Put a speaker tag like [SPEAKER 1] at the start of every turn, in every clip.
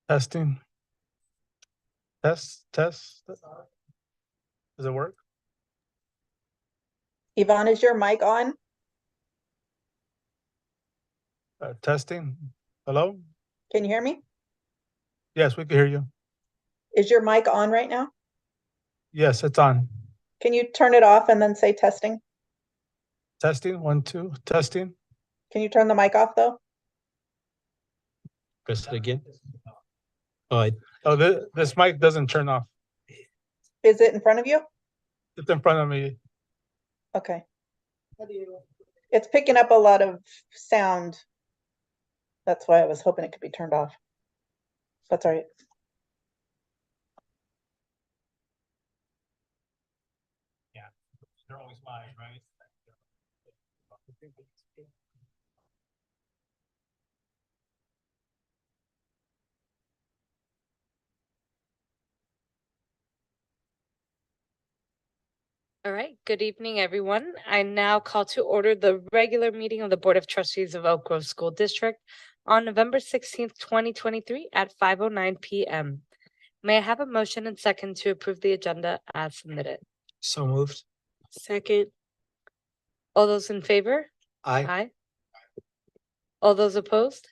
[SPEAKER 1] Testing. Test. Does it work?
[SPEAKER 2] Yvonne, is your mic on?
[SPEAKER 1] Testing. Hello?
[SPEAKER 2] Can you hear me?
[SPEAKER 1] Yes, we can hear you.
[SPEAKER 2] Is your mic on right now?
[SPEAKER 1] Yes, it's on.
[SPEAKER 2] Can you turn it off and then say testing?
[SPEAKER 1] Testing, 1, 2, testing.
[SPEAKER 2] Can you turn the mic off though?
[SPEAKER 3] Press it again.
[SPEAKER 1] Oh, this mic doesn't turn off.
[SPEAKER 2] Is it in front of you?
[SPEAKER 1] It's in front of me.
[SPEAKER 2] Okay. It's picking up a lot of sound. That's why I was hoping it could be turned off. That's all right.
[SPEAKER 3] Yeah, they're always mine, right?
[SPEAKER 4] All right, good evening, everyone. I now call to order the regular meeting of the Board of Trustees of Oak Grove School District on November 16th, 2023 at 5:09 p.m. May I have a motion and second to approve the agenda as submitted?
[SPEAKER 3] So moved.
[SPEAKER 4] Second. All those in favor?
[SPEAKER 3] Aye.
[SPEAKER 4] All those opposed?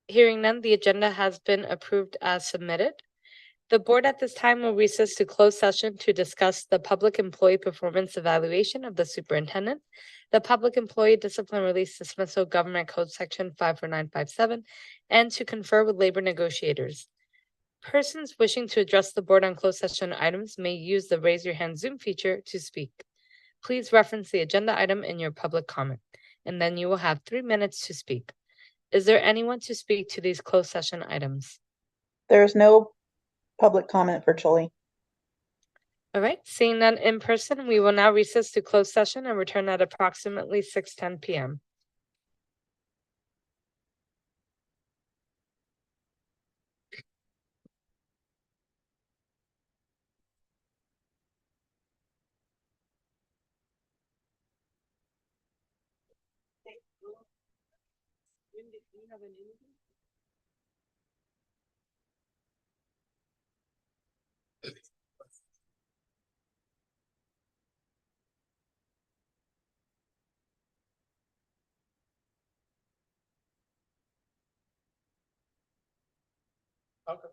[SPEAKER 4] Hearing none, the agenda has been approved as submitted. The board at this time will recess to close session to discuss the public employee performance evaluation of the superintendent, the public employee discipline release dismissal government code section 54957, and to confer with labor negotiators. Persons wishing to address the board on closed session items may use the raise your hand Zoom feature to speak. Please reference the agenda item in your public comment, and then you will have 3 minutes to speak. Is there anyone to speak to these closed session items?
[SPEAKER 2] There's no public comment virtually.
[SPEAKER 4] All right, seeing none in person, we will now recess to closed session and return at approximately 6:10 p.m.
[SPEAKER 1] Okay.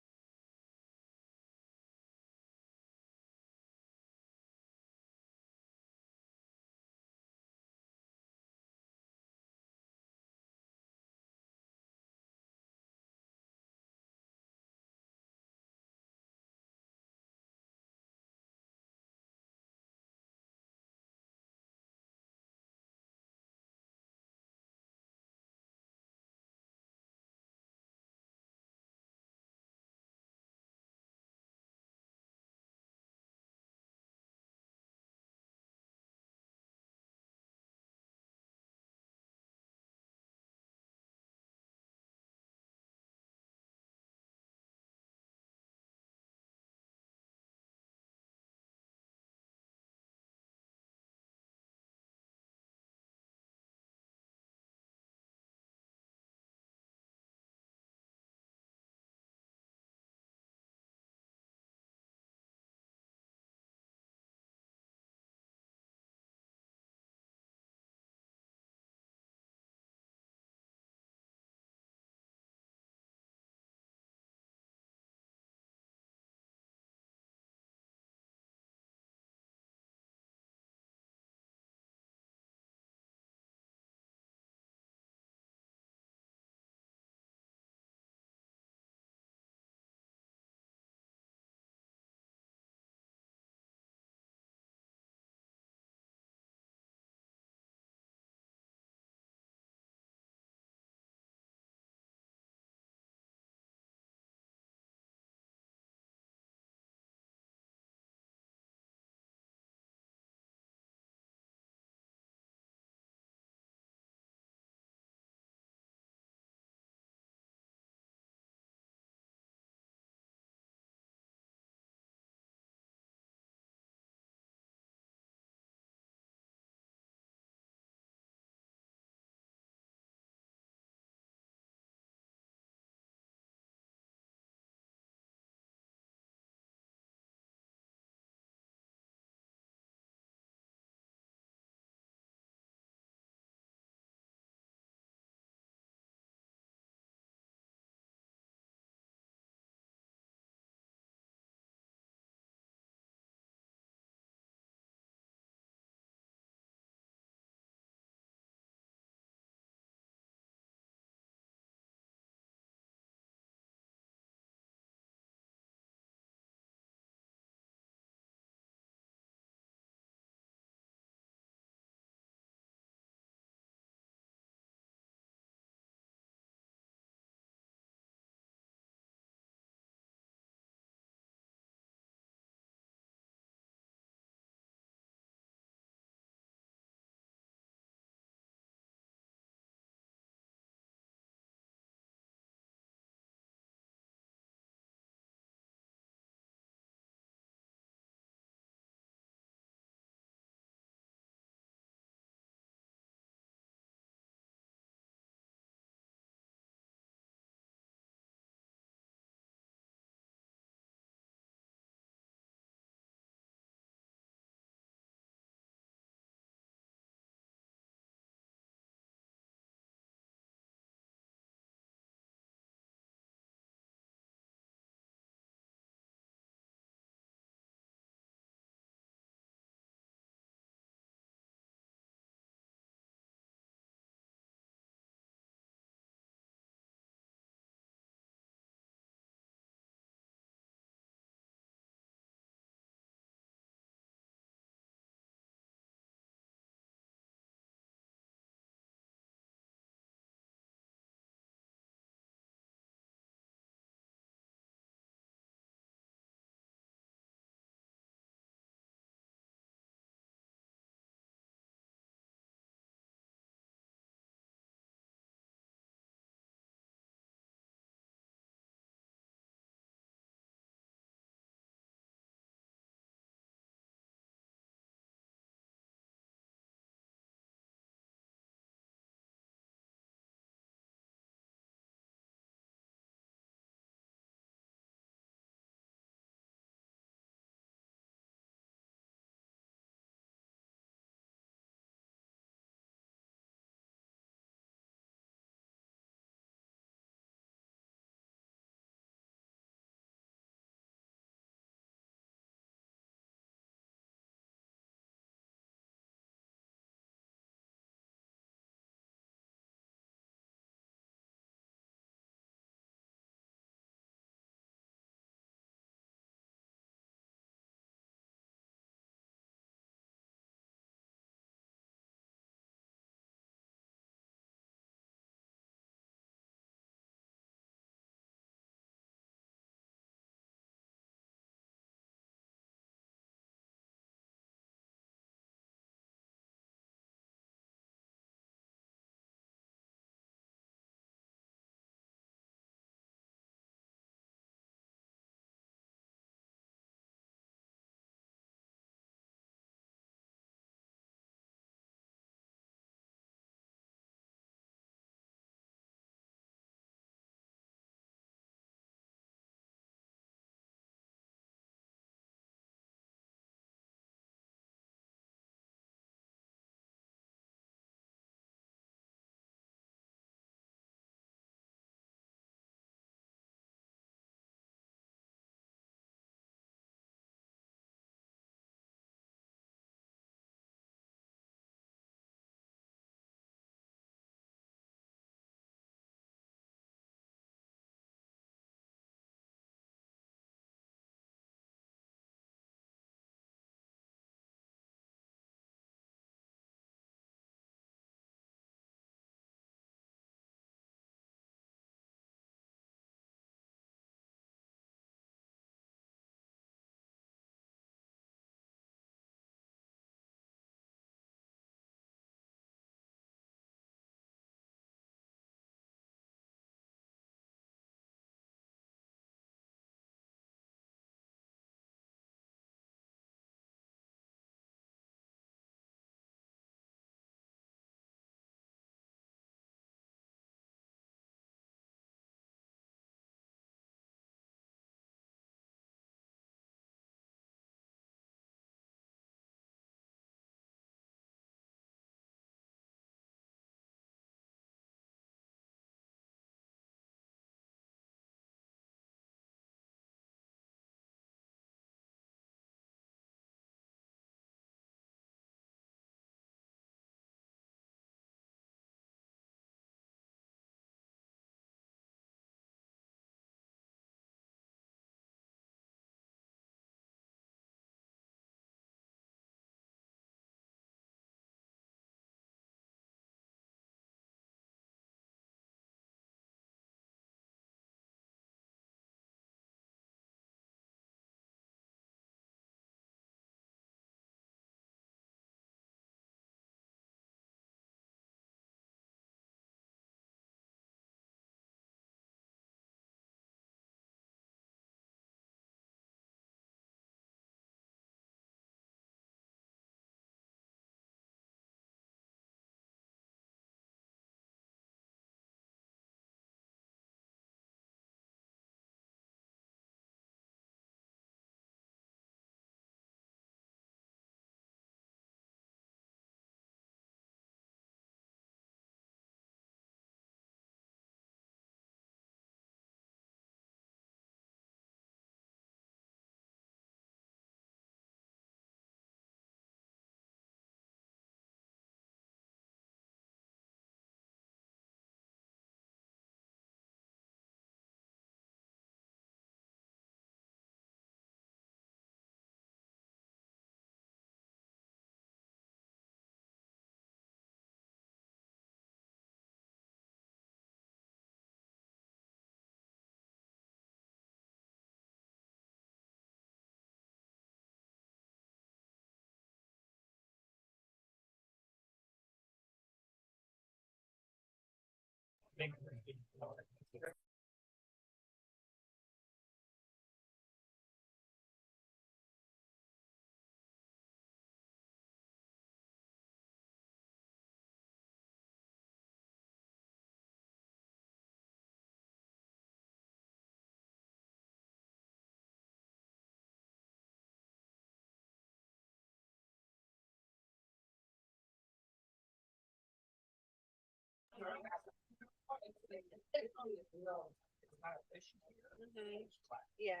[SPEAKER 4] Yeah,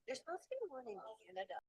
[SPEAKER 4] there's supposed to be one in Canada.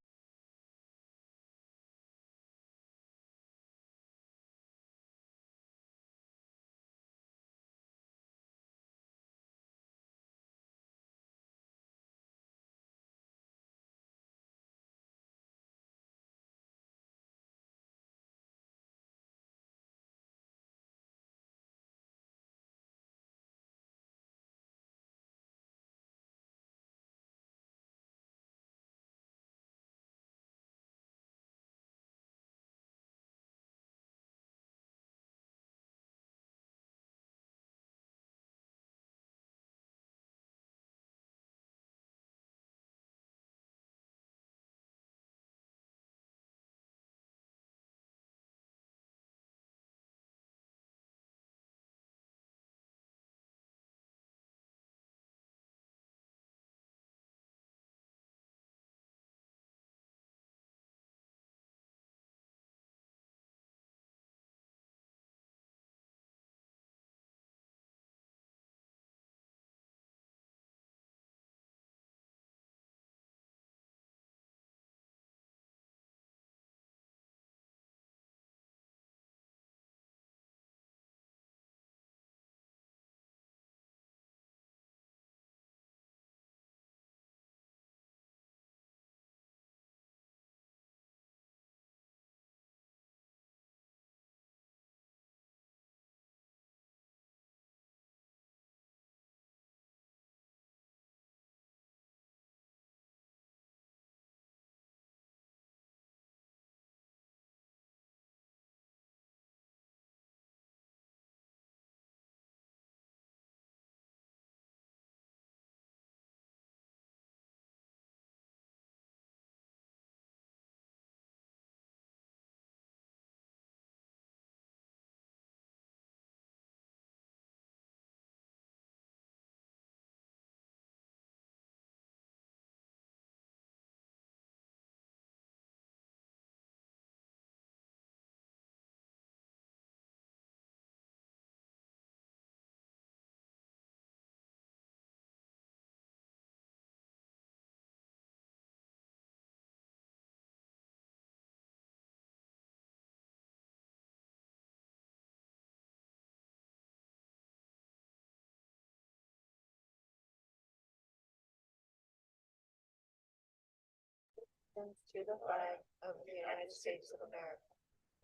[SPEAKER 4] To the flag of the United States of America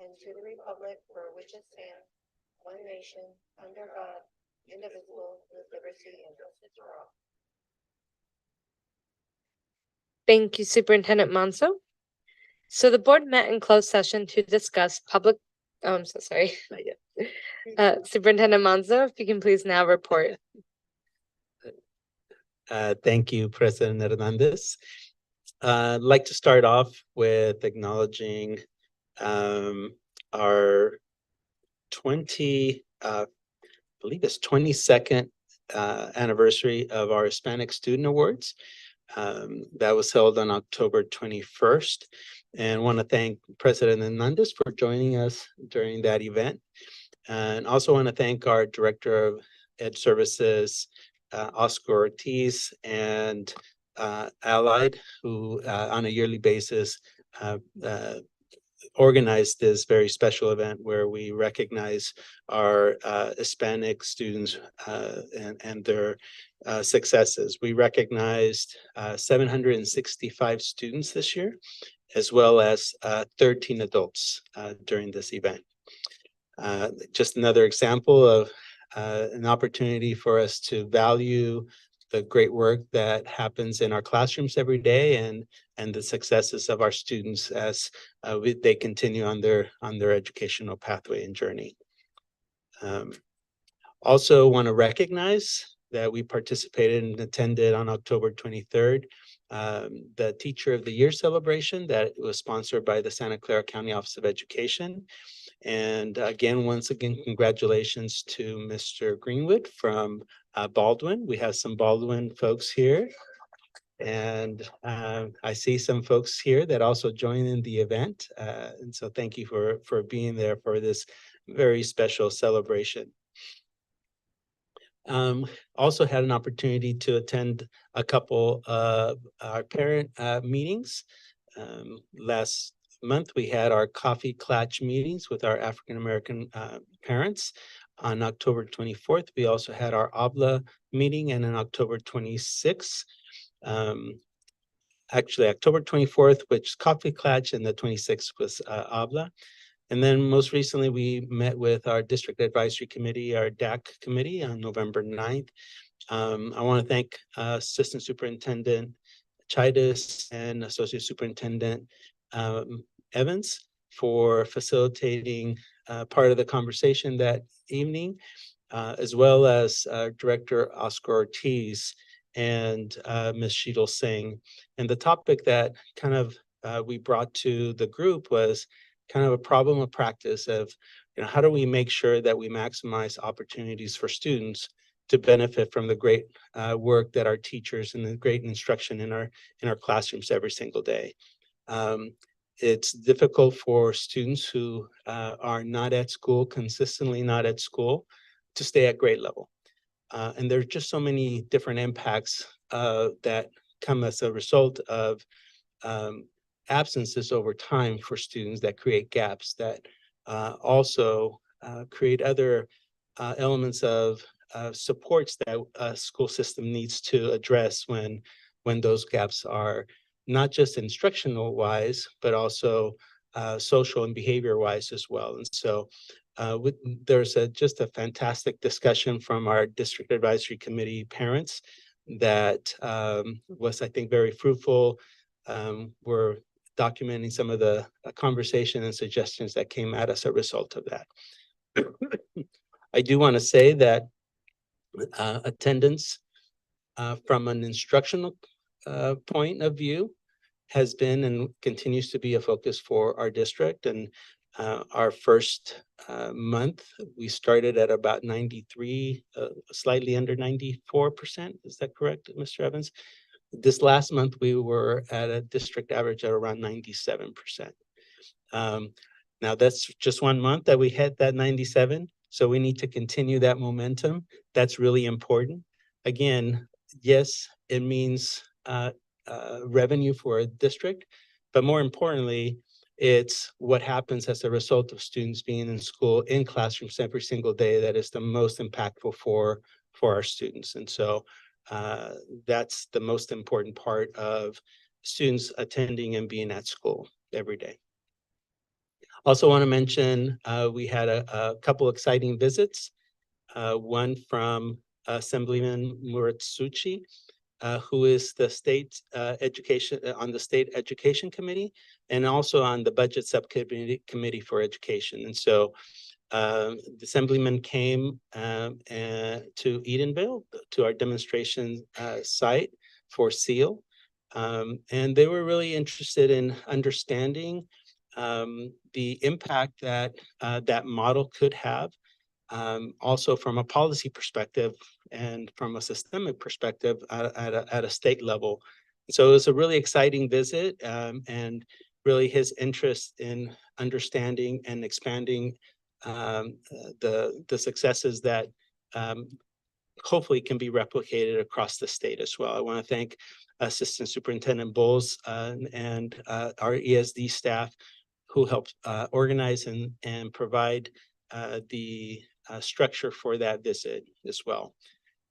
[SPEAKER 4] and to the republic for which it stands, one nation, under God, indivisible, with liberty and justice for all. Thank you, Superintendent Monso. So the board met in closed session to discuss public, I'm so sorry. not yet. Superintendent Monzo, if you can please now report.
[SPEAKER 5] Thank you, President Hernandez. I'd like to start off with acknowledging our I believe it's 22nd anniversary of our Hispanic Student Awards. That was held on October 21st. And want to thank President Hernandez for joining us during that event. And also want to thank our Director of Ed Services, Oscar Ortiz, and Allied, who on a yearly basis organized this very special event where we recognize our Hispanic students and their successes. We recognized 765 students this year, as well as 13 adults during this event. Just another example of an opportunity for us to value the great work that happens in our classrooms every day and the successes of our students as they continue on their educational pathway and journey. Also want to recognize that we participated and attended on October 23rd, the Teacher of the Year celebration that was sponsored by the Santa Clara County Office of Education. And again, once again, congratulations to Mr. Greenwood from Baldwin. We have some Baldwin folks here. And I see some folks here that also joined in the event. And so thank you for being there for this very special celebration. Also had an opportunity to attend a couple of our parent meetings. Last month, we had our coffee clutch meetings with our African-American parents. On October 24th, we also had our ABLA meeting, and on October 26th, actually October 24th, which is coffee clutch, and the 26th was ABLA. And then most recently, we met with our District Advisory Committee, our DAC committee, on November 9th. I want to thank Assistant Superintendent Chidas and Associate Superintendent Evans for facilitating part of the conversation that evening, as well as Director Oscar Ortiz and Ms. Sheetal Singh. And the topic that kind of we brought to the group was kind of a problem of practice of, how do we make sure that we maximize opportunities for students to benefit from the great work that our teachers and the great instruction in our classrooms every single day. It's difficult for students who are not at school, consistently not at school, to stay at grade level. And there's just so many different impacts that come as a result of absences over time for students that create gaps that also create other elements of supports that a school system needs to address when those gaps are not just instructional wise, but also social and behavior wise as well. And so there's just a fantastic discussion from our District Advisory Committee parents that was, I think, very fruitful. We're documenting some of the conversation and suggestions that came out as a result of that. I do want to say that attendance from an instructional point of view has been and continues to be a focus for our district. And our first month, we started at about 93, slightly under 94%. Is that correct, Mr. Evans? This last month, we were at a district average at around 97%. Now, that's just 1 month that we hit that 97. So we need to continue that momentum. That's really important. Again, yes, it means revenue for a district, but more importantly, it's what happens as a result of students being in school, in classrooms every single day, that is the most impactful for our students. And so that's the most important part of students attending and being at school every day. Also want to mention, we had a couple exciting visits. One from Assemblyman Muratsuchi, who is the state education on the State Education Committee, and also on the Budget Subcommittee for Education. And so the Assemblyman came to Edenville, to our demonstration site for SEAL. And they were really interested in understanding the impact that that model could have, also from a policy perspective and from a systemic perspective at a state level. So it was a really exciting visit, and really his interest in understanding and expanding the successes that hopefully can be replicated across the state as well. I want to thank Assistant Superintendent Bowles and our ESD staff who helped organize and provide the structure for that visit as well.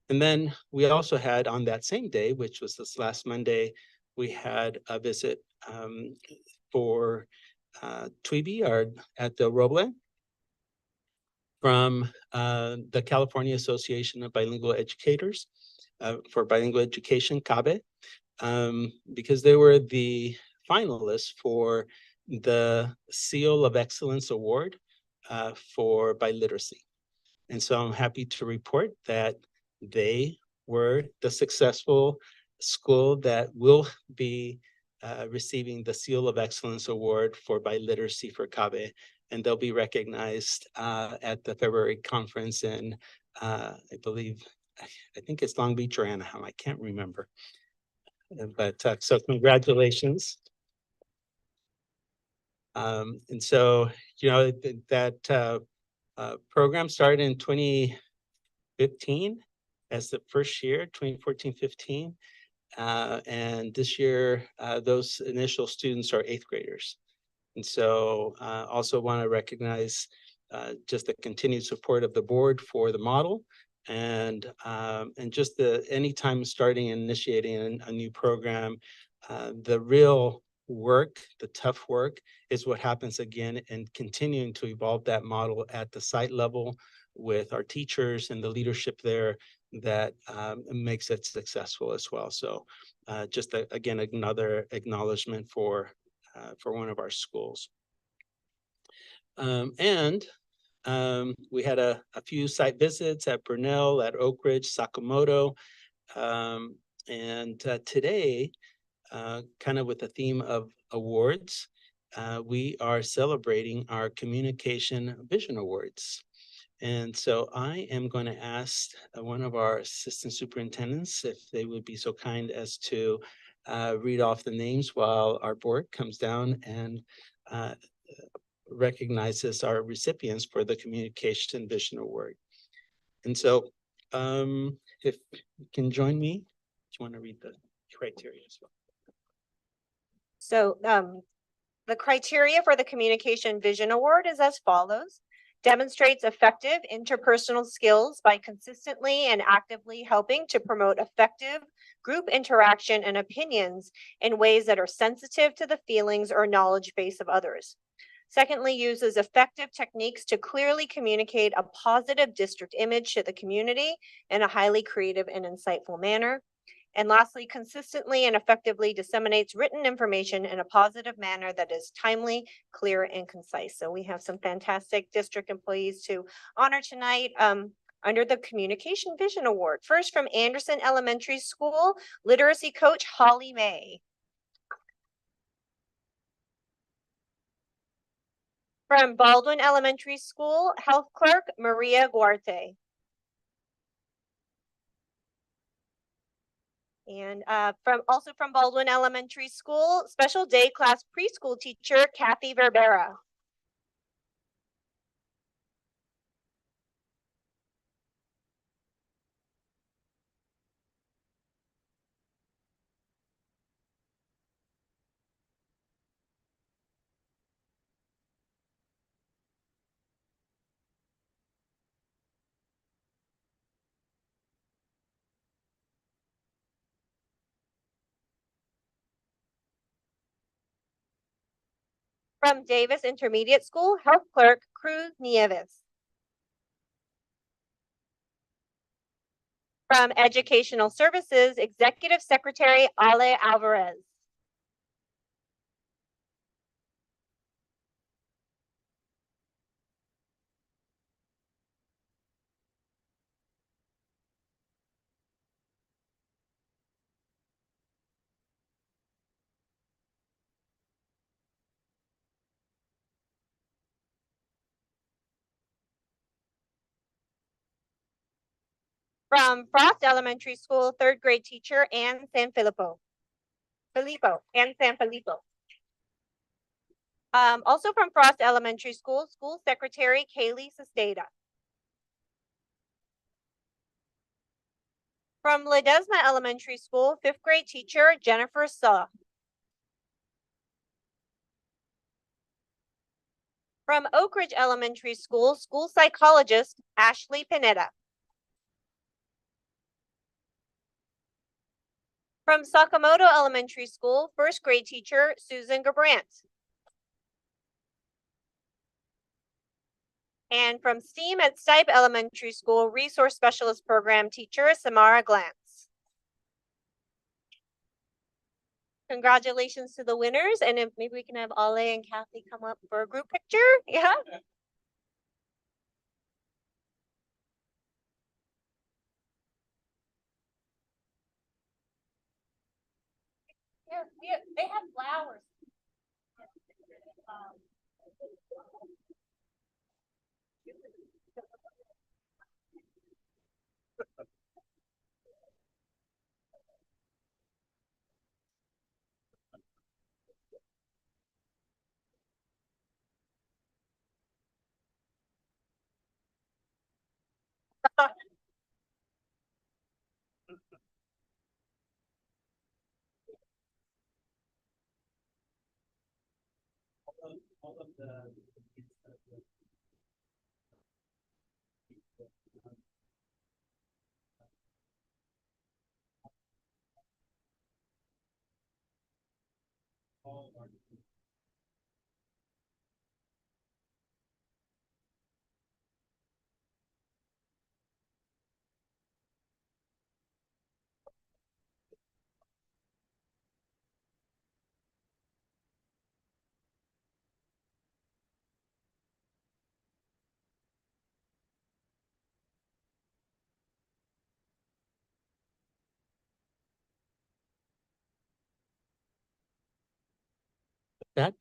[SPEAKER 5] And then we also had, on that same day, which was this last Monday, we had a visit for TWIBI at the Roble from the California Association of Bilingual Educators for Bilingual Education, CABE, because they were the finalists for the Seal of Excellence Award for biliteracy. And so I'm happy to report that they were the successful school that will be receiving the Seal of Excellence Award for Biliteracy for CABE. And they'll be recognized at the February conference in, I believe, I think it's Long Beach or Anaheim. I can't remember. But so congratulations. And so, you know, that program started in 2015 as the first year, 2014-15. And this year, those initial students are 8th graders. And so also want to recognize just the continued support of the board for the model and just anytime starting and initiating a new program, the real work, the tough work is what happens again and continuing to evolve that model at the site level with our teachers and the leadership there that makes it successful as well. So just again, another acknowledgement for one of our schools. We had a few site visits at Burnell, at Oak Ridge, Sakamoto. Today, kind of with the theme of awards, we are celebrating our Communication Vision Awards. And so I am going to ask one of our assistant superintendents if they would be so kind as to read off the names while our board comes down and recognizes our recipients for the Communication Vision Award. And so if you can join me, do you want to read the criteria as well?
[SPEAKER 6] So the criteria for the Communication Vision Award is as follows. Demonstrates effective interpersonal skills by consistently and actively helping to promote effective group interaction and opinions in ways that are sensitive to the feelings or knowledge base of others. Secondly, uses effective techniques to clearly communicate a positive district image to the community in a highly creative and insightful manner. And lastly, consistently and effectively disseminates written information in a positive manner that is timely, clear, and concise. So we have some fantastic district employees to honor tonight under the Communication Vision Award. First, from Anderson Elementary School, literacy coach Holly May. From Baldwin Elementary School, health clerk Maria Guarte. And also from Baldwin Elementary School, special day class preschool teacher, Kathy Verbera. From Davis Intermediate School, health clerk Cruz Nieves. From Educational Services, Executive Secretary Ale Alvarez. From Frost Elementary School, 3rd grade teacher, Ann Sanfilippo. Ann Sanfilippo. Also from Frost Elementary School, School Secretary Kaylee Sesteda. From Ledesma Elementary School, 5th grade teacher, Jennifer Suh. From Oak Ridge Elementary School, school psychologist, Ashley Pineda. From Sakamoto Elementary School, 1st grade teacher, Susan Gabrant. And from STEAM at Stipe Elementary School, resource specialist program teacher, Samara Glantz. Congratulations to the winners. And if maybe we can have Ale and Kathy come up for a group picture. Yeah. They have flowers.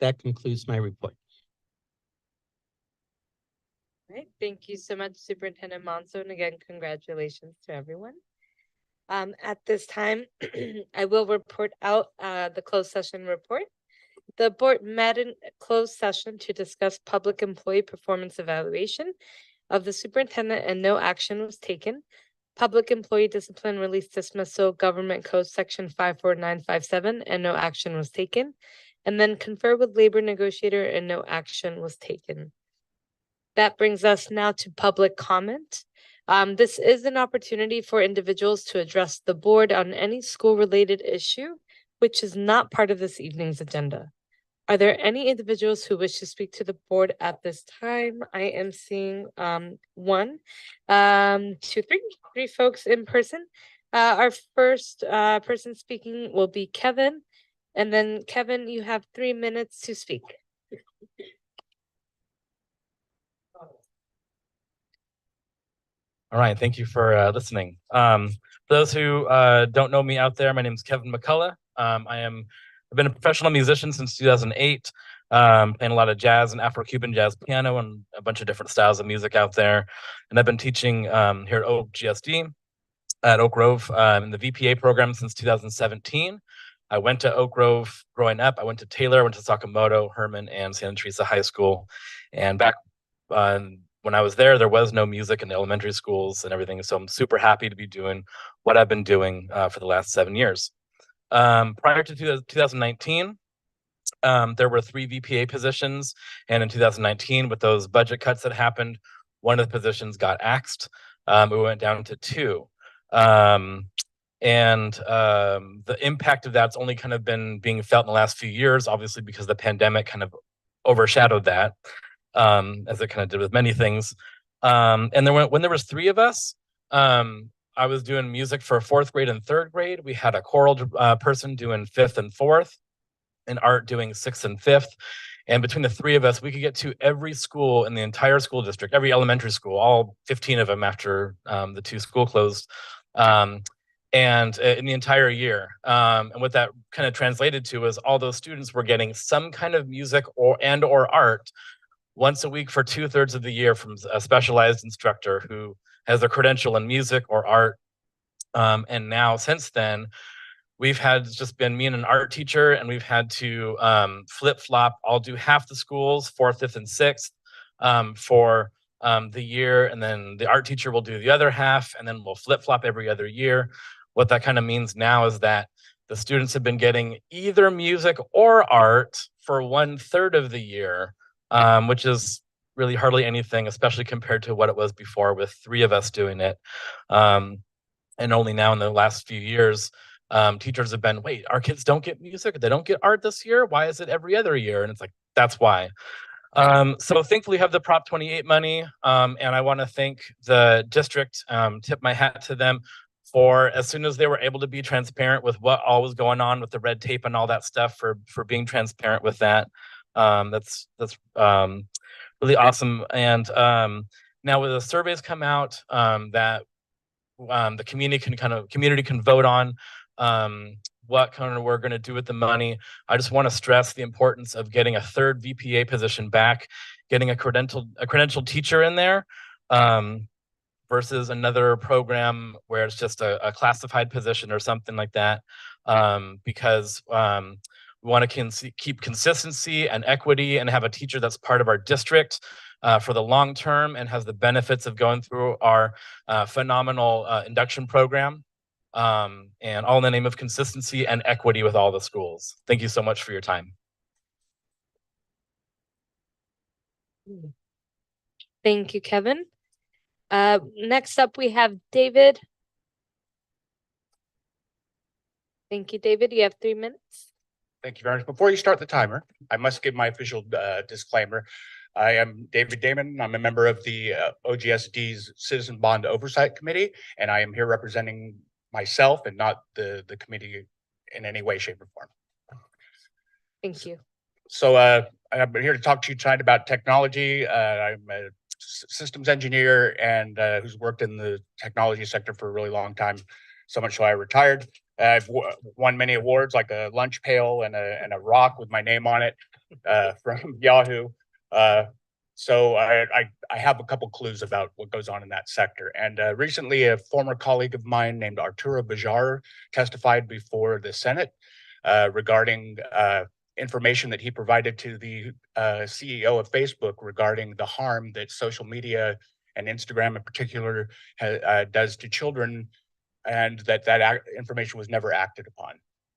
[SPEAKER 5] That concludes my report.
[SPEAKER 4] Right, thank you so much, Superintendent Monson. And again, congratulations to everyone. At this time, I will report out the closed session report. The board met in closed session to discuss public employee performance evaluation of the superintendent, and no action was taken. Public employee discipline, release, dismissal, government code section 54957, and no action was taken. And then confer with labor negotiator, and no action was taken. That brings us now to public comment. This is an opportunity for individuals to address the board on any school-related issue, which is not part of this evening's agenda. Are there any individuals who wish to speak to the board at this time? I am seeing one, two, three folks in person. Our first person speaking will be Kevin. And then Kevin, you have 3 minutes to speak.
[SPEAKER 1] All right, thank you for listening. For those who don't know me out there, my name is Kevin McCullough. I've been a professional musician since 2008, playing a lot of jazz and Afro-Cuban jazz piano and a bunch of different styles of music out there. And I've been teaching here at Oak GSD, at Oak Grove, in the VPA program since 2017. I went to Oak Grove growing up. I went to Taylor, went to Sakamoto, Herman, and Santa Teresa High School. And back when I was there was no music in the elementary schools and everything. So I'm super happy to be doing what I've been doing for the last 7 years. Prior to 2019, there were 3 VPA positions. And in 2019, with those budget cuts that happened, one of the positions got axed. We went down to 2. The impact of that's only kind of been being felt in the last few years, obviously, because the pandemic kind of overshadowed that, as it kind of did with many things. And then when there was 3 of us, I was doing music for 4th grade and 3rd grade. We had a choral person doing 5th and 4th, and art doing 6th and 5th. And between the 3 of us, we could get to every school in the entire school district, every elementary school, all 15 of them after the 2 school closed. And in the entire year. And what that kind of translated to was all those students were getting some kind of music or art once a week for 2/3 of the year from a specialized instructor who has a credential in music or art. And now since then, we've had just been me and an art teacher, and we've had to flip-flop. I'll do half the schools, 4th, 5th, and 6th for the year, and then the art teacher will do the other half, and then we'll flip-flop every other year. What that kind of means now is that the students have been getting either music or art for 1/3 of the year, which is really hardly anything, especially compared to what it was before with 3 of us doing it. And only now in the last few years, teachers have been, wait, our kids don't get music? They don't get art this year? Why is it every other year? And it's like, that's why. So thankfully we have the Prop 28 money, and I want to thank the district, tip my hat to them for, as soon as they were able to be transparent with what all was going on with the red tape and all that stuff, for being transparent with that. That's really awesome. And now with the surveys come out, that the community can vote on, what kind of we're going to do with the money. I just want to stress the importance of getting a third VPA position back, getting a credentialed teacher in there, versus another program where it's just a classified position or something like that. Because we want to keep consistency and equity and have a teacher that's part of our district for the long term and has the benefits of going through our phenomenal induction program. And all in the name of consistency and equity with all the schools. Thank you so much for your time.
[SPEAKER 4] Thank you, Kevin. Next up, we have David. Thank you, David. You have 3 minutes.
[SPEAKER 7] Thank you very much. Before you start the timer, I must give my official disclaimer. I am David Damon. I'm a member of the OGSD's Citizen Bond Oversight Committee, and I am here representing myself and not the committee in any way, shape, or form.
[SPEAKER 4] Thank you.
[SPEAKER 7] So I'm here to talk to you tonight about technology. I'm a systems engineer and who's worked in the technology sector for a really long time, so much so I retired. I've won many awards, like a lunch pail and a rock with my name on it from Yahoo. So I have a couple clues about what goes on in that sector. And recently, a former colleague of mine named Arturo Bejar testified before the Senate regarding information that he provided to the CEO of Facebook regarding the harm that social media and Instagram in particular does to children, and that information was never acted upon.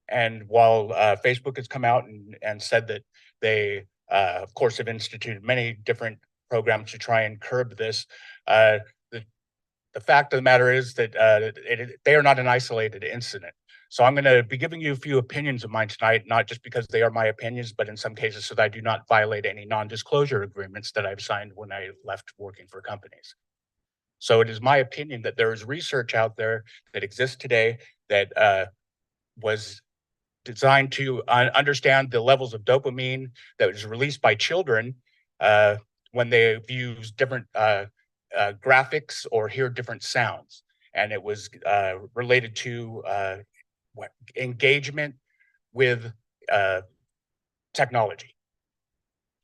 [SPEAKER 7] And while Facebook has come out and said that they, of course, have instituted many different programs to try and curb this, the fact of the matter is that they are not an isolated incident. So I'm going to be giving you a few opinions of mine tonight, not just because they are my opinions, but in some cases so that I do not violate any non-disclosure agreements that I've signed when I left working for companies. So it is my opinion that there is research out there that exists today that was designed to understand the levels of dopamine that was released by children when they view different graphics or hear different sounds. And it was related to engagement with technology.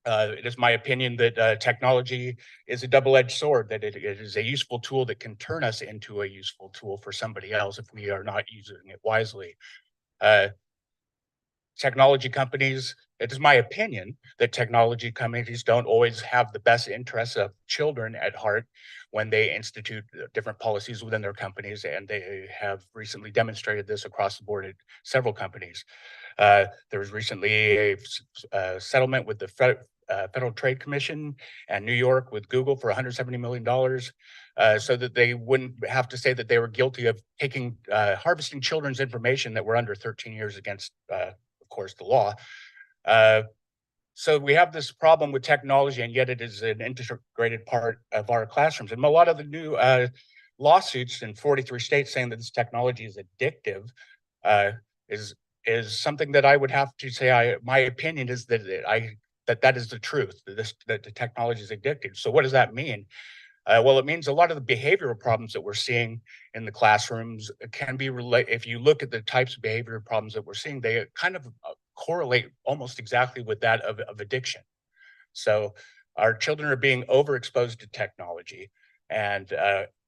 [SPEAKER 7] It is my opinion that technology is a double-edged sword, that it is a useful tool that can turn us into a useful tool for somebody else if we are not using it wisely. Technology companies, it is my opinion that technology companies don't always have the best interests of children at heart when they institute different policies within their companies, and they have recently demonstrated this across the board at several companies. There was recently a settlement with the Federal Trade Commission and New York with Google for $170 million, so that they wouldn't have to say that they were guilty of taking harvesting children's information that were under 13 years against, of course, the law. So we have this problem with technology, and yet it is an integrated part of our classrooms. And a lot of the new lawsuits in 43 states saying that this technology is addictive is something that I would have to say. My opinion is that that is the truth. That the technology is addictive. So what does that mean? Well, it means a lot of the behavioral problems that we're seeing in the classrooms can be related. If you look at the types of behavioral problems that we're seeing, they kind of correlate almost exactly with that of addiction. So our children are being overexposed to technology, and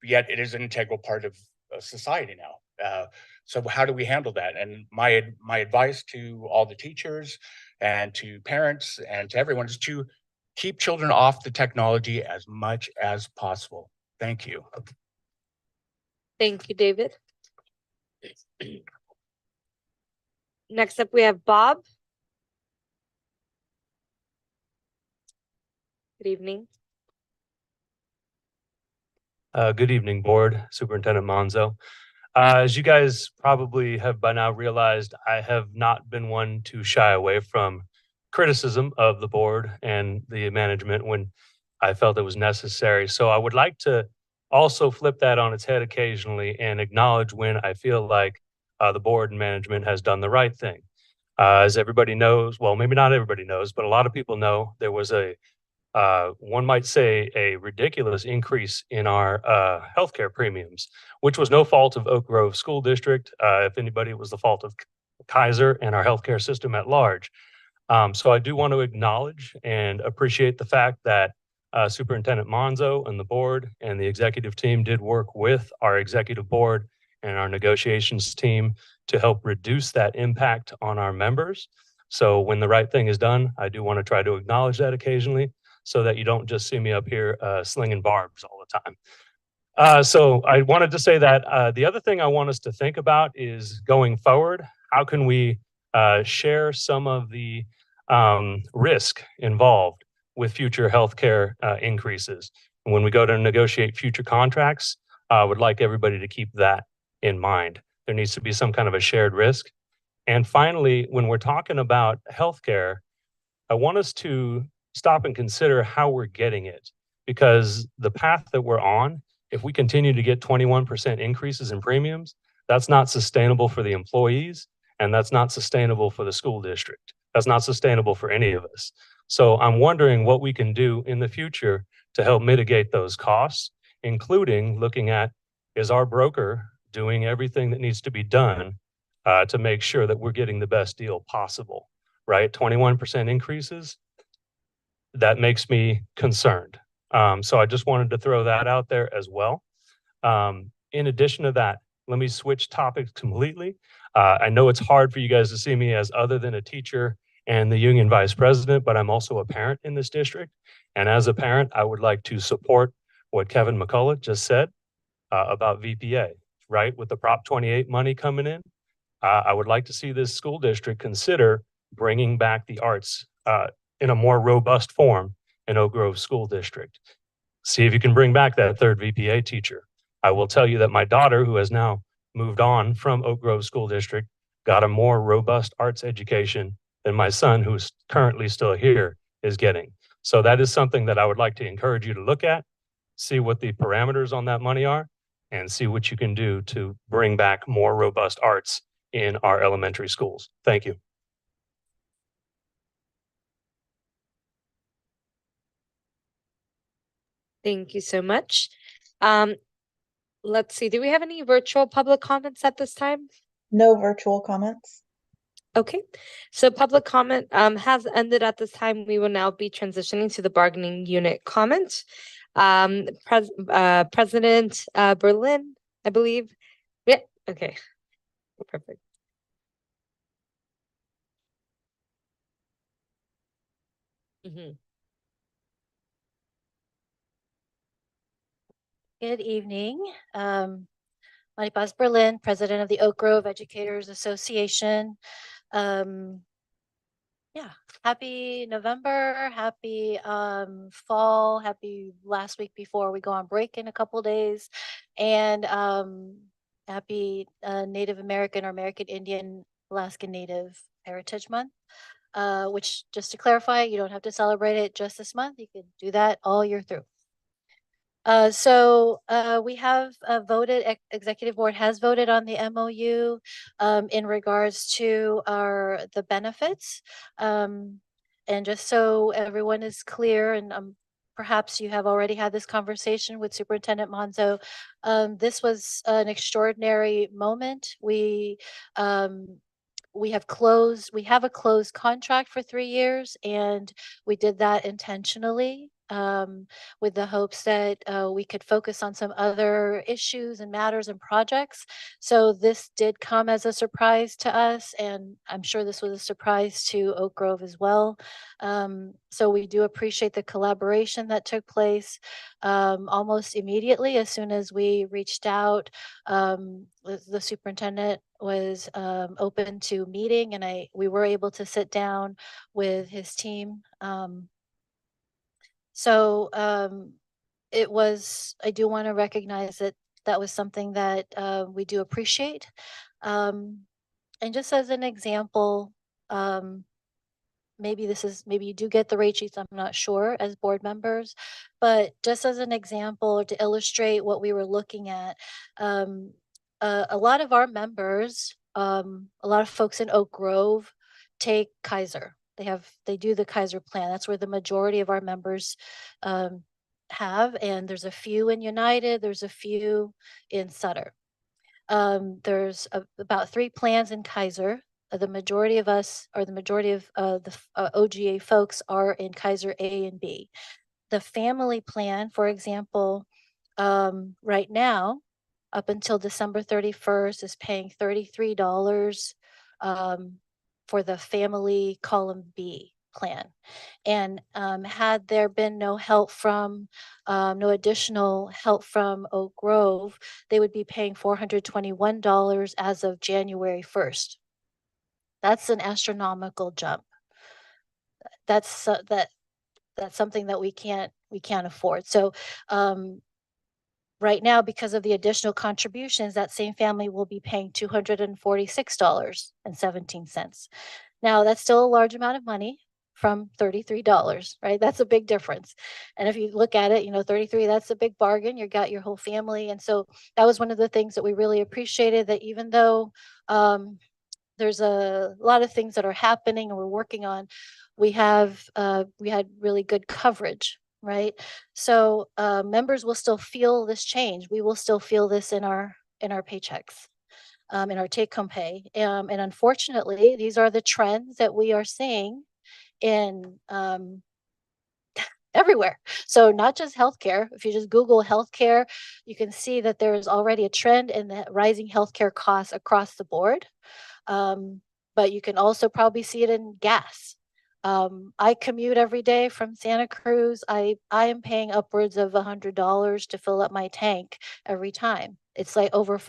[SPEAKER 7] yet it is an integral part of society now. So how do we handle that? And my advice to all the teachers and to parents and to everyone is to keep children off the technology as much as possible. Thank you.
[SPEAKER 4] Thank you, David. Next up, we have Bob. Good evening.
[SPEAKER 8] Good evening, Board, Superintendent Monzo. As you guys probably have by now realized, I have not been one to shy away from criticism of the board and the management when I felt it was necessary. So I would like to also flip that on its head occasionally and acknowledge when I feel like the board and management has done the right thing. As everybody knows, well, maybe not everybody knows, but a lot of people know, there was one might say a ridiculous increase in our healthcare premiums, which was no fault of Oak Grove School District. If anybody, it was the fault of Kaiser and our healthcare system at large. So I do want to acknowledge and appreciate the fact that Superintendent Monzo and the board and the executive team did work with our executive board and our negotiations team to help reduce that impact on our members. So when the right thing is done, I do want to try to acknowledge that occasionally so that you don't just see me up here slinging barbs all the time. So I wanted to say that the other thing I want us to think about is going forward, how can we share some of the risk involved with future healthcare increases? And when we go to negotiate future contracts, I would like everybody to keep that in mind. There needs to be some kind of a shared risk. And finally, when we're talking about healthcare, I want us to stop and consider how we're getting it, because the path that we're on, if we continue to get 21% increases in premiums, that's not sustainable for the employees, and that's not sustainable for the school district. That's not sustainable for any of us. So I'm wondering what we can do in the future to help mitigate those costs, including looking at, is our broker doing everything that needs to be done to make sure that we're getting the best deal possible, right? 21% increases, that makes me concerned. So I just wanted to throw that out there as well. In addition to that, let me switch topics completely. I know it's hard for you guys to see me as other than a teacher and the union vice president, but I'm also a parent in this district. And as a parent, I would like to support what Kevin McCullough just said about VPA, right? With the Prop 28 money coming in, I would like to see this school district consider bringing back the arts in a more robust form in Oak Grove School District. See if you can bring back that third VPA teacher. I will tell you that my daughter, who has now moved on from Oak Grove School District, got a more robust arts education than my son, who's currently still here, is getting. So that is something that I would like to encourage you to look at, see what the parameters on that money are, and see what you can do to bring back more robust arts in our elementary schools. Thank you.
[SPEAKER 4] Thank you so much. Let's see, do we have any virtual public comments at this time?
[SPEAKER 2] No virtual comments.
[SPEAKER 4] Okay, so public comment has ended at this time. We will now be transitioning to the bargaining unit comment. President Berlin, I believe. Yeah, okay, perfect.
[SPEAKER 9] Good evening. Maripaz Berlin, President of the Oak Grove Educators Association. Yeah, happy November, happy fall, happy last week before we go on break in a couple days, and happy Native American or American Indian Alaska Native Heritage Month. Which, just to clarify, you don't have to celebrate it just this month. You can do that all year through. So we have voted, executive board has voted on the MOU in regards to the benefits. And just so everyone is clear, and perhaps you have already had this conversation with Superintendent Monzo, this was an extraordinary moment. We have a closed contract for 3 years, and we did that intentionally with the hopes that we could focus on some other issues and matters and projects. So this did come as a surprise to us, and I'm sure this was a surprise to Oak Grove as well. So we do appreciate the collaboration that took place almost immediately. As soon as we reached out, the superintendent was open to meeting, and we were able to sit down with his team. So I do want to recognize that was something that we do appreciate. And just as an example, maybe you do get the rate sheets, I'm not sure, as board members, but just as an example to illustrate what we were looking at, a lot of our members, a lot of folks in Oak Grove take Kaiser. They do the Kaiser plan. That's where the majority of our members have, and there's a few in United, there's a few in Sutter. There's about 3 plans in Kaiser. the majority of us, or the majority of OGA folks, are in Kaiser A and B. The family plan, for example, right now, up until December 31st, is paying $33 for the family column B plan. And had there been no help from, no additional help from Oak Grove, they would be paying $421 as of January 1st. That's an astronomical jump. That's that's something that we can't afford. So right now, because of the additional contributions, that same family will be paying $246.17. Now, that's still a large amount of money from $33, right? That's a big difference. And if you look at it, 33, that's a big bargain. You got your whole family. And so that was one of the things that we really appreciated, that even though there's a lot of things that are happening and we're working on, we had really good coverage, right? So members will still feel this change. We will still feel this in our paychecks, in our take-home pay. And unfortunately, these are the trends that we are seeing in everywhere. So not just healthcare. If you just Google healthcare, you can see that there is already a trend in the rising healthcare costs across the board. But you can also probably see it in gas. I commute every day from Santa Cruz. I am paying upwards of $100 to fill up my tank every time. It's like over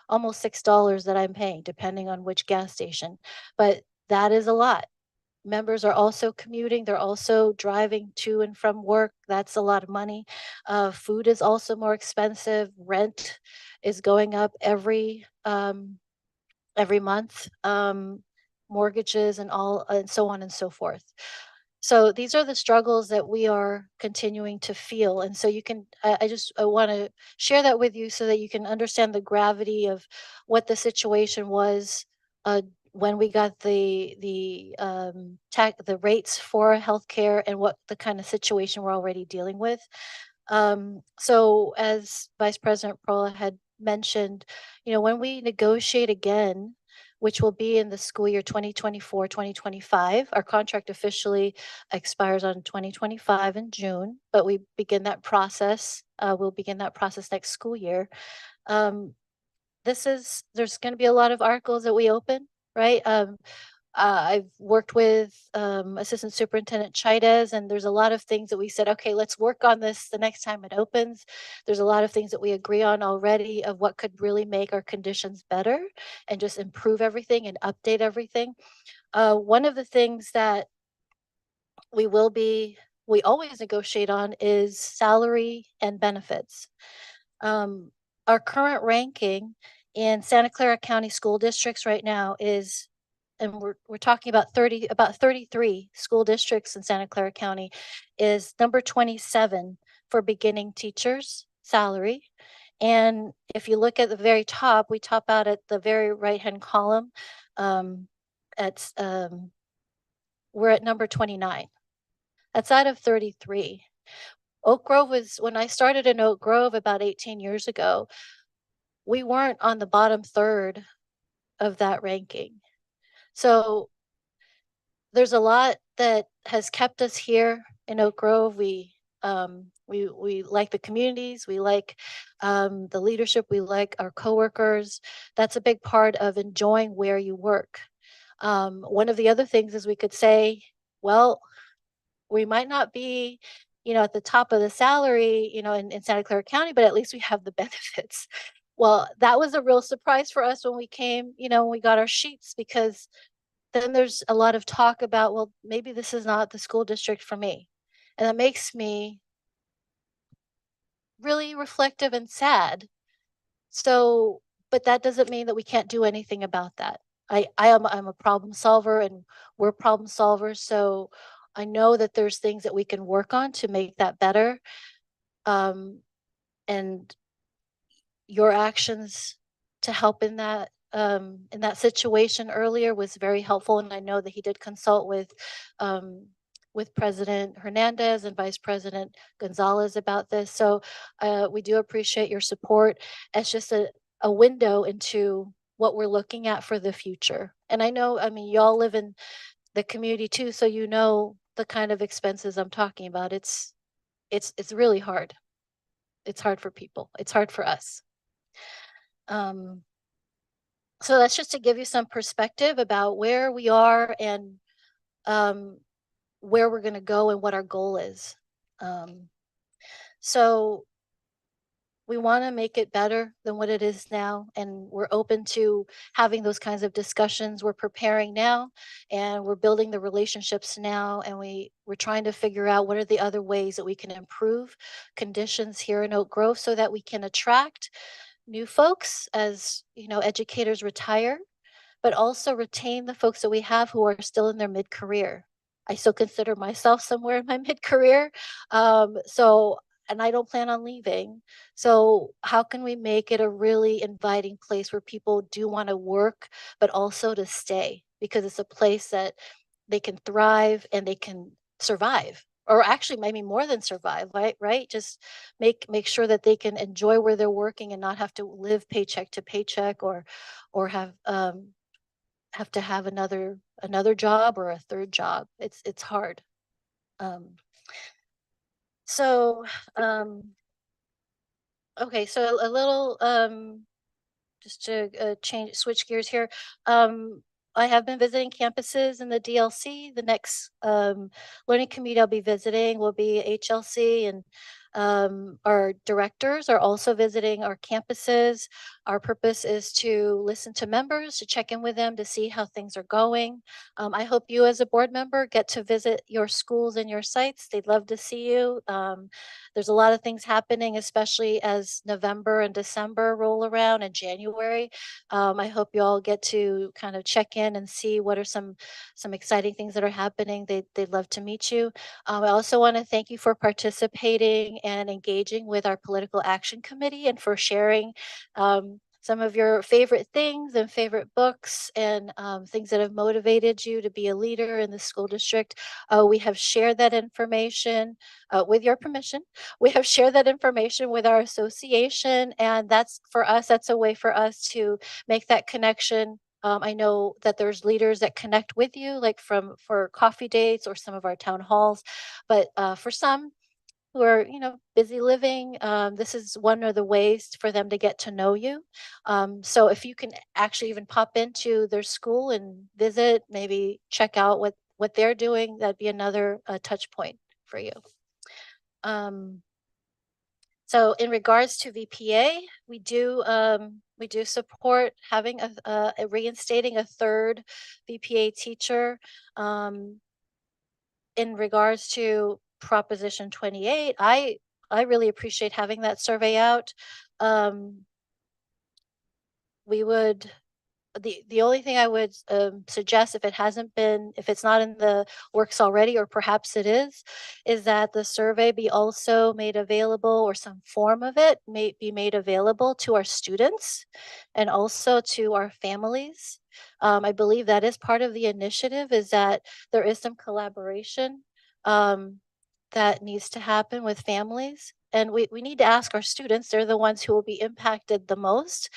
[SPEAKER 9] almost $6 that I'm paying, depending on which gas station. But that is a lot. Members are also commuting. They're also driving to and from work. That's a lot of money. Food is also more expensive. Rent is going up every month. Mortgages and all, and so on and so forth. So these are the struggles that we are continuing to feel. And so you can, I want to share that with you so that you can understand the gravity of what the situation was when we got the rates for healthcare and what the kind of situation we're already dealing with. So as Vice President Prola had mentioned, when we negotiate again, which will be in the school year 2024-2025. Our contract officially expires on 2025 in June, but we begin that process. We'll begin that process next school year. There's going to be a lot of articles that we open, right? I've worked with Assistant Superintendent Chaidez, and there's a lot of things that we said, okay, let's work on this the next time it opens. There's a lot of things that we agree on already of what could really make our conditions better and just improve everything and update everything. One of the things that we always negotiate on is salary and benefits. Our current ranking in Santa Clara County school districts right now is, and we're talking about 33 school districts in Santa Clara County, is number 27 for beginning teachers salary. And if you look at the very top, we top out at the very right-hand column. We're at number 29. That's out of 33. Oak Grove when I started in Oak Grove about 18 years ago, we weren't on the bottom third of that ranking. So there's a lot that has kept us here in Oak Grove. We like the communities, we like the leadership, we like our coworkers. That's a big part of enjoying where you work. One of the other things is we could say, well, we might not be, at the top of the salary, in Santa Clara County, but at least we have the benefits. Well, that was a real surprise for us when we came, when we got our sheets, because then there's a lot of talk about, well, maybe this is not the school district for me. And that makes me really reflective and sad. So, but that doesn't mean that we can't do anything about that. I'm a problem solver, and we're problem solvers. So I know that there's things that we can work on to make that better. And your actions to help in that situation earlier was very helpful. And I know that he did consult with President Hernandez and Vice President Gonzalez about this. So we do appreciate your support. It's just a window into what we're looking at for the future. And I know, I mean, y'all live in the community too, so you know the kind of expenses I'm talking about. It's really hard. It's hard for people. It's hard for us. Um, so that's just to give you some perspective about where we are and um, where we're going to go and what our goal is. So we want to make it better than what it is now, and we're open to having those kinds of discussions. We're preparing now, and we're building the relationships now, and we're trying to figure out what are the other ways that we can improve conditions here in Oak Grove so that we can attract new folks as, you know, educators retire, but also retain the folks that we have who are still in their mid-career. I still consider myself somewhere in my mid-career. And I don't plan on leaving. So how can we make it a really inviting place where people do want to work, but also to stay? Because it's a place that they can thrive and they can survive, or actually maybe more than survive, right? Just make sure that they can enjoy where they're working and not have to live paycheck to paycheck, or have to have another job or a third job. It's hard. Um, so okay, so a little just to switch gears here. I have been visiting campuses in the DLC. The next learning community I'll be visiting will be HLC, and our directors are also visiting our campuses. Our purpose is to listen to members, to check in with them, to see how things are going. I hope you as a board member get to visit your schools and your sites. They'd love to see you. There's a lot of things happening, especially as November and December roll around, and January. I hope you all get to kind of check in and see what are some exciting things that are happening. They'd love to meet you. I also want to thank you for participating and engaging with our political action committee, and for sharing some of your favorite things and favorite books, and things that have motivated you to be a leader in the school district. We have shared that information with your permission. We have shared that information with our association, and that's for us, that's a way for us to make that connection. I know that there's leaders that connect with you, like for coffee dates or some of our town halls, but for some who are, you know, busy living, this is one of the ways for them to get to know you. So if you can actually even pop into their school and visit, maybe check out what they're doing, that'd be another touch point for you. So in regards to VPA, we do support having a reinstating a third VPA teacher. In regards to Proposition 28, I really appreciate having that survey out. We would the only thing I would suggest, if it's not in the works already, or perhaps it is that the survey be also made available, or some form of it may be made available to our students and also to our families. I believe that is part of the initiative, is that there is some collaboration that needs to happen with families. And we need to ask our students, they're the ones who will be impacted the most.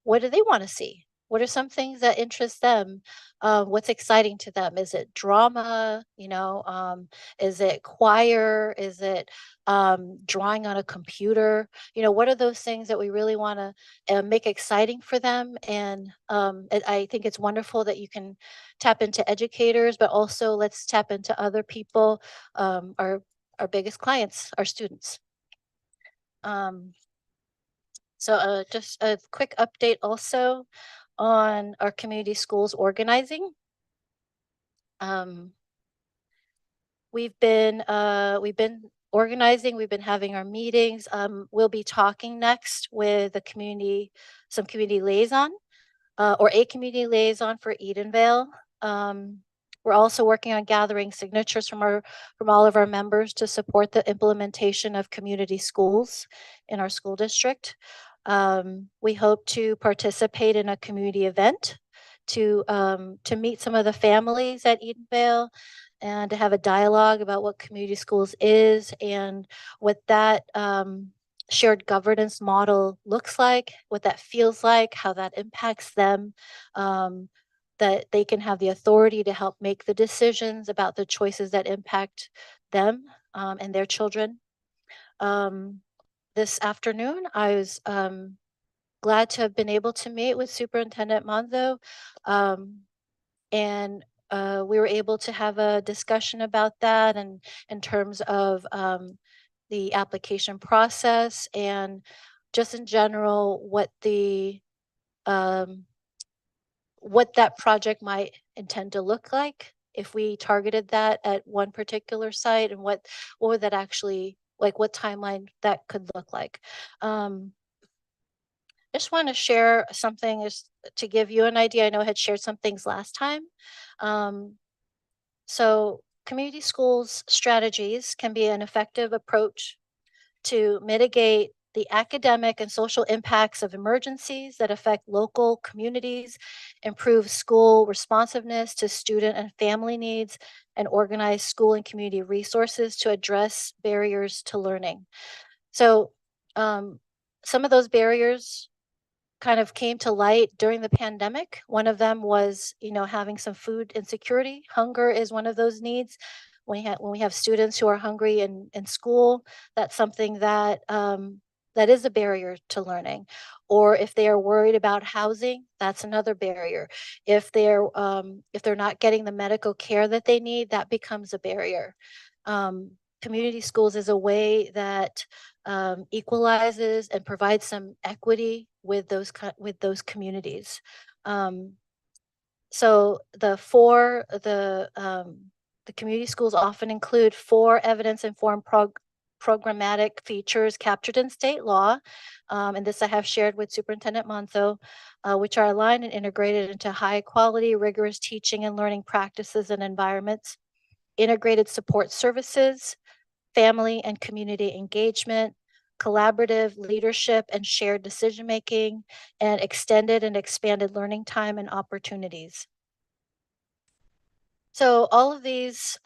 [SPEAKER 9] What do they want to see? What are some things that interest them? What's exciting to them? Is it drama? You know, is it choir? Is it drawing on a computer? You know, what are those things that we really want to make exciting for them? And I think it's wonderful that you can tap into educators, but also let's tap into other people, our biggest clients, our students. So just a quick update also on our community schools organizing. We've been organizing, we've been having our meetings. We'll be talking next with some community liaison, or a community liaison for Edenvale. We're also working on gathering signatures from all of our members to support the implementation of community schools in our school district. We hope to participate in a community event to meet some of the families at Edenvale, and to have a dialogue about what community schools is and what that shared governance model looks like, what that feels like, how that impacts them. that they can have the authority to help make the decisions about the choices that impact them and their children. This afternoon, I was glad to have been able to meet with Superintendent Monzo. And we were able to have a discussion about that and in terms of the application process and just in general what that project might intend to look like if we targeted that at one particular site and what would that actually like what timeline that could look like. I just want to share something just to give you an idea. I know I had shared some things last time. So community schools strategies can be an effective approach to mitigate the academic and social impacts of emergencies that affect local communities, improve school responsiveness to student and family needs, and organize school and community resources to address barriers to learning. So some of those barriers kind of came to light during the pandemic. One of them was, having some food insecurity. Hunger is one of those needs. When we have students who are hungry in school, that's something that that is a barrier to learning. Or if they are worried about housing, that's another barrier. If they're not getting the medical care that they need, that becomes a barrier. Community schools is a way that equalizes and provides some equity with those communities. So the community schools often include 4 evidence-informed programmatic features captured in state law, and this I have shared with Superintendent Monzo, which are aligned and integrated into high-quality, rigorous teaching and learning practices and environments, integrated support services, family and community engagement, collaborative leadership and shared decision-making, and extended and expanded learning time and opportunities. So all of these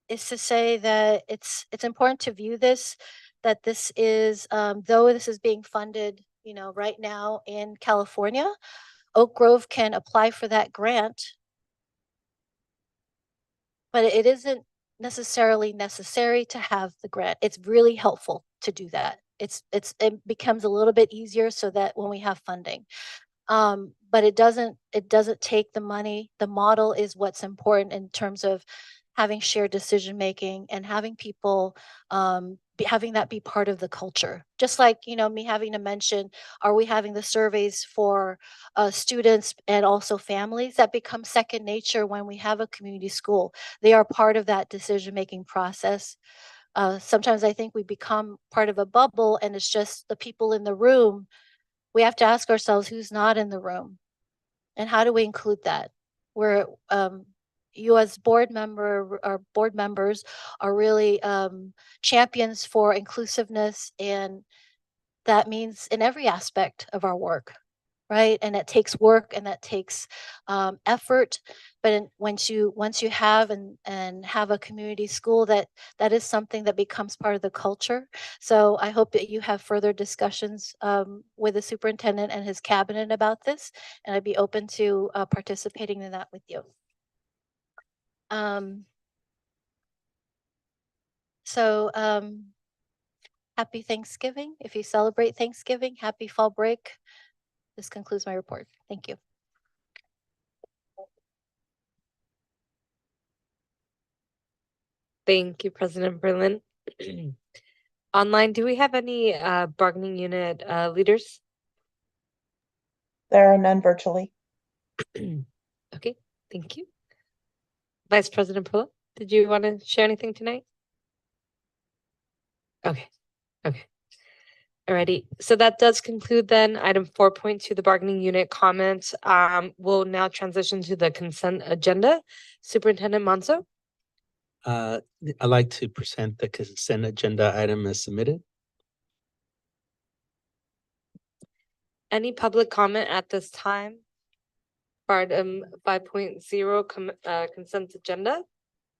[SPEAKER 9] is to say that it's important to view this, that this is, though this is being funded, right now in California, Oak Grove can apply for that grant, but it isn't necessarily necessary to have the grant. It's really helpful to do that. It becomes a little bit easier so that when we have funding. But it doesn't take the money. The model is what's important in terms of having shared decision making and having people having that be part of the culture. Just like, me having to mention, are we having the surveys for students and also families? That becomes second nature when we have a community school. They are part of that decision making process. Sometimes I think we become part of a bubble and it's just the people in the room. We have to ask ourselves who's not in the room and how do we include that? Where you as board members are really champions for inclusiveness, and that means in every aspect of our work, right? And that takes work and that takes effort. But once you have and have a community school, that is something that becomes part of the culture. So I hope that you have further discussions with the superintendent and his cabinet about this, and I'd be open to participating in that with you. Happy Thanksgiving. If you celebrate Thanksgiving, happy fall break. This concludes my report. Thank you.
[SPEAKER 4] Thank you, President Berlin. Online, do we have any bargaining unit leaders?
[SPEAKER 2] There are none virtually.
[SPEAKER 4] Okay, thank you. Vice President Perla, did you want to share anything tonight? Okay. Alrighty, so that does conclude then item 4.2, the bargaining unit comments. We'll now transition to the consent agenda. Superintendent Monzo.
[SPEAKER 5] I'd like to present the consent agenda item as submitted.
[SPEAKER 4] Any public comment at this time? Item 5.0 consent agenda.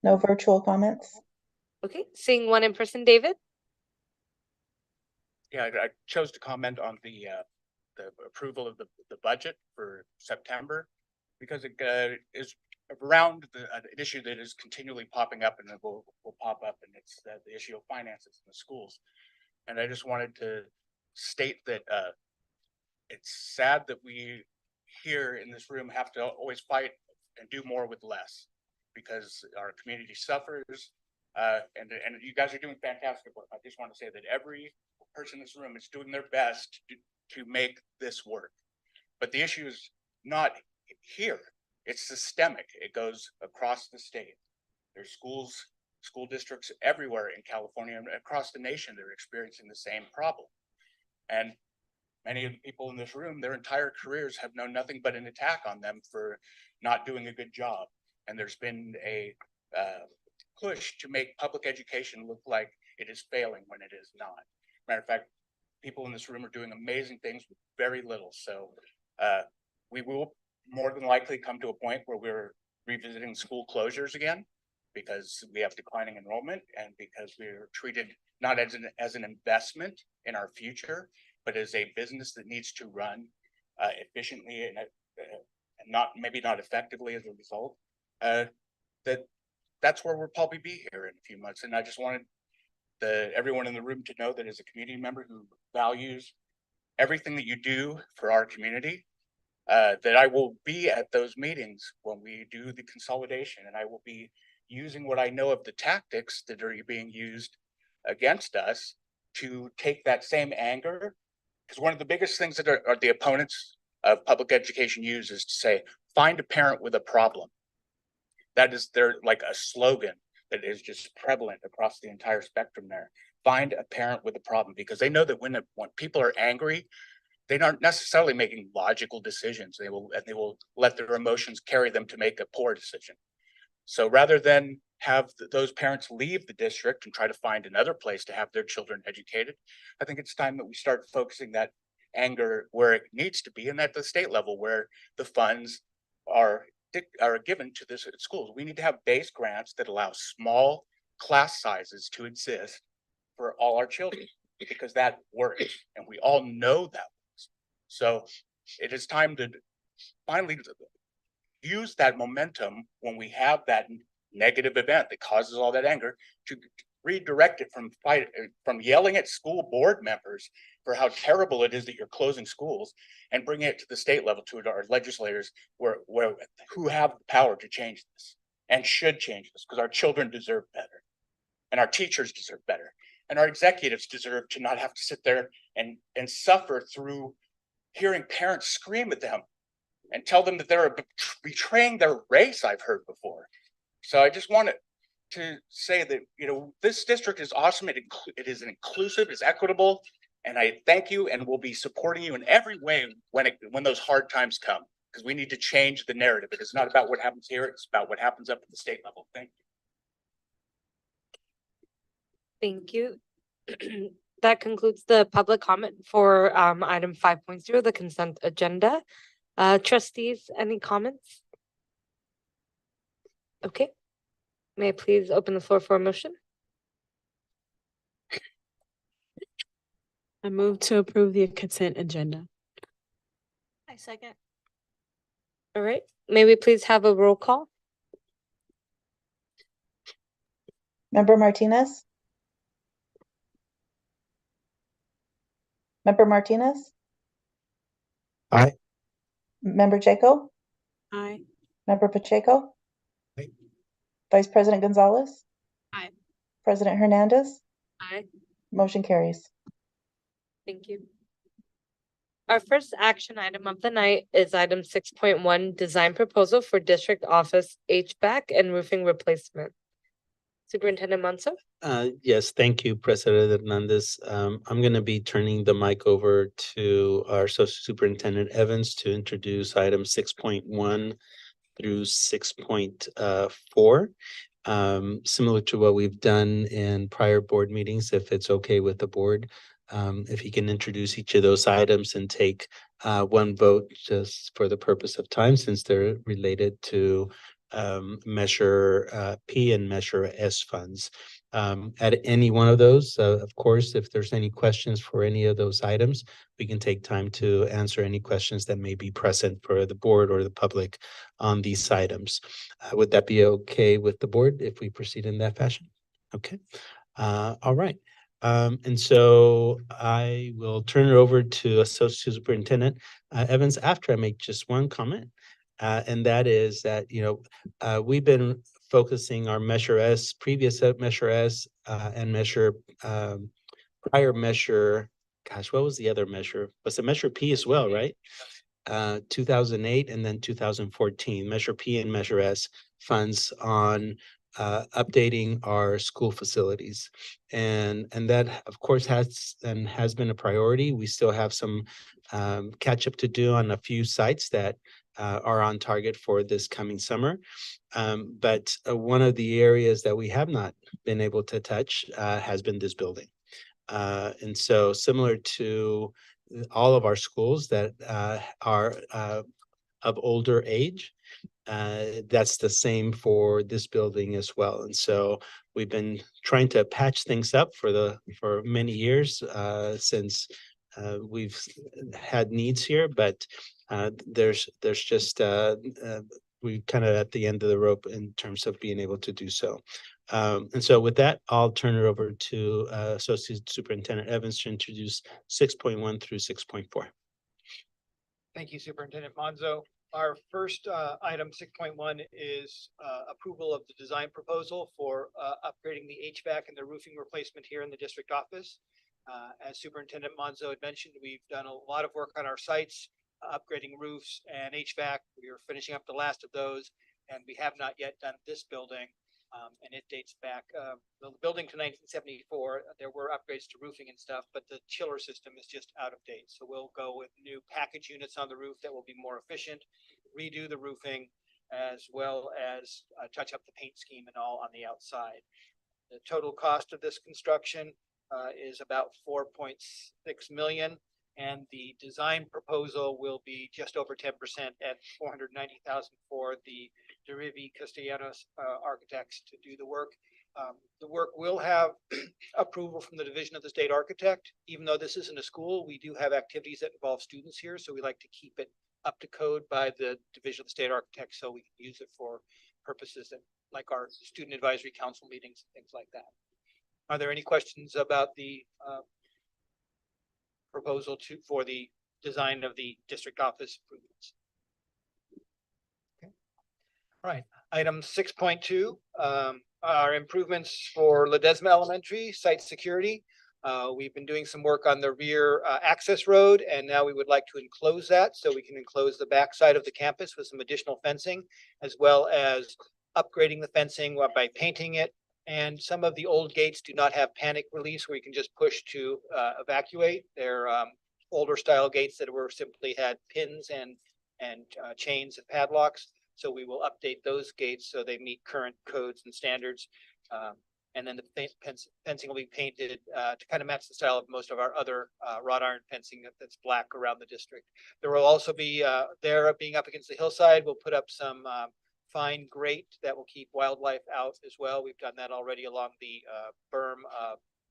[SPEAKER 2] No virtual comments.
[SPEAKER 4] Okay, seeing one in person, David.
[SPEAKER 7] Yeah, I chose to comment on the the approval of the budget for September, because it is around an issue that is continually popping up and it will pop up, and it's the issue of finances in the schools. And I just wanted to state that it's sad that we here in this room have to always fight and do more with less, because our community suffers. And you guys are doing fantastic work. I just want to say that every person in this room is doing their best to make this work. But the issue is not here. It's systemic. It goes across the state. There's school districts everywhere in California and across the nation that are experiencing the same problem. And many of the people in this room, their entire careers have known nothing but an attack on them for not doing a good job. And there's been a push to make public education look like it is failing when it is not. Matter of fact, people in this room are doing amazing things with very little. So we will more than likely come to a point where we're revisiting school closures again, because we have declining enrollment and because we're treated not as an investment in our future, but as a business that needs to run efficiently and maybe not effectively as a result. That's where we'll probably be here in a few months. And I just wanted everyone in the room to know that as a community member who values everything that you do for our community, that I will be at those meetings when we do the consolidation, and I will be using what I know of the tactics that are being used against us to take that same anger. Because one of the biggest things that are the opponents of public education use is to say, find a parent with a problem. That is their like a slogan that is just prevalent across the entire spectrum there. Find a parent with a problem, because they know that when people are angry, they aren't necessarily making logical decisions. They will let their emotions carry them to make a poor decision. So rather than have those parents leave the district and try to find another place to have their children educated, I think it's time that we start focusing that anger where it needs to be, and at the state level where the funds are given to this schools. We need to have base grants that allow small class sizes to exist for all our children, because that works, and we all know that works. So it is time to finally use that momentum when we have that negative event that causes all that anger to redirect it from yelling at school board members for how terrible it is that you're closing schools, and bring it to the state level, to our legislators who have the power to change this and should change this, because our children deserve better and our teachers deserve better and our executives deserve to not have to sit there and suffer through hearing parents scream at them and tell them that they're betraying their race. I've heard before. So I just wanted to say that, this district is awesome. It is inclusive, it's equitable, and I thank you and will be supporting you in every way when those hard times come, because we need to change the narrative. It is not about what happens here, it's about what happens up at the state level. Thank you.
[SPEAKER 4] Thank you. That concludes the public comment for item 5.0, the consent agenda. Trustees, any comments? Okay. May I please open the floor for a motion?
[SPEAKER 10] I move to approve the consent agenda.
[SPEAKER 9] I second.
[SPEAKER 4] All right. May we please have a roll call?
[SPEAKER 2] Member Martinez? Member Martinez?
[SPEAKER 5] Aye.
[SPEAKER 2] Member Jaco?
[SPEAKER 10] Aye.
[SPEAKER 2] Member Pacheco?
[SPEAKER 5] Aye.
[SPEAKER 2] Vice President Gonzalez?
[SPEAKER 10] Aye.
[SPEAKER 2] President Hernandez?
[SPEAKER 4] Aye.
[SPEAKER 2] Motion carries.
[SPEAKER 4] Thank you. Our first action item of the night is item 6.1, design proposal for district office HVAC and roofing replacement. Superintendent Monson?
[SPEAKER 5] Yes, thank you, President Hernandez. I'm going to be turning the mic over to our Associate Superintendent Evans to introduce item 6.1 through 6.4. Similar to what we've done in prior board meetings, if it's okay with the board, if he can introduce each of those items and take one vote just for the purpose of time, since they're related to Measure P and Measure S funds. at any one of those. Of course, if there's any questions for any of those items, we can take time to answer any questions that may be present for the board or the public on these items. Would that be okay with the board if we proceed in that fashion? Okay, all right. And so I will turn it over to Associate Superintendent Evans after I make just one comment. And that is that, we've been focusing our Measure S, previous Measure S, and prior measure, gosh, what was the other measure? Was it Measure P as well, right? 2008 and then 2014, Measure P and Measure S funds on updating our school facilities. And that, of course, has been a priority. We still have some catch up to do on a few sites that are on target for this coming summer. But one of the areas that we have not been able to touch has been this building. And so similar to all of our schools that are of older age, that's the same for this building as well. And so we've been trying to patch things up for many years since we've had needs here, but there's just we kind of at the end of the rope in terms of being able to do so. And so with that, I'll turn it over to Associate Superintendent Evans to introduce 6.1 through 6.4.
[SPEAKER 3] Thank you, Superintendent Monzo. Our first item, 6.1, is approval of the design proposal for upgrading the HVAC and the roofing replacement here in the district office. As Superintendent Monzo had mentioned, we've done a lot of work on our sites, upgrading roofs and HVAC. We are finishing up the last of those, and we have not yet done this building. And it dates back, the building to 1974. There were upgrades to roofing and stuff, but the chiller system is just out of date. So we'll go with new package units on the roof that will be more efficient, redo the roofing, as well as touch up the paint scheme and all on the outside. The total cost of this construction is about $4.6 million. And the design proposal will be just over 10% at $490,000 for the Derivi Castellanos architects to do the work. The work will have approval from the Division of the State Architect. Even though this isn't a school, we do have activities that involve students here, so we like to keep it up to code by the Division of the State Architect, so we can use it for purposes that, like our student advisory council meetings and things like that. Are there any questions about the proposal for the design of the district office improvements? Okay. All right, item 6.2 are improvements for Ledesma Elementary site security. We've been doing some work on the rear access road, and now we would like to enclose that so we can enclose the backside of the campus with some additional fencing, as well as upgrading the fencing by painting it. And some of the old gates do not have panic release where you can just push to evacuate. They're older style gates that were simply had pins and chains and padlocks. So we will update those gates so they meet current codes and standards. And then the fencing will be painted to kind of match the style of most of our other wrought iron fencing that's black around the district. There will also be, there being up against the hillside, we'll put up some fine grate that will keep wildlife out as well. We've done that already along the berm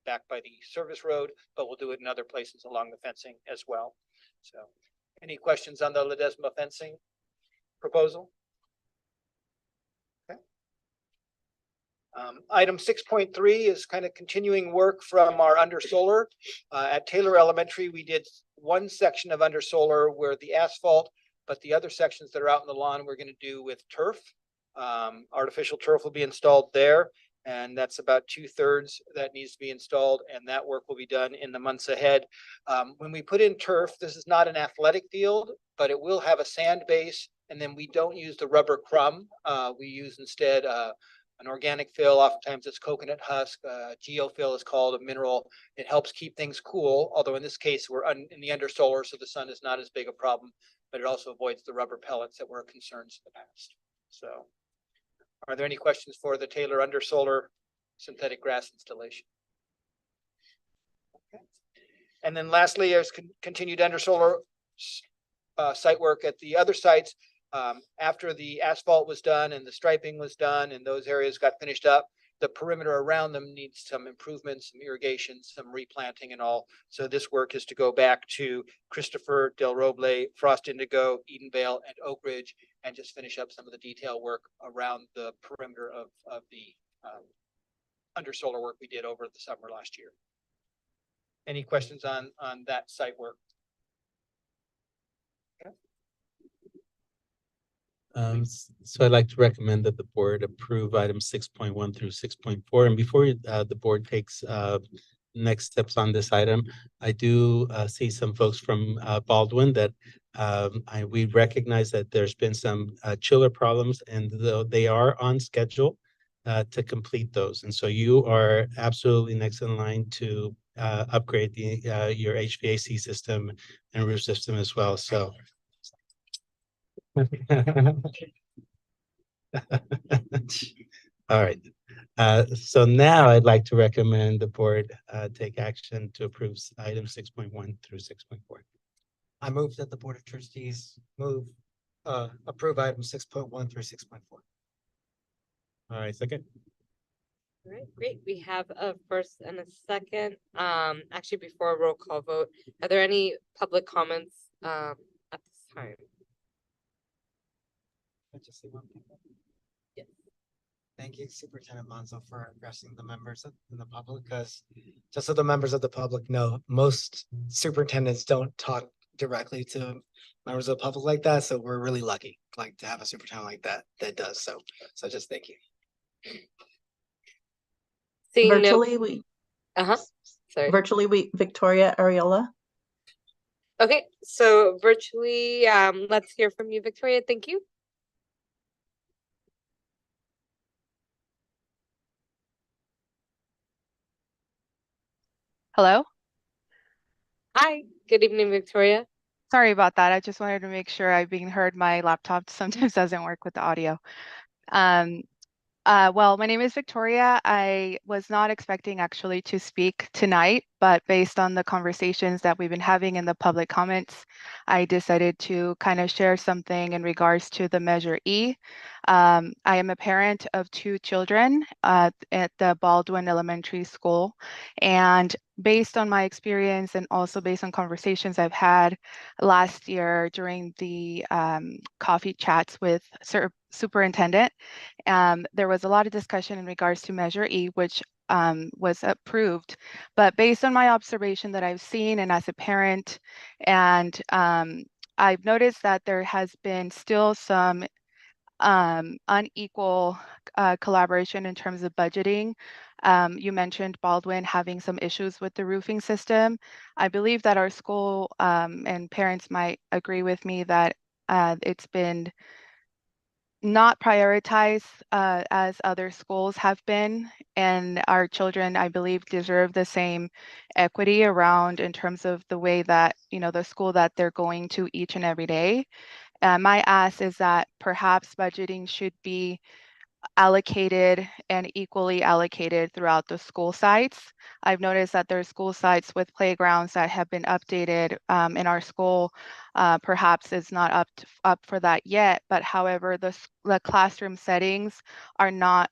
[SPEAKER 3] back by the service road, but we'll do it in other places along the fencing as well. So any questions on the Ledesma fencing proposal? Okay. Item 6.3 is kind of continuing work from our under solar. At Taylor Elementary, we did one section of under solar where the asphalt, but the other sections that are out in the lawn, we're going to do with turf. Artificial turf will be installed there, and that's about 2/3 that needs to be installed, and that work will be done in the months ahead. When we put in turf, this is not an athletic field, but it will have a sand base, and then we don't use the rubber crumb. We use instead an organic fill. Oftentimes it's coconut husk. Geofill is called a mineral. It helps keep things cool, although in this case we're in the under solar, so the sun is not as big a problem, but it also avoids the rubber pellets that were concerns in the past. So are there any questions for the Taylor under solar synthetic grass installation? Okay. And then lastly, there's continued under solar site work at the other sites. After the asphalt was done and the striping was done and those areas got finished up, the perimeter around them needs some improvements, some irrigation, some replanting and all. So this work is to go back to Christopher, Del Roble, Frost Indigo, Edenvale, and Oak Ridge, and just finish up some of the detail work around the perimeter of the under solar work we did over the summer last year. Any questions on that site work?
[SPEAKER 5] So I'd like to recommend that the board approve items 6.1 through 6.4. And before the board takes next steps on this item, I do see some folks from Baldwin that we recognize that there's been some chiller problems, and they are on schedule to complete those. And so you are absolutely next in line to upgrade your HVAC system and roof system as well. So. All right. So now I'd like to recommend the board take action to approve item 6.1 through 6.4.
[SPEAKER 11] I move that the Board of Trustees approve item 6.1 through 6.4.
[SPEAKER 5] All right, second.
[SPEAKER 4] All right, great. We have a first and a second. Actually, before a roll call vote, are there any public comments at this time?
[SPEAKER 11] Just say one thing.
[SPEAKER 4] Yes.
[SPEAKER 11] Thank you, Superintendent Monzo, for addressing the members in the public, because just so the members of the public know, most superintendents don't talk directly to members of the public like that. So we're really lucky, like, to have a superintendent like that does. So just thank you.
[SPEAKER 4] Seeing no,
[SPEAKER 2] Virtually,
[SPEAKER 4] sorry.
[SPEAKER 2] Victoria Ariola.
[SPEAKER 4] Okay, so virtually, let's hear from you, Victoria. Thank you.
[SPEAKER 12] Hello?
[SPEAKER 4] Hi, good evening, Victoria.
[SPEAKER 12] Sorry about that. I just wanted to make sure I'm being heard. My laptop sometimes doesn't work with the audio. Well, my name is Victoria. I was not expecting actually to speak tonight, but based on the conversations that we've been having in the public comments, I decided to kind of share something in regards to the Measure E. I am a parent of 2 children at the Baldwin Elementary School, and based on my experience and also based on conversations I've had last year during the coffee chats with superintendent, there was a lot of discussion in regards to Measure E, which was approved. But based on my observation that I've seen and as a parent, and I've noticed that there has been still some unequal collaboration in terms of budgeting. You mentioned Baldwin having some issues with the roofing system. I believe that our school and parents might agree with me that it's been not prioritized as other schools have been, and our children, I believe, deserve the same equity around in terms of the way that, you know, the school that they're going to each and every day. My ask is that perhaps budgeting should be allocated and equally allocated throughout the school sites. I've noticed that there are school sites with playgrounds that have been updated in our school. Perhaps it's not up for that yet, but however, the classroom settings are not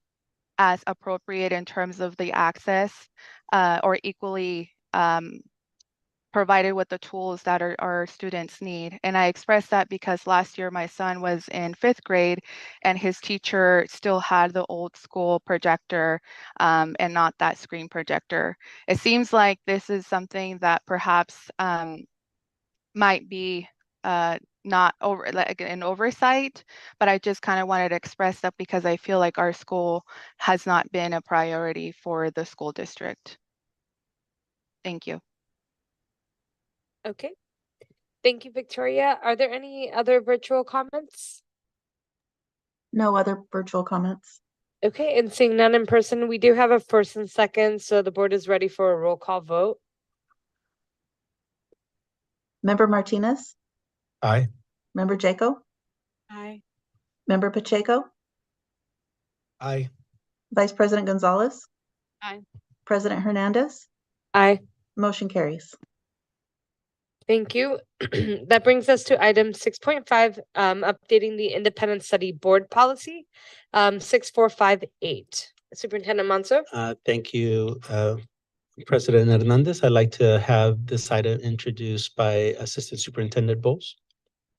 [SPEAKER 12] as appropriate in terms of the access or equally provided with the tools that our students need. And I express that because last year my son was in 5th grade and his teacher still had the old school projector and not that screen projector. It seems like this is something that perhaps might be not over like an oversight, but I just kind of wanted to express that because I feel like our school has not been a priority for the school district. Thank you.
[SPEAKER 4] Okay. Thank you, Victoria. Are there any other virtual comments?
[SPEAKER 2] No other virtual comments.
[SPEAKER 4] Okay, and seeing none in person, we do have a first and second, so the board is ready for a roll call vote.
[SPEAKER 2] Member Martinez,
[SPEAKER 5] Aye.
[SPEAKER 2] Member Jaco,
[SPEAKER 10] Aye.
[SPEAKER 2] Member Pacheco,
[SPEAKER 11] Aye.
[SPEAKER 2] Vice President Gonzalez.
[SPEAKER 10] Aye.
[SPEAKER 2] President Hernandez.
[SPEAKER 4] Aye.
[SPEAKER 2] Motion carries.
[SPEAKER 4] Thank you. That brings us to item 6.5, updating the independent study board policy, 6458. Superintendent Monzo.
[SPEAKER 5] Thank you, President Hernandez. I'd like to have this item introduced by Assistant Superintendent Bowles.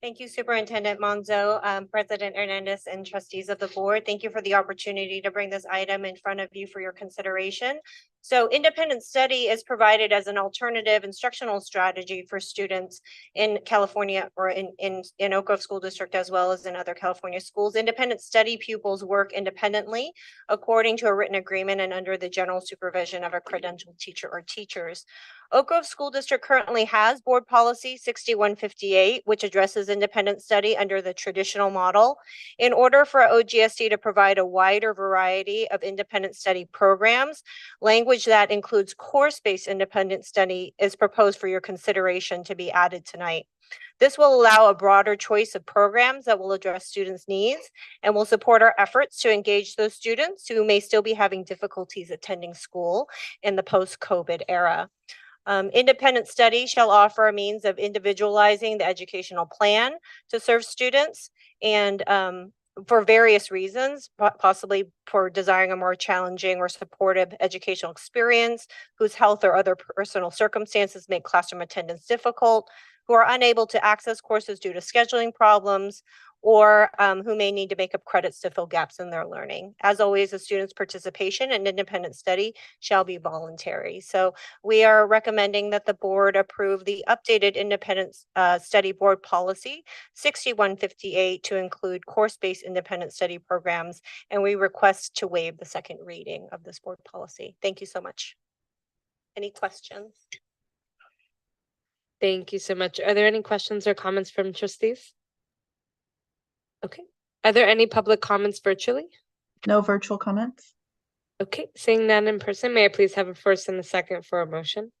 [SPEAKER 6] Thank you, Superintendent Monzo, President Hernandez, and trustees of the board. Thank you for the opportunity to bring this item in front of you for your consideration. So independent study is provided as an alternative instructional strategy for students in California or in Oak Grove School District, as well as in other California schools. Independent study pupils work independently according to a written agreement and under the general supervision of a credentialed teacher or teachers. Oak Grove School District currently has Board Policy 6158, which addresses independent study under the traditional model. In order for OGSD to provide a wider variety of independent study programs, language that includes course-based independent study is proposed for your consideration to be added tonight. This will allow a broader choice of programs that will address students' needs and will support our efforts to engage those students who may still be having difficulties attending school in the post-COVID era. Independent study shall offer a means of individualizing the educational plan to serve students and for various reasons, possibly for desiring a more challenging or supportive educational experience, whose health or other personal circumstances make classroom attendance difficult, who are unable to access courses due to scheduling problems, or who may need to make up credits to fill gaps in their learning. As always, the student's participation in independent study shall be voluntary. So we are recommending that the board approve the updated independent study board policy 6158 to include course-based independent study programs, and we request to waive the second reading of this board policy. Thank you so much. Any questions?
[SPEAKER 4] Thank you so much. Are there any questions or comments from trustees? Okay. Are there any public comments virtually?
[SPEAKER 2] No virtual comments.
[SPEAKER 4] Okay, seeing none in person, may I please have a first and a second for a motion?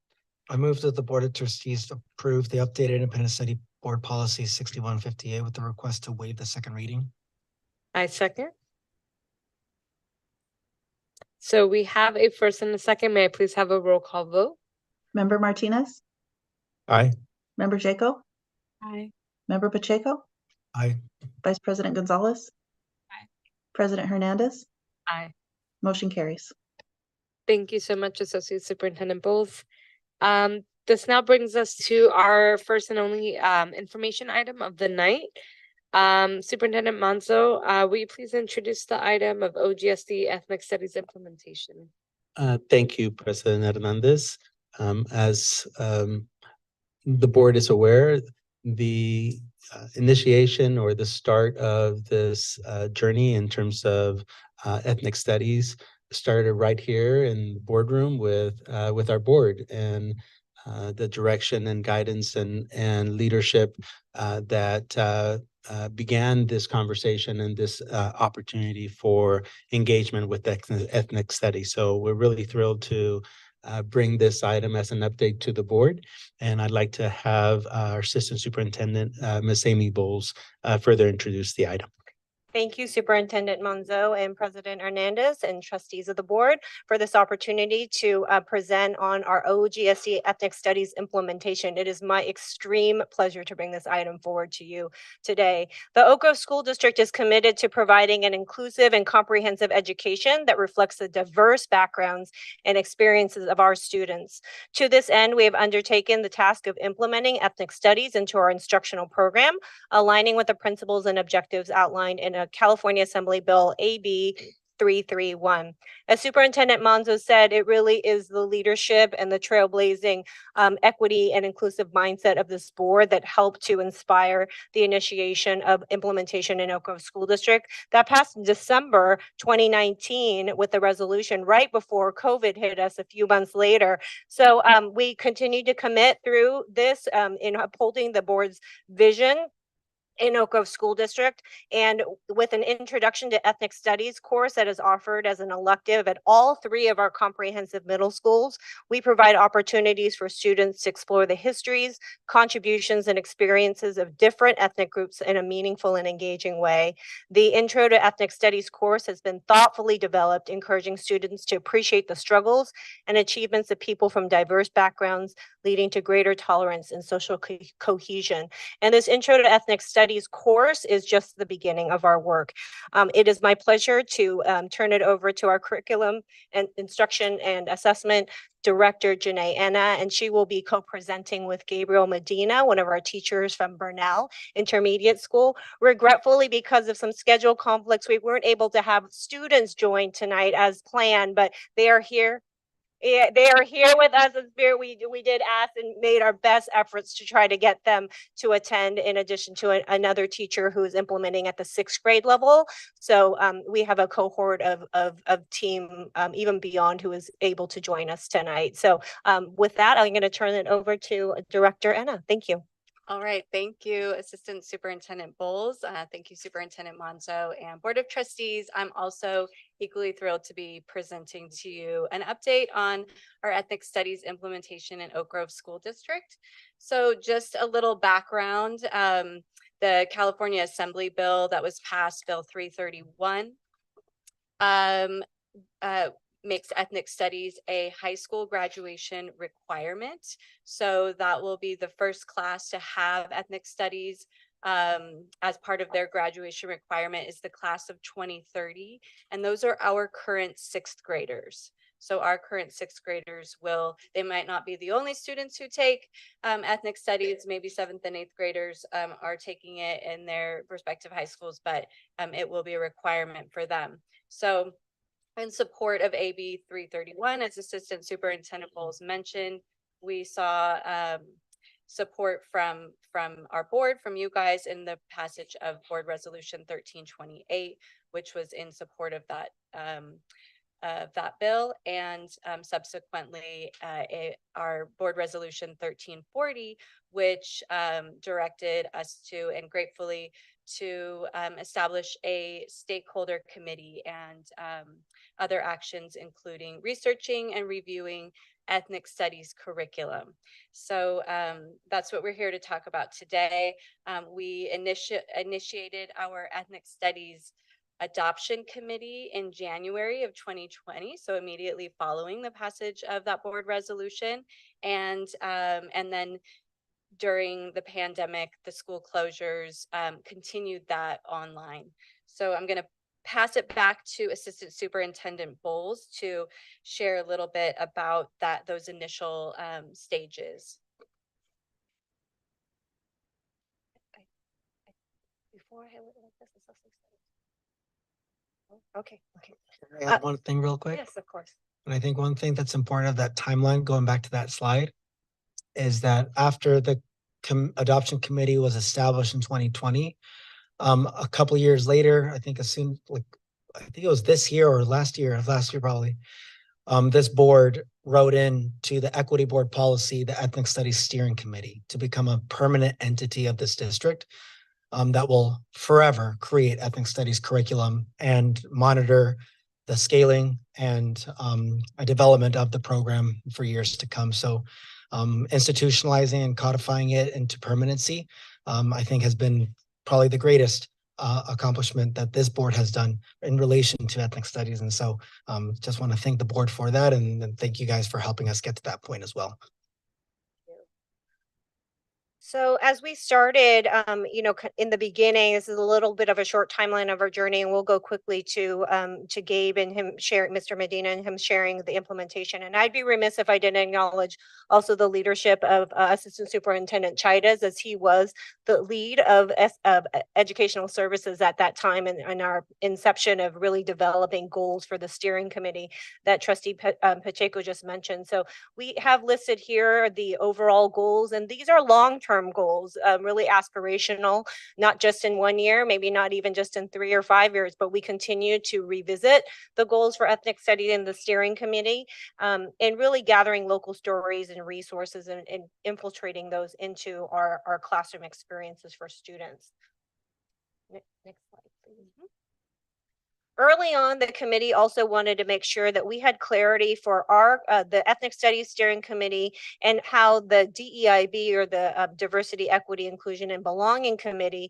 [SPEAKER 11] I move that the Board of Trustees approve the updated independent study board policy 6158 with the request to waive the second reading.
[SPEAKER 4] I second. So we have a first and a second. May I please have a roll call vote?
[SPEAKER 2] Member Martinez,
[SPEAKER 5] Aye.
[SPEAKER 2] Member Jaco,
[SPEAKER 10] Aye.
[SPEAKER 2] Member Pacheco,
[SPEAKER 11] Aye.
[SPEAKER 2] Vice President Gonzalez.
[SPEAKER 10] Aye.
[SPEAKER 2] President Hernandez.
[SPEAKER 4] Aye.
[SPEAKER 2] Motion carries.
[SPEAKER 4] Thank you so much, Associate Superintendent Bowles. This now brings us to our first and only information item of the night. Superintendent Monzo, will you please introduce the item of OGSD Ethnic Studies implementation?
[SPEAKER 5] Thank you, President Hernandez. As the board is aware, the initiation or the start of this journey in terms of ethnic studies started right here in the boardroom with our board, and the direction and guidance and leadership that began this conversation and this opportunity for engagement with ethnic studies. So we're really thrilled to bring this item as an update to the board. And I'd like to have our Assistant Superintendent, Ms. Amy Bowles, further introduce the item.
[SPEAKER 6] Thank you, Superintendent Monzo and President Hernandez and trustees of the board for this opportunity to present on our OGSD Ethnic Studies implementation. It is my extreme pleasure to bring this item forward to you today. The Oak Grove School District is committed to providing an inclusive and comprehensive education that reflects the diverse backgrounds and experiences of our students. To this end, we have undertaken the task of implementing ethnic studies into our instructional program, aligning with the principles and objectives outlined in a California Assembly Bill AB 331. As Superintendent Monzo said, it really is the leadership and the trailblazing equity and inclusive mindset of this board that helped to inspire the initiation of implementation in Oak Grove School District. That passed in December 2019 with the resolution right before COVID hit us a few months later. So we continue to commit through this in upholding the board's vision in Oak Grove School District, and with an introduction to ethnic studies course that is offered as an elective at all three of our comprehensive middle schools, we provide opportunities for students to explore the histories, contributions, and experiences of different ethnic groups in a meaningful and engaging way. The Intro to Ethnic Studies course has been thoughtfully developed, encouraging students to appreciate the struggles and achievements of people from diverse backgrounds, leading to greater tolerance and social cohesion. And this Intro to Ethnic Studies Studies course is just the beginning of our work. It is my pleasure to turn it over to our Curriculum and Instruction and Assessment Director, Janae Enna, and she will be co-presenting with Gabriel Medina, one of our teachers from Burnell Intermediate School. Regretfully, because of some schedule conflicts, we weren't able to have students join tonight as planned, but they are here. Yeah, they are here with us in spirit. We did ask and made our best efforts to try to get them to attend, in addition to another teacher who is implementing at the 6th grade level. So we have a cohort of team even beyond who is able to join us tonight. So with that, I'm going to turn it over to Director Enna. Thank you.
[SPEAKER 13] All right, thank you, Assistant Superintendent Bowles. Thank you, Superintendent Monzo and Board of Trustees. I'm also equally thrilled to be presenting to you an update on our ethnic studies implementation in Oak Grove School District. So just a little background, the California Assembly bill that was passed, Bill 331, makes ethnic studies a high school graduation requirement. So that will be the first class to have ethnic studies as part of their graduation requirement is the class of 2030. And those are our current 6th graders. So our current 6th graders they might not be the only students who take ethnic studies, maybe 7th and 8th graders are taking it in their respective high schools, but it will be a requirement for them. So in support of AB 331, as Assistant Superintendent Bowles mentioned, we saw support from our board, from you guys, in the passage of Board Resolution 1328, which was in support of that bill, and subsequently our Board Resolution 1340, which directed us to, and gratefully, to establish a stakeholder committee and other actions, including researching and reviewing ethnic studies curriculum. So that's what we're here to talk about today. We initiated our ethnic studies adoption committee in January of 2020, so immediately following the passage of that board resolution, and then during the pandemic, the school closures continued that online. So I'm going to pass it back to Assistant Superintendent Bowles to share a little bit about those initial stages. Before I Okay.
[SPEAKER 11] Can I add one thing real quick?
[SPEAKER 6] Yes, of course.
[SPEAKER 11] And I think one thing that's important of that timeline, going back to that slide, is that after the adoption committee was established in 2020, a couple of years later, I think I think it was this year or last year probably, this board wrote in to the equity board policy, the ethnic studies steering committee, to become a permanent entity of this district that will forever create ethnic studies curriculum and monitor the scaling and a development of the program for years to come. So institutionalizing and codifying it into permanency, I think, has been probably the greatest accomplishment that this board has done in relation to ethnic studies. And so just want to thank the board for that, and thank you guys for helping us get to that point as well.
[SPEAKER 6] So as we started, in the beginning, this is a little bit of a short timeline of our journey, and we'll go quickly to Gabe and him sharing, Mr. Medina and him sharing the implementation. And I'd be remiss if I didn't acknowledge also the leadership of Assistant Superintendent Chidas, as he was the lead of educational services at that time, and our inception of really developing goals for the steering committee that Trustee Pacheco just mentioned. So we have listed here the overall goals, and these are long-term goals, really aspirational, not just in 1 year, maybe not even just in 3 or 5 years, but we continue to revisit the goals for ethnic study in the steering committee, and really gathering local stories and resources and infiltrating those into our classroom experiences for students. Next slide, please. Early on, the committee also wanted to make sure that we had clarity for the Ethnic Studies Steering Committee and how the DEIB, or the Diversity, Equity, Inclusion, and Belonging Committee,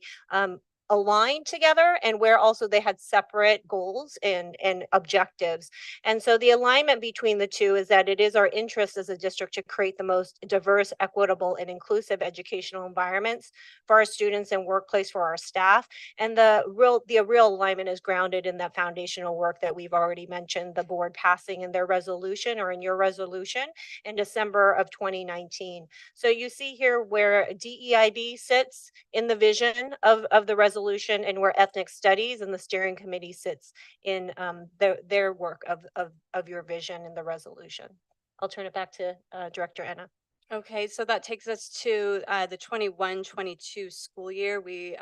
[SPEAKER 6] aligned together and where also they had separate goals and objectives. And so the alignment between the two is that it is our interest as a district to create the most diverse, equitable, and inclusive educational environments for our students and workplace for our staff. And the real alignment is grounded in that foundational work that we've already mentioned, the board passing in their resolution or in your resolution in December of 2019. So you see here where DEIB sits in the vision of the resolution, and where ethnic studies and the steering committee sits in their work of your vision in the resolution. I'll turn it back to Director Enna.
[SPEAKER 13] Okay, so that takes us to the 21-22 school year. We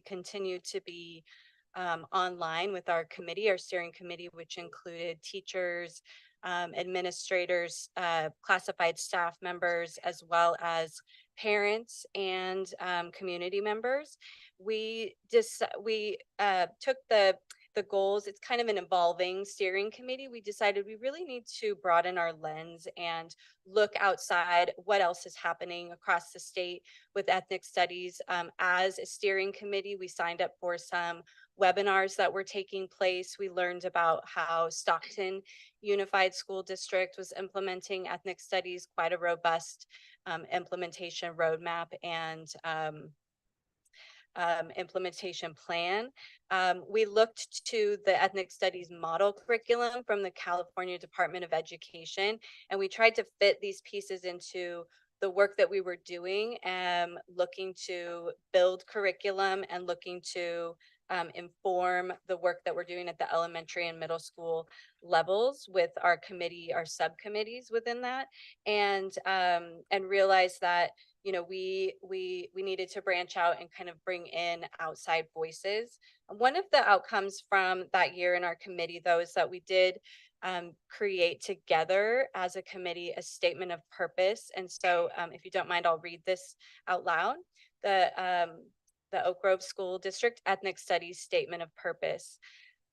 [SPEAKER 13] continue to be online with our committee, our steering committee, which included teachers, administrators, classified staff members, as well as parents and community members. We took the goals. It's kind of an evolving steering committee. We decided we really need to broaden our lens and look outside what else is happening across the state with ethnic studies. As a steering committee, we signed up for some webinars that were taking place. We learned about how Stockton Unified School District was implementing ethnic studies, quite a robust implementation roadmap and implementation plan. We looked to the ethnic studies model curriculum from the California Department of Education, and we tried to fit these pieces into the work that we were doing, looking to build curriculum and looking to inform the work that we're doing at the elementary and middle school levels with our committee, our subcommittees within that, and realize that, you know, we needed to branch out and kind of bring in outside voices. One of the outcomes from that year in our committee, though, is that we did create together as a committee a statement of purpose. And so if you don't mind, I'll read this out loud. The Oak Grove School District Ethnic Studies Statement of Purpose.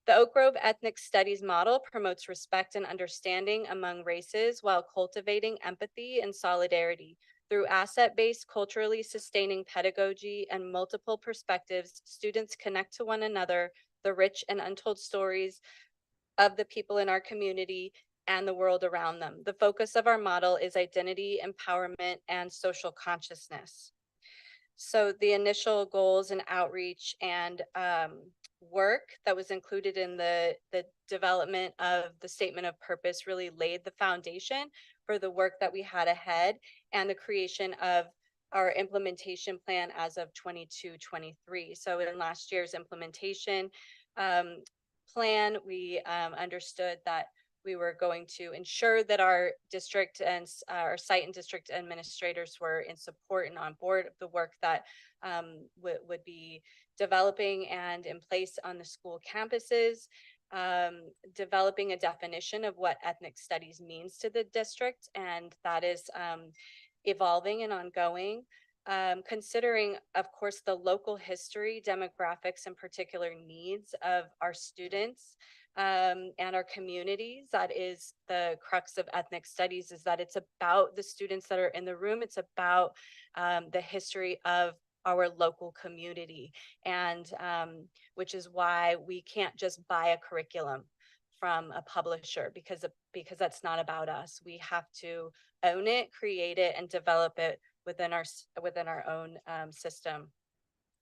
[SPEAKER 13] The Oak Grove Ethnic Studies model promotes respect and understanding among races while cultivating empathy and solidarity. Through asset-based, culturally sustaining pedagogy and multiple perspectives, students connect to one another, the rich and untold stories of the people in our community and the world around them. The focus of our model is identity, empowerment, and social consciousness. So the initial goals and outreach and work that was included in the development of the statement of purpose really laid the foundation for the work that we had ahead and the creation of our implementation plan as of 22-23. So in last year's implementation plan, we understood that we were going to ensure that our district and our site and district administrators were in support and on board of the work that would be developing and in place on the school campuses, developing a definition of what ethnic studies means to the district, and that is evolving and ongoing. Considering, of course, the local history, demographics, and particular needs of our students and our communities. That is the crux of ethnic studies, is that it's about the students that are in the room. It's about the history of our local community, and which is why we can't just buy a curriculum from a publisher because that's not about us. We have to own it, create it, and develop it within our own system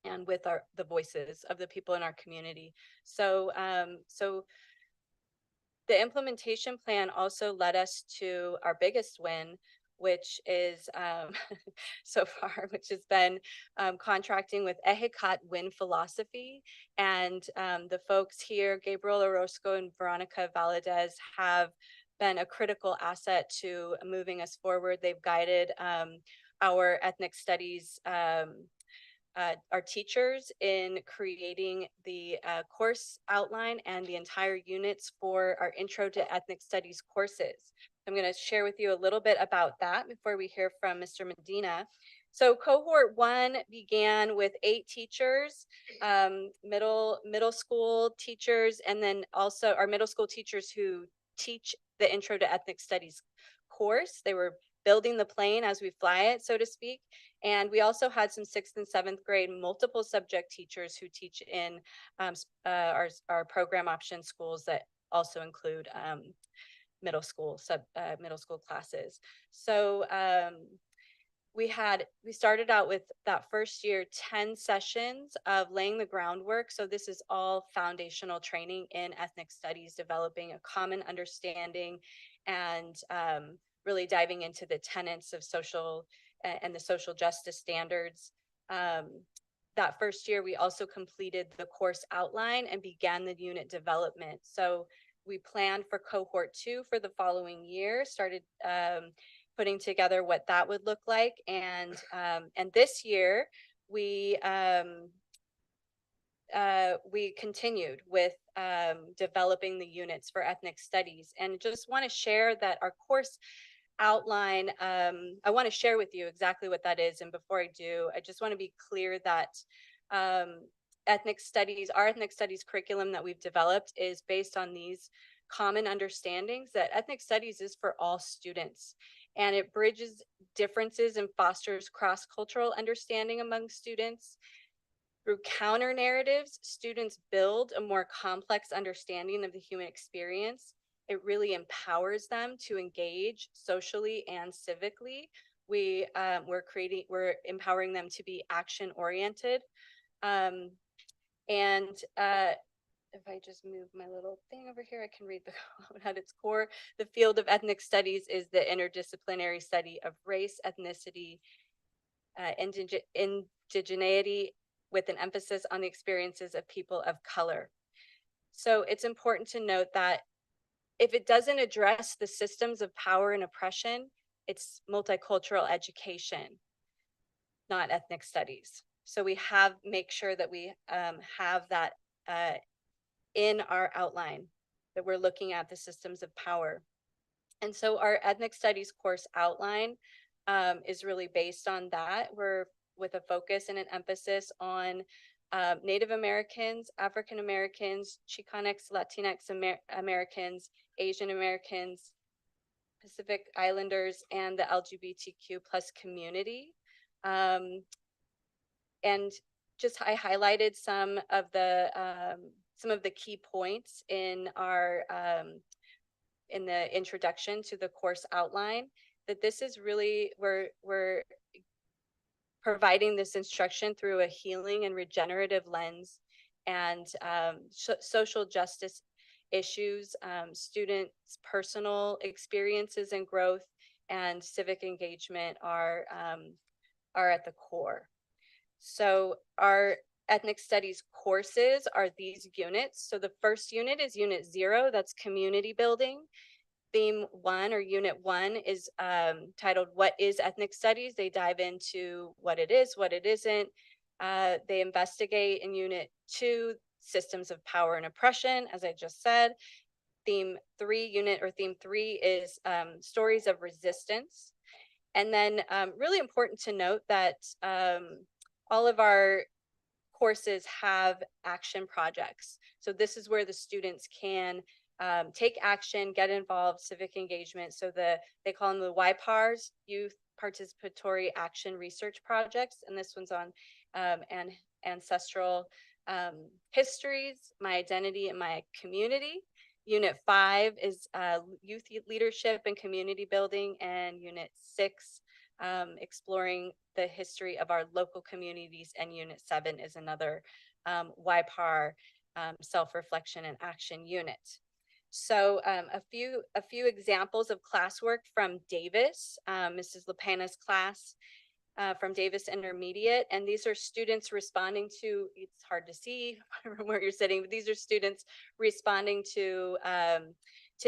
[SPEAKER 13] and with the voices of the people in our community. So the implementation plan also led us to our biggest win, which is so far, which has been contracting with EHICAT Win Philosophy. And the folks here, Gabriel Orozco and Veronica Valadez, have been a critical asset to moving us forward. They've guided our ethnic studies, our teachers in creating the course outline and the entire units for our Intro to Ethnic Studies courses. I'm going to share with you a little bit about that before we hear from Mr. Medina. So cohort 1 began with 8 teachers, middle school teachers, and then also our middle school teachers who teach the Intro to Ethnic Studies course. They were building the plane as we fly it, so to speak. And we also had some 6th and 7th grade multiple subject teachers who teach in our program option schools that also include middle school classes. So we started out with that first year 10 sessions of laying the groundwork. So this is all foundational training in ethnic studies, developing a common understanding and really diving into the tenets of social and the social justice standards. That first year, we also completed the course outline and began the unit development. So we planned for cohort 2 for the following year, started putting together what that would look like. And this year we continued with developing the units for ethnic studies, and just want to share that our course outline, I want to share with you exactly what that is. And before I do, I just want to be clear that our ethnic studies curriculum that we've developed is based on these common understandings that ethnic studies is for all students, and it bridges differences and fosters cross-cultural understanding among students. Through counter narratives, students build a more complex understanding of the human experience. It really empowers them to engage socially and civically. We're empowering them to be action oriented. If I just move my little thing over here, I can read the at its core. The field of ethnic studies is the interdisciplinary study of race, ethnicity, indigeneity, with an emphasis on the experiences of people of color. So it's important to note that if it doesn't address the systems of power and oppression, it's multicultural education, not ethnic studies. So we make sure that we have that in our outline, that we're looking at the systems of power. And so our ethnic studies course outline is really based on that. We're with a focus and an emphasis on Native Americans, African Americans, Chicanx, Latinx Americans, Asian Americans, Pacific Islanders, and the LGBTQ plus community. And just I highlighted some of the key points in our in the introduction to the course outline, that this is really we're providing this instruction through a healing and regenerative lens, and social justice issues, students' personal experiences and growth, and civic engagement are at the core. So our ethnic studies courses are these units. So the first unit is Unit 0, that's community building. Theme 1 or Unit 1 is titled What is Ethnic Studies? They dive into what it is, what it isn't. They investigate in Unit 2 systems of power and oppression, as I just said. Theme 3 is stories of resistance. And then really important to note that all of our courses have action projects. So this is where the students can take action, get involved, civic engagement. So they call them the YPARs, Youth Participatory Action Research Projects. And this one's on ancestral histories, my identity and my community. Unit 5 is youth leadership and community building. And Unit 6, exploring the history of our local communities. And Unit 7 is another YPAR self-reflection and action unit. So a few examples of classwork from Davis, Mrs. LaPena's class from Davis Intermediate. And these are students responding to, it's hard to see from where you're sitting, but these are students responding to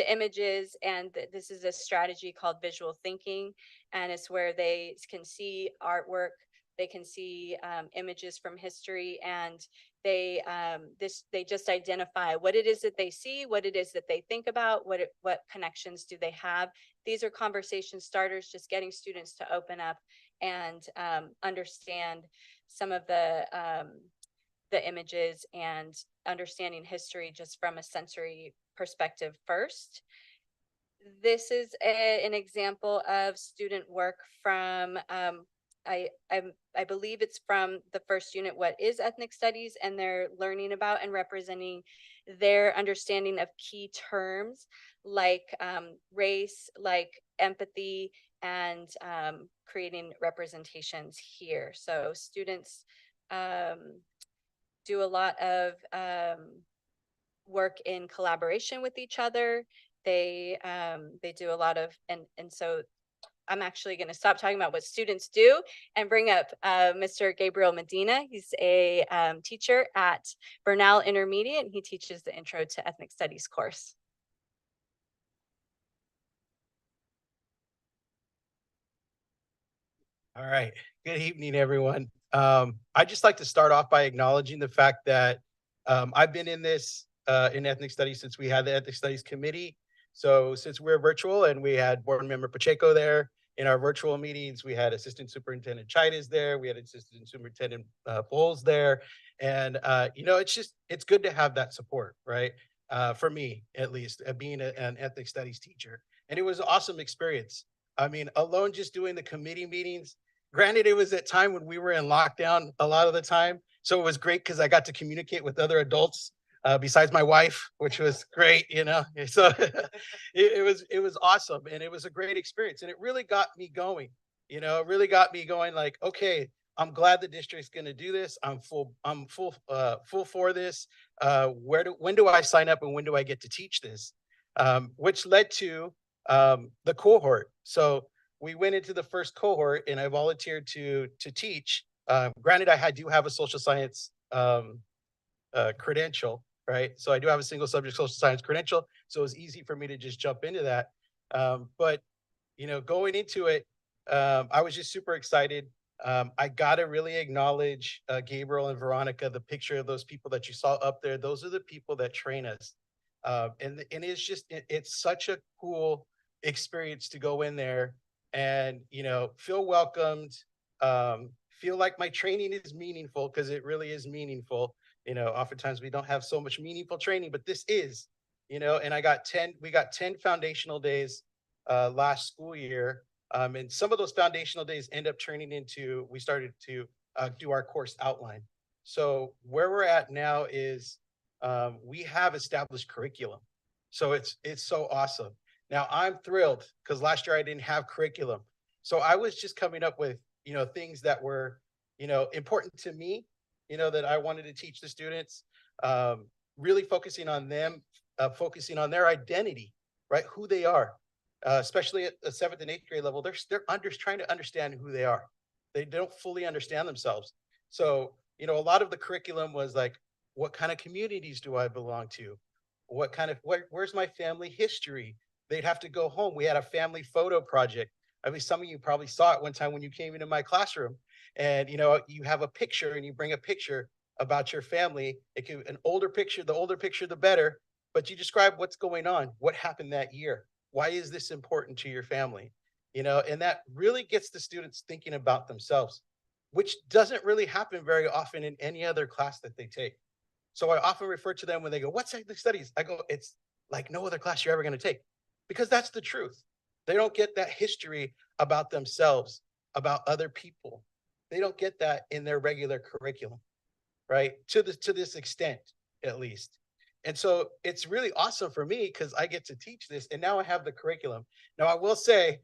[SPEAKER 13] images. And this is a strategy called visual thinking. And it's where they can see artwork, they can see images from history, and they just identify what it is that they see, what it is that they think about, what connections do they have. These are conversation starters, just getting students to open up and understand some of the images and understanding history just from a sensory perspective first. This is an example of student work from I believe it's from the first unit, what is ethnic studies, and they're learning about and representing their understanding of key terms like race, like empathy, and creating representations here. So students do a lot of work in collaboration with each other. They do a lot of, and so I'm actually going to stop talking about what students do and bring up Mr. Gabriel Medina. He's a teacher at Bernal Intermediate, and he teaches the Intro to Ethnic Studies course.
[SPEAKER 14] All right. Good evening, everyone. I'd just like to start off by acknowledging the fact that I've been in this in ethnic studies since we had the ethnic studies committee. So since we're virtual and we had board member Pacheco there in our virtual meetings, we had Assistant Superintendent Chidas there, we had Assistant Superintendent Bowles there. And, it's good to have that support, right? For me, at least, being an ethnic studies teacher. And it was an awesome experience. I mean, alone just doing the committee meetings, granted, it was a time when we were in lockdown a lot of the time. So it was great because I got to communicate with other adults besides my wife, which was great, So it was awesome. And it was a great experience. And it really got me going, it really got me going like, okay, I'm glad the district's going to do this. I'm full for this. When do I sign up and when do I get to teach this? Which led to the cohort. So we went into the first cohort and I volunteered to teach. Granted, I do have a social science credential, right? So I do have a single subject social science credential. So it was easy for me to just jump into that. But, going into it, I was just super excited. I got to really acknowledge Gabriel and Veronica, the picture of those people that you saw up there. Those are the people that train us. And it's such a cool experience to go in there and, feel welcomed, feel like my training is meaningful because it really is meaningful. Oftentimes we don't have so much meaningful training, but this is, and we got 10 foundational days last school year. And some of those foundational days end up turning into, we started to do our course outline. So where we're at now is we have established curriculum. So it's so awesome. Now I'm thrilled because last year I didn't have curriculum. So I was just coming up with, things that were, important to me, that I wanted to teach the students, really focusing on them, focusing on their identity, right? Who they are, especially at the 7th and 8th grade level, they're trying to understand who they are. They don't fully understand themselves. So, a lot of the curriculum was like, what kind of communities do I belong to? Where's my family history? They'd have to go home. We had a family photo project. I mean, some of you probably saw it one time when you came into my classroom and, you have a picture and you bring a picture about your family. It could an older picture, the older picture, the better, but you describe what's going on, what happened that year. Why is this important to your family? And that really gets the students thinking about themselves, which doesn't really happen very often in any other class that they take. So I often refer to them when they go, what's ethnic studies? I go, it's like no other class you're ever going to take, because that's the truth. They don't get that history about themselves, about other people. They don't get that in their regular curriculum, right? To this extent, at least. And so it's really awesome for me because I get to teach this and now I have the curriculum. Now I will say,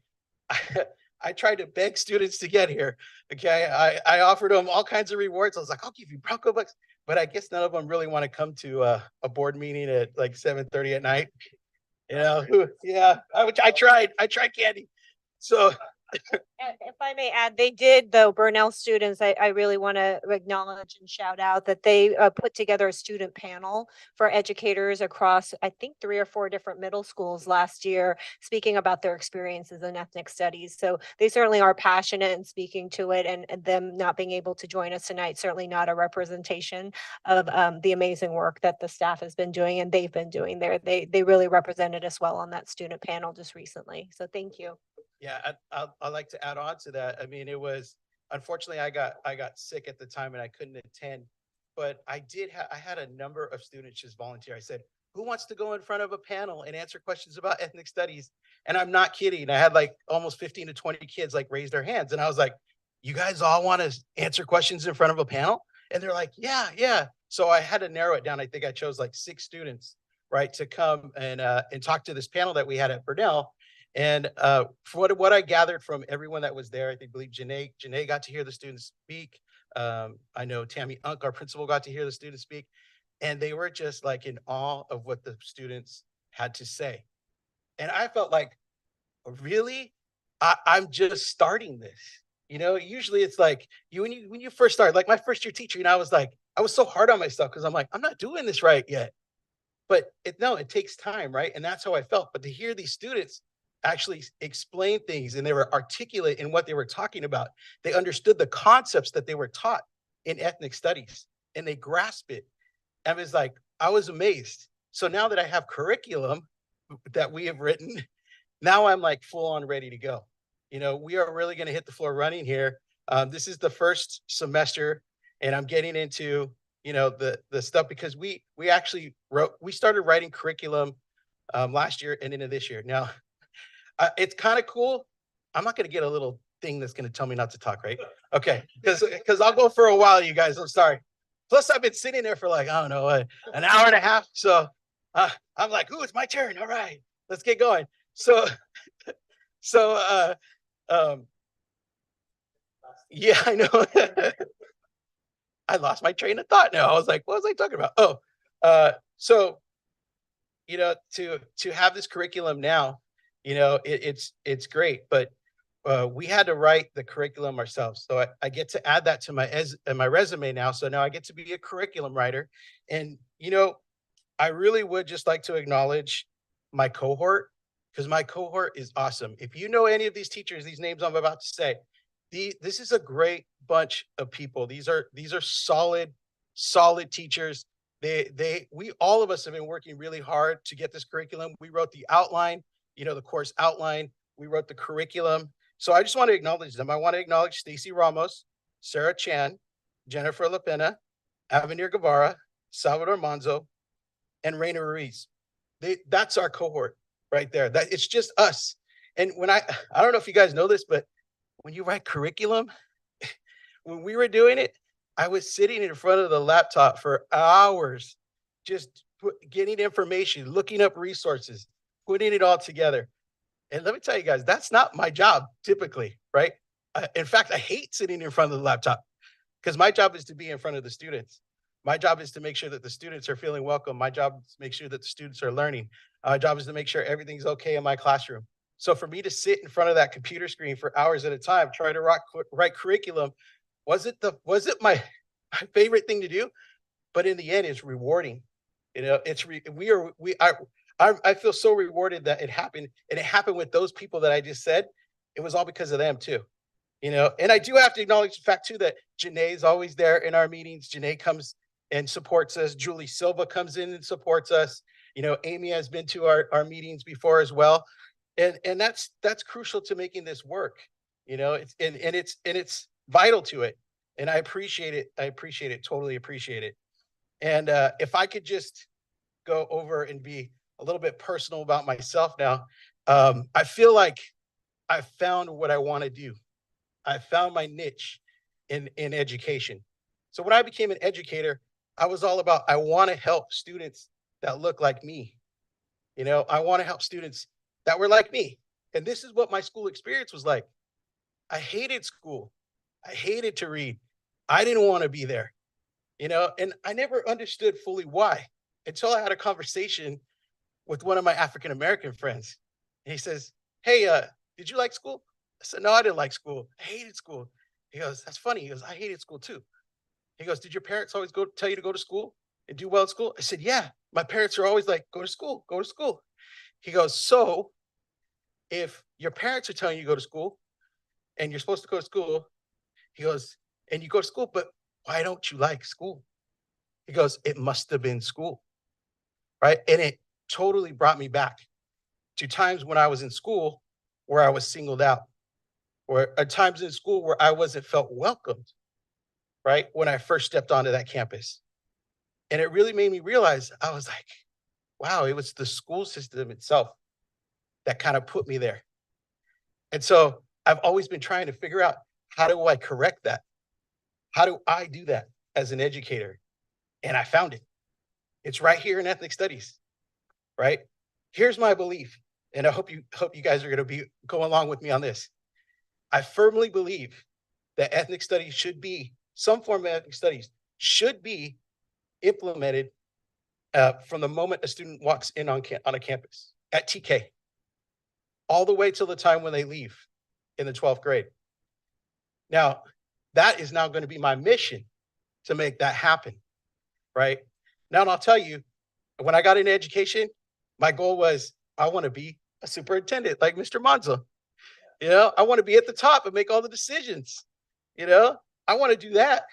[SPEAKER 14] I tried to beg students to get here. Okay. I offered them all kinds of rewards. I was like, I'll give you Bronco bucks, but I guess none of them really want to come to a board meeting at like 7:30 at night. Yeah, I tried candy. So
[SPEAKER 6] If I may add, they did, though, Burnell students, I really want to acknowledge and shout out that they put together a student panel for educators across, I think, 3 or 4 different middle schools last year, speaking about their experiences in ethnic studies. So they certainly are passionate in speaking to it, and them not being able to join us tonight, certainly not a representation of the amazing work that the staff has been doing and they've been doing there. They really represented us well on that student panel just recently. So thank you.
[SPEAKER 14] yeah, I'd like to add on to that. I mean, it was, unfortunately, I got sick at the time and I couldn't attend, but I had a number of students just volunteer. I said, who wants to go in front of a panel and answer questions about ethnic studies? And I'm not kidding. I had like almost 15 to 20 kids like raise their hands. And I was like, you guys all want to answer questions in front of a panel? And they're like, yeah, yeah. So I had to narrow it down. I think I chose like 6 students, right, to come and talk to this panel that we had at Burnell. And for what I gathered from everyone that was there, I think believe Janae got to hear the students speak. I know Tammy Unk, our principal, got to hear the students speak, and they were just like in awe of what the students had to say. And I felt like, really, I'm just starting this. You know, usually it's like when you first start, like my first year teacher, I was like, I was so hard on myself because I'm like, I'm not doing this right yet. But it takes time, right? And that's how I felt. But to hear these students actually explain things and they were articulate in what they were talking about, they understood the concepts that they were taught in ethnic studies and they grasp it. And it's like, I was amazed. So now that I have curriculum that we have written, now I'm like full on ready to go. You know, we are really going to hit the floor running here. This is the first semester and I'm getting into, the stuff because we started writing curriculum last year and into this year. Now, it's kind of cool. I'm not going to get a little thing that's going to tell me not to talk, right? Okay, because I'll go for a while, you guys. I'm sorry. Plus, I've been sitting there for like, I don't know, an hour and a half. So I'm like, ooh, it's my turn. All right, let's get going. So yeah, I know. I lost my train of thought now. I was like, what was I talking about? So, to have this curriculum now, it's great, but we had to write the curriculum ourselves. So I get to add that to my resume now. So now I get to be a curriculum writer. And, I really would just like to acknowledge my cohort because my cohort is awesome. If you know any of these teachers, these names I'm about to say, this is a great bunch of people. These are solid teachers. All of us have been working really hard to get this curriculum. We wrote the outline, the course outline. We wrote the curriculum. So I just want to acknowledge them. I want to acknowledge Stacy Ramos, Sarah Chan, Jennifer LaPena, Avenir Guevara, Salvador Manzo, and Reina Ruiz. That's our cohort right there. It's just us. And when I don't know if you guys know this, but when you write curriculum, when we were doing it, I was sitting in front of the laptop for hours, just getting information, looking up resources, putting it all together. And let me tell you guys, that's not my job typically, right? In fact, I hate sitting in front of the laptop because my job is to be in front of the students. My job is to make sure that the students are feeling welcome. My job is to make sure that the students are learning. My job is to make sure everything's okay in my classroom. So for me to sit in front of that computer screen for hours at a time, trying to write curriculum, wasn't my favorite thing to do, but in the end, it's rewarding. I feel so rewarded that it happened, and it happened with those people that I just said. It was all because of them too, And I do have to acknowledge the fact too that Janae is always there in our meetings. Janae comes and supports us. Julie Silva comes in and supports us. Amy has been to our meetings before as well, and that's crucial to making this work. It's vital to it, and I appreciate it. Totally appreciate it. And if I could just go over and be a little bit personal about myself now, I feel like I found what I want to do. I found my niche in education. So when I became an educator, I was all about, I want to help students that look like me. I want to help students that were like me. And this is what my school experience was like. I hated school. I hated to read. I didn't want to be there, and I never understood fully why until I had a conversation with one of my African-American friends. And he says, hey, did you like school? I said, no, I didn't like school. I hated school. He goes, that's funny. He goes, I hated school too. He goes, did your parents always tell you to go to school and do well at school? I said, yeah, my parents are always like, go to school, go to school. He goes, so if your parents are telling you to go to school and you're supposed to go to school, he goes, and you go to school, but why don't you like school? He goes, it must have been school, right? And it totally brought me back to times when I was in school where I was singled out, or at times in school where I wasn't felt welcomed, right? When I first stepped onto that campus. And it really made me realize, I was like, wow, it was the school system itself that kind of put me there. And so I've always been trying to figure out, how do I correct that? How do I do that as an educator? And I found it. It's right here in ethnic studies, right? Here's my belief, and I hope you guys are going to be go along with me on this. I firmly believe that ethnic studies should be some form of ethnic studies should be implemented from the moment a student walks in on a campus at TK, all the way till the time when they leave in the 12th grade. Now, that is now going to be my mission to make that happen, right? Now, and I'll tell you, when I got into education, my goal was I want to be a superintendent like Mr. Monzo. You know, I want to be at the top and make all the decisions. You know, I want to do that.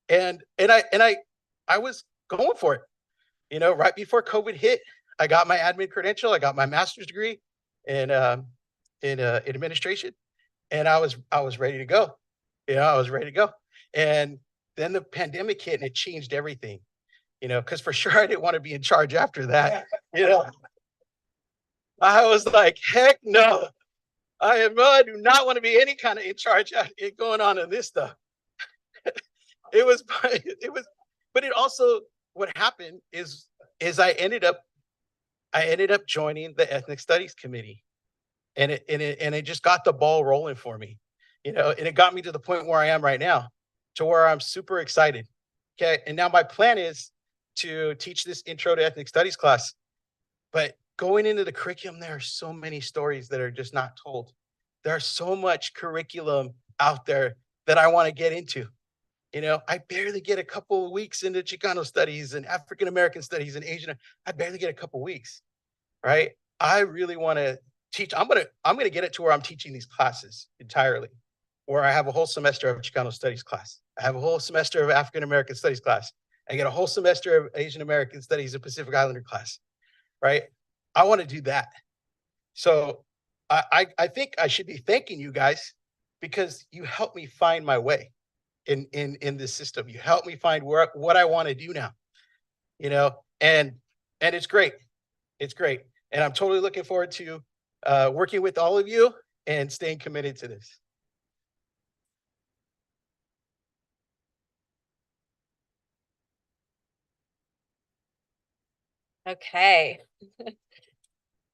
[SPEAKER 14] And I was going for it. You know, right before COVID hit, I got my admin credential. I got my master's degree in administration, and I was ready to go. You know, I was ready to go. And then the pandemic hit, and it changed everything. You know, because for sure I didn't want to be in charge after that. You know, I was like, heck no. I do not want to be any kind of in charge going on in this stuff. It was, but it also, what happened is I ended up joining the ethnic studies committee, and it just got the ball rolling for me, you know, and it got me to the point where I am right now, to where I'm super excited. Okay. And now my plan is to teach this intro to ethnic studies class, but going into the curriculum, there are so many stories that are just not told. There's so much curriculum out there that I want to get into. You know, I barely get a couple of weeks into Chicano studies and African-American studies and Asian. I barely get a couple of weeks, right? I really want to teach. I'm going to get it to where I'm teaching these classes entirely, where I have a whole semester of Chicano studies class. I have a whole semester of African-American studies class. I get a whole semester of Asian American studies and Pacific Islander class, right? I want to do that. So I think I should be thanking you guys because you helped me find my way in this system. You helped me find what I want to do now, you know, and it's great. It's great. And I'm totally looking forward to working with all of you and staying committed to this.
[SPEAKER 13] Okay.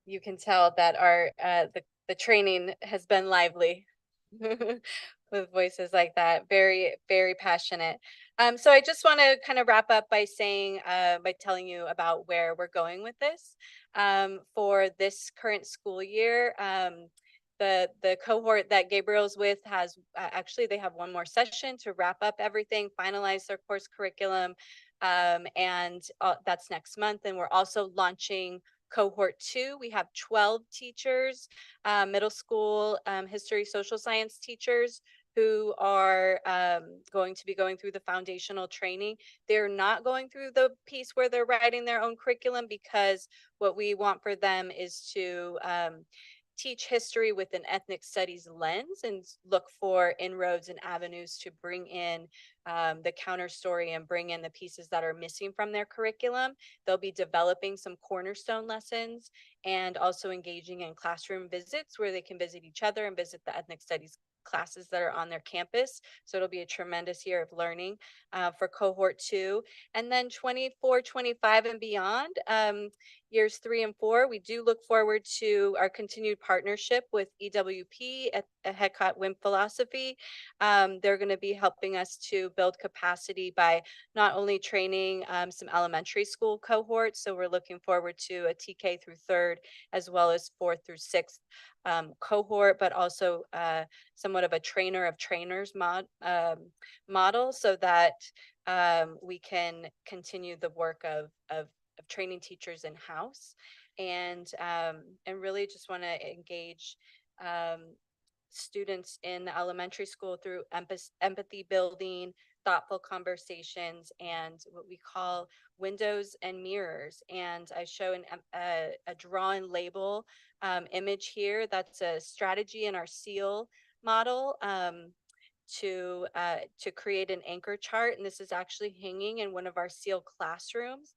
[SPEAKER 13] You can tell that our the training has been lively with voices like that. Very, very passionate. So I just want to kind of wrap up by saying, by telling you about where we're going with this. For this current school year, the cohort that Gabriel's with has actually they have one more session to wrap up everything, finalize their course curriculum, and that's next month. And we're also launching cohort 2. We have 12 teachers, middle school history, social science teachers who are going to be going through the foundational training. They're not going through the piece where they're writing their own curriculum, because what we want for them is to teach history with an ethnic studies lens and look for inroads and avenues to bring in the counter story and bring in the pieces that are missing from their curriculum. They'll be developing some cornerstone lessons and also engaging in classroom visits where they can visit each other and visit the ethnic studies classes that are on their campus. So it'll be a tremendous year of learning for cohort 2. And then 24, 25 and beyond, years 3 and 4, we do look forward to our continued partnership with EWP at Headcott WIM Philosophy. They're going to be helping us to build capacity by not only training some elementary school cohorts, so we're looking forward to a TK through 3rd as well as 4th through 6th cohort, but also somewhat of a trainer of trainers model, so that we can continue the work of training teachers in house, and really just want to engage students in the elementary school through empathy building, thoughtful conversations, and what we call windows and mirrors. And I show a draw and label image here. That's a strategy in our SEAL model to create an anchor chart. And this is actually hanging in one of our SEAL classrooms,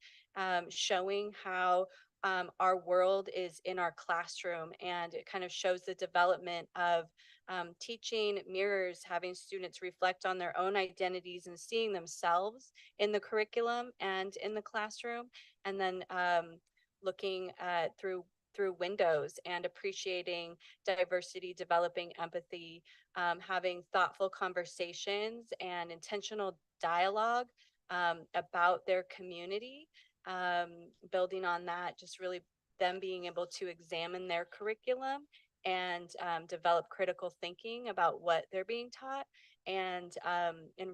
[SPEAKER 13] showing how our world is in our classroom, and it kind of shows the development of Teaching mirrors, having students reflect on their own identities and seeing themselves in the curriculum and in the classroom, and then looking at through windows and appreciating diversity, developing empathy, having thoughtful conversations and intentional dialogue about their community, building on that, just really them being able to examine their curriculum and develop critical thinking about what they're being taught, and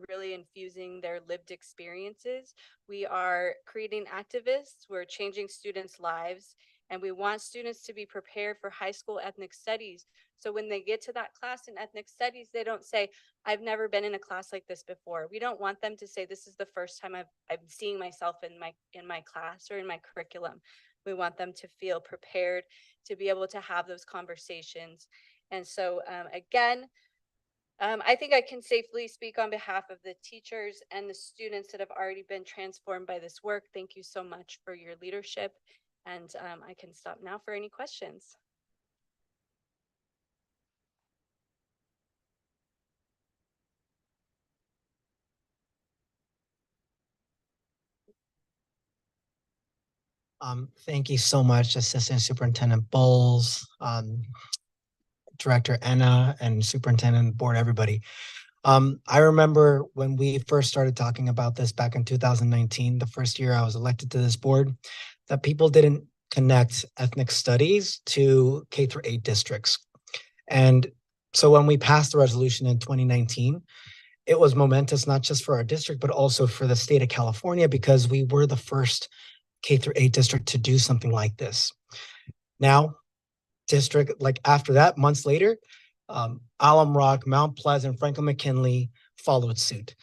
[SPEAKER 13] really infusing their lived experiences. We are creating activists, we're changing students' lives, and we want students to be prepared for high school ethnic studies. So when they get to that class in ethnic studies, they don't say, I've never been in a class like this before. We don't want them to say, this is the first time I'm seeing myself in my class or in my curriculum. We want them to feel prepared to be able to have those conversations. And so again, I think I can safely speak on behalf of the teachers and the students that have already been transformed by this work. Thank you so much for your leadership. And I can stop now for any questions.
[SPEAKER 11] Thank you so much, Assistant Superintendent Bowles, Director Enna, and Superintendent Board, everybody. I remember when we first started talking about this back in 2019, the first year I was elected to this board, that people didn't connect ethnic studies to K-8 districts. And so when we passed the resolution in 2019, it was momentous, not just for our district, but also for the state of California, because we were the first K-8 district to do something like this. Now, district, like after that, months later, Alum Rock, Mount Pleasant, Franklin McKinley followed suit,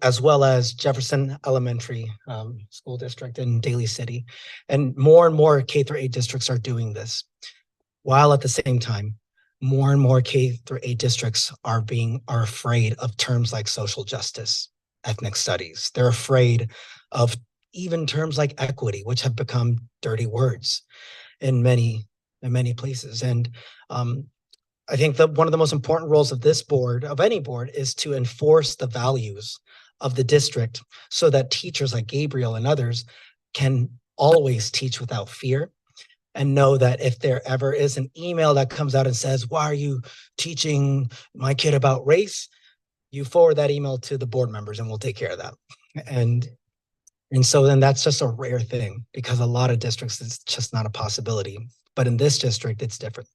[SPEAKER 11] as well as Jefferson Elementary School District in Daly City. And more K-8 districts are doing this. While at the same time, more and more K-8 districts are afraid of terms like social justice, ethnic studies. They're afraid of even terms like equity, which have become dirty words in many places. And I think that one of the most important roles of this board, of any board, is to enforce the values of the district so that teachers like Gabriel and others can always teach without fear, and know that if there ever is an email that comes out and says, why are you teaching my kid about race? You forward that email to the board members and we'll take care of that. And so then that's just a rare thing, because a lot of districts, it's just not a possibility. But in this district, it's different.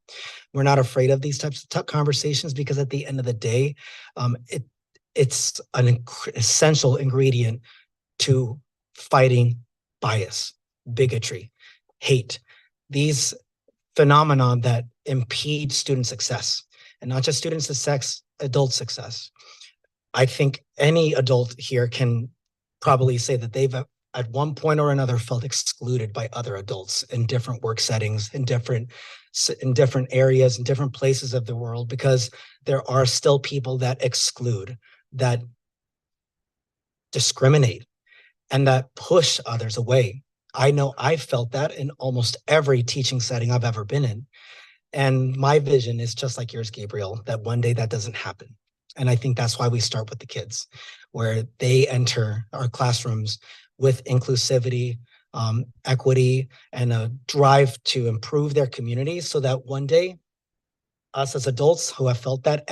[SPEAKER 11] We're not afraid of these types of tough conversations, because at the end of the day, it's an essential ingredient to fighting bias, bigotry, hate, these phenomenon that impede student success, and not just student success, adult success. I think any adult here can probably say that they've at one point or another felt excluded by other adults in different work settings, in different areas, in different places of the world, because there are still people that exclude, that discriminate, and that push others away. I know I've felt that in almost every teaching setting I've ever been in. And my vision is just like yours, Gabriel, that one day that doesn't happen. And I think that's why we start with the kids, where they enter our classrooms with inclusivity, equity, and a drive to improve their communities, so that one day us as adults who have felt that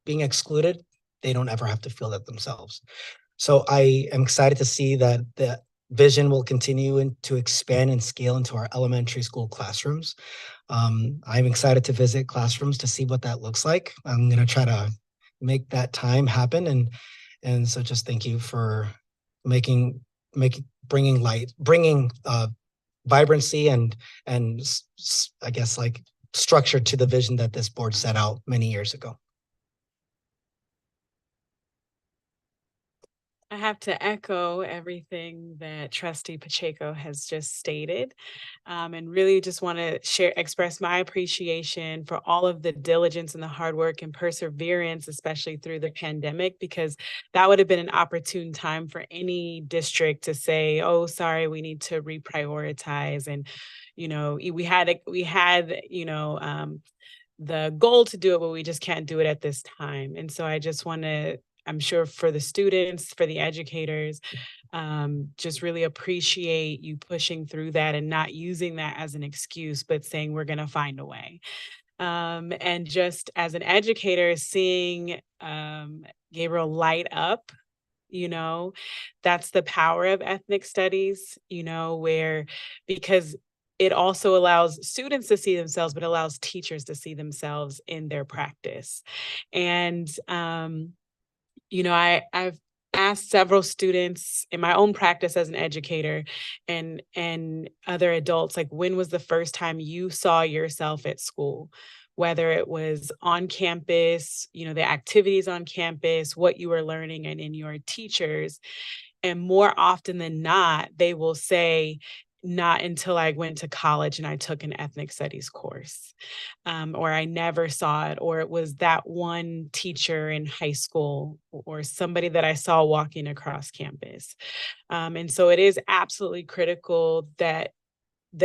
[SPEAKER 11] being excluded, they don't ever have to feel that themselves. So I am excited to see that the vision will continue to expand and scale into our elementary school classrooms. I'm excited to visit classrooms to see what that looks like. I'm going to try to make that time happen. And so just thank you for bringing vibrancy and I guess like structure to the vision that this board set out many years ago.
[SPEAKER 10] I have to echo everything that Trustee Pacheco has just stated, and really just want to express my appreciation for all of the diligence and the hard work and perseverance, especially through the pandemic, because that would have been an opportune time for any district to say, "Oh, sorry, we need to reprioritize." And we had the goal to do it, but we just can't do it at this time. And so I just want to, I'm sure for the students, for the educators, just really appreciate you pushing through that and not using that as an excuse, but saying we're going to find a way. And just as an educator, seeing Gabriel light up, that's the power of ethnic studies, where, because it also allows students to see themselves, but allows teachers to see themselves in their practice. And, I've asked several students in my own practice as an educator and other adults, like, when was the first time you saw yourself at school? Whether it was on campus, the activities on campus, what you were learning, and in your teachers. And more often than not, they will say, not until I went to college and I took an ethnic studies course, or I never saw it, or it was that one teacher in high school or somebody that I saw walking across campus. And so it is absolutely critical that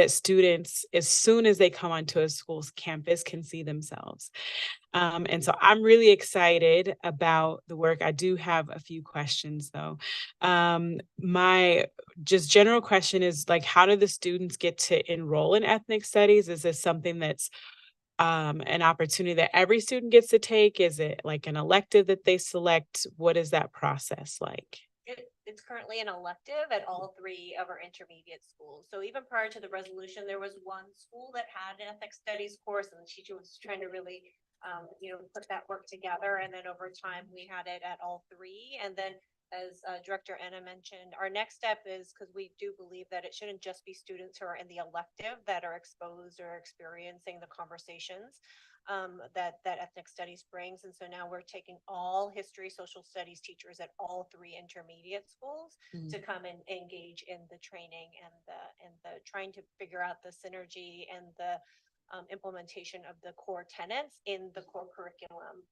[SPEAKER 10] students, as soon as they come onto a school's campus, can see themselves. And so I'm really excited about the work. I do have a few questions though. My just general question is, like, how do the students get to enroll in ethnic studies? Is this something that's an opportunity that every student gets to take? Is it like an elective that they select? What is that process like?
[SPEAKER 6] It's currently an elective at all three of our intermediate schools. So even prior to the resolution, there was one school that had an ethnic studies course, and the teacher was trying to really, put that work together. And then over time, we had it at all three. And then, as Director Anna mentioned, our next step is, because we do believe that it shouldn't just be students who are in the elective that are exposed or experiencing the conversations that ethnic studies brings. And so now we're taking all history, social studies teachers at all three intermediate schools to come and engage in the training and the trying to figure out the synergy and the implementation of the core tenets in the core curriculum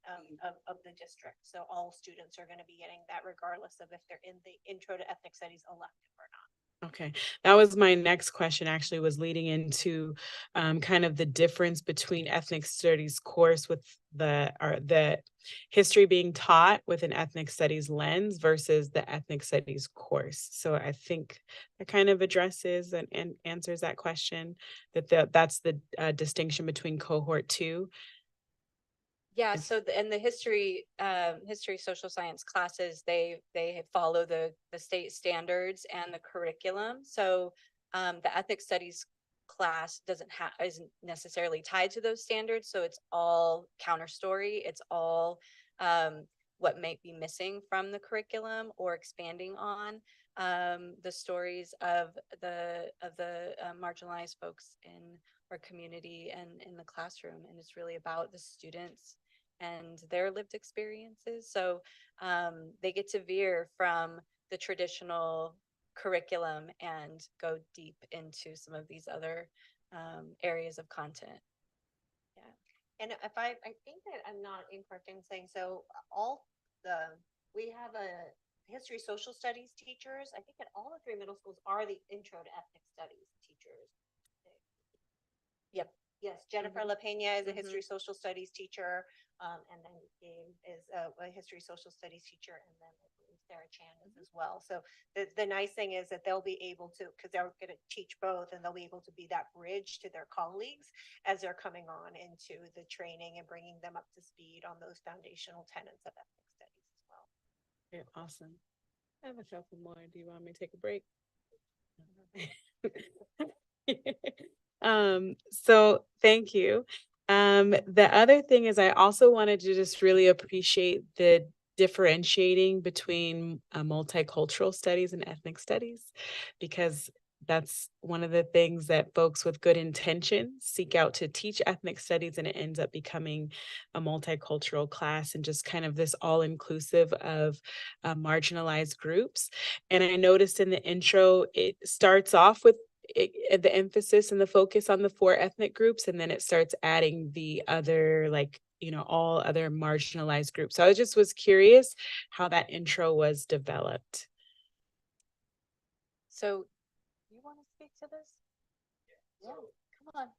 [SPEAKER 6] of the district. So all students are going to be getting that regardless of if they're in the Intro to Ethnic Studies elective or not.
[SPEAKER 10] Okay, that was my next question, actually, was leading into kind of the difference between ethnic studies course with the history being taught with an ethnic studies lens versus the ethnic studies course. So I think that kind of addresses and answers that question, that's the distinction between cohort 2.
[SPEAKER 13] Yeah, so in the history social science classes, they follow the state standards and the curriculum. So the ethnic studies class isn't necessarily tied to those standards. So it's all counter story. It's all what might be missing from the curriculum or expanding on the stories of the marginalized folks in our community and in the classroom. And it's really about the students and their lived experiences. So they get to veer from the traditional curriculum and go deep into some of these other areas of content.
[SPEAKER 6] Yeah. And if I think that I'm not incorrect in saying, so we have a history social studies teachers. I think that all the three middle schools are the Intro to Ethnic Studies teachers.
[SPEAKER 13] Yep.
[SPEAKER 6] Yes, Jennifer LaPena is a history social studies teacher, and then Gabe is a history social studies teacher, and then Sarah Chan is as well. So the nice thing is that they'll be able to, because they're going to teach both, and they'll be able to be that bridge to their colleagues as they're coming on into the training and bringing them up to speed on those foundational tenets of ethnic studies as well.
[SPEAKER 10] Okay, awesome. I have a couple more. Do you want me to take a break? So thank you. The other thing is, I also wanted to just really appreciate the differentiating between multicultural studies and ethnic studies, because that's one of the things that folks with good intentions seek out to teach ethnic studies, and it ends up becoming a multicultural class and just kind of this all-inclusive of marginalized groups. And I noticed in the intro, it starts off with the emphasis and the focus on the 4 ethnic groups, and then it starts adding the other, like, all other marginalized groups. So I just was curious how that intro was developed.
[SPEAKER 13] So you want to speak to this? Yeah, come on.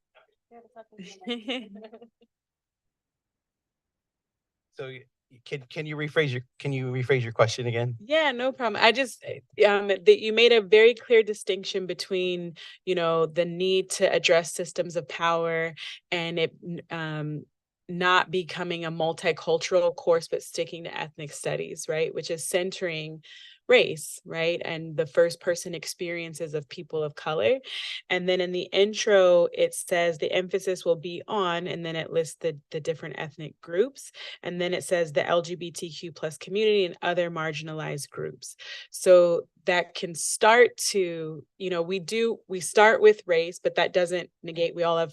[SPEAKER 14] So can you rephrase your question again?
[SPEAKER 10] Yeah, no problem. I just, that you made a very clear distinction between, the need to address systems of power and it, not becoming a multicultural course, but sticking to ethnic studies, right? Which is centering race, right? And the first person experiences of people of color. And then in the intro, it says the emphasis will be on, and then it lists the different ethnic groups. And then it says the LGBTQ plus community and other marginalized groups. So that can start to, we start with race, but that doesn't negate, we all have,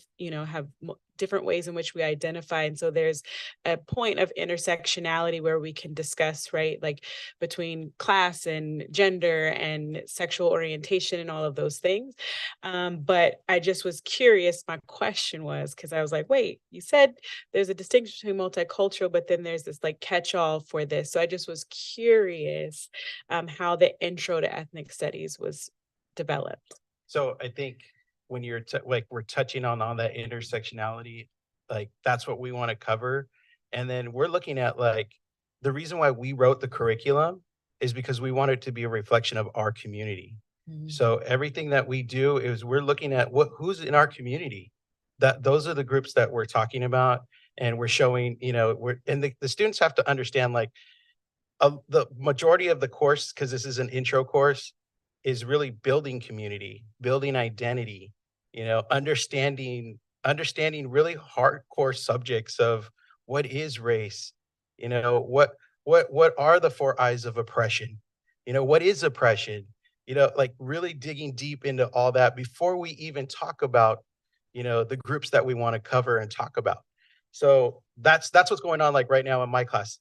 [SPEAKER 10] different ways in which we identify. And so there's a point of intersectionality where we can discuss, right, like between class and gender and sexual orientation and all of those things. But I just was curious, my question was, because I was like, wait, you said there's a distinction between multicultural, but then there's this like catch-all for this. So I just was curious how the intro to ethnic studies was developed.
[SPEAKER 14] So I think when you're like we're touching on that intersectionality, like that's what we want to cover. And then we're looking at like the reason why we wrote the curriculum is because we want it to be a reflection of our community. So everything that we do is we're looking at who's in our community. Those are the groups that we're talking about, and we're showing, the students have to understand like the majority of the course, because this is an intro course, is really building community, building identity, understanding really hardcore subjects of what is race, what are the 4 eyes of oppression, what is oppression, like really digging deep into all that before we even talk about, the groups that we want to cover and talk about. So that's what's going on like right now in my class.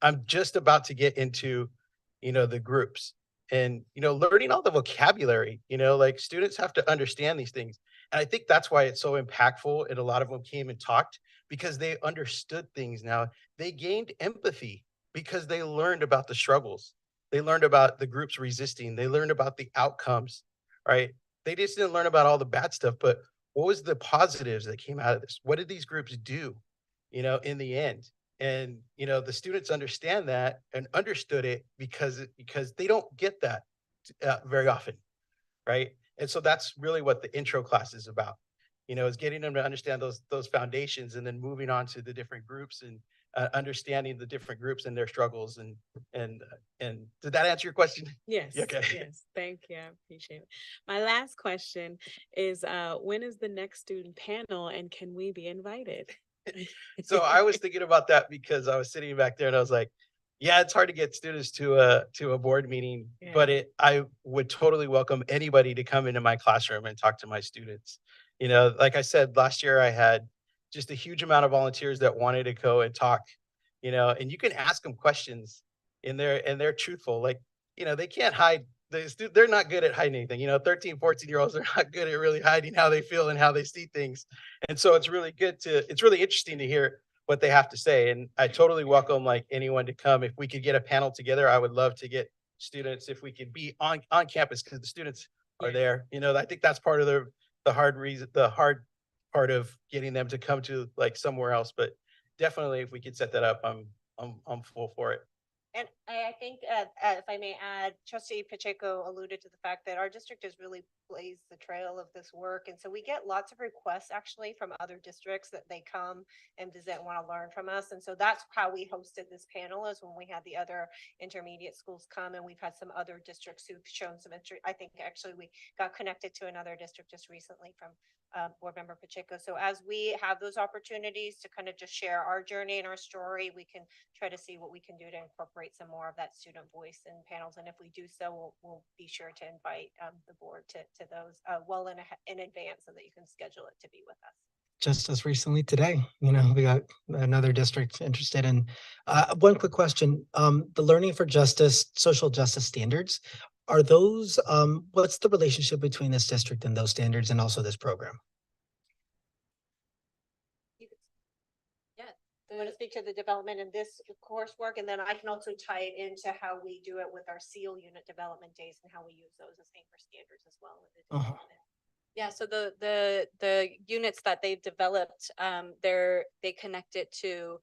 [SPEAKER 14] I'm just about to get into, the groups and, learning all the vocabulary, like students have to understand these things. And I think that's why it's so impactful. And a lot of them came and talked because they understood things now. They gained empathy because they learned about the struggles. They learned about the groups resisting. They learned about the outcomes, right? They just didn't learn about all the bad stuff, but what was the positives that came out of this? What did these groups do, in the end? And, the students understand that and understood it because they don't get that very often, right? And so that's really what the intro class is about, is getting them to understand those foundations and then moving on to the different groups and understanding the different groups and their struggles. And did that answer your question?
[SPEAKER 10] Yes.
[SPEAKER 14] Okay.
[SPEAKER 10] Yes. Thank you. I appreciate it. My last question is, when is the next student panel and can we be invited?
[SPEAKER 14] So I was thinking about that because I was sitting back there and I was like, yeah, it's hard to get students to a board meeting, but I would totally welcome anybody to come into my classroom and talk to my students. Like I said, last year I had just a huge amount of volunteers that wanted to go and talk, and you can ask them questions and they're truthful. Like, they can't hide. They're not good at hiding anything. 13, 14-year-olds are not good at really hiding how they feel and how they see things. And so it's really interesting to hear what they have to say. And I totally welcome like anyone to come. If we could get a panel together, I would love to get students, if we could be on campus because the students are there. I think that's part of the hard part of getting them to come to like somewhere else. But definitely if we could set that up, I'm full for it.
[SPEAKER 6] And I think, if I may add, Trustee Pacheco alluded to the fact that our district has really blazed the trail of this work. And so we get lots of requests actually from other districts that they come and visit and want to learn from us. And so that's how we hosted this panel, is when we had the other intermediate schools come, and we've had some other districts who've shown some interest. I think actually we got connected to another district just recently from Board Member Pacheco. So as we have those opportunities to kind of just share our journey and our story, we can try to see what we can do to incorporate some more of that student voice in panels. And if we do so, we'll be sure to invite the board to those well in advance so that you can schedule it to be with us.
[SPEAKER 11] Just as recently today, we got another district interested in. One quick question, the Learning for Justice, social justice standards, are those, what's the relationship between this district and those standards and also this program?
[SPEAKER 6] I want to speak to the development in this coursework, and then I can also tie it into how we do it with our SEAL unit development days and how we use those as anchor standards as well.
[SPEAKER 13] Yeah, so the units that they've developed, they connect it to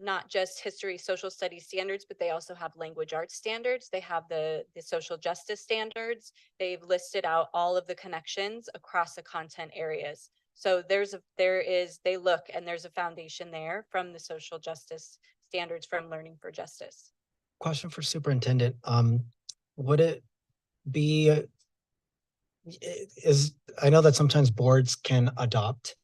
[SPEAKER 13] not just history, social studies standards, but they also have language arts standards. They have the social justice standards. They've listed out all of the connections across the content areas. So they look, and there's a foundation there from the social justice standards from Learning for Justice.
[SPEAKER 11] Question for superintendent. Would it be, I know that sometimes boards can adopt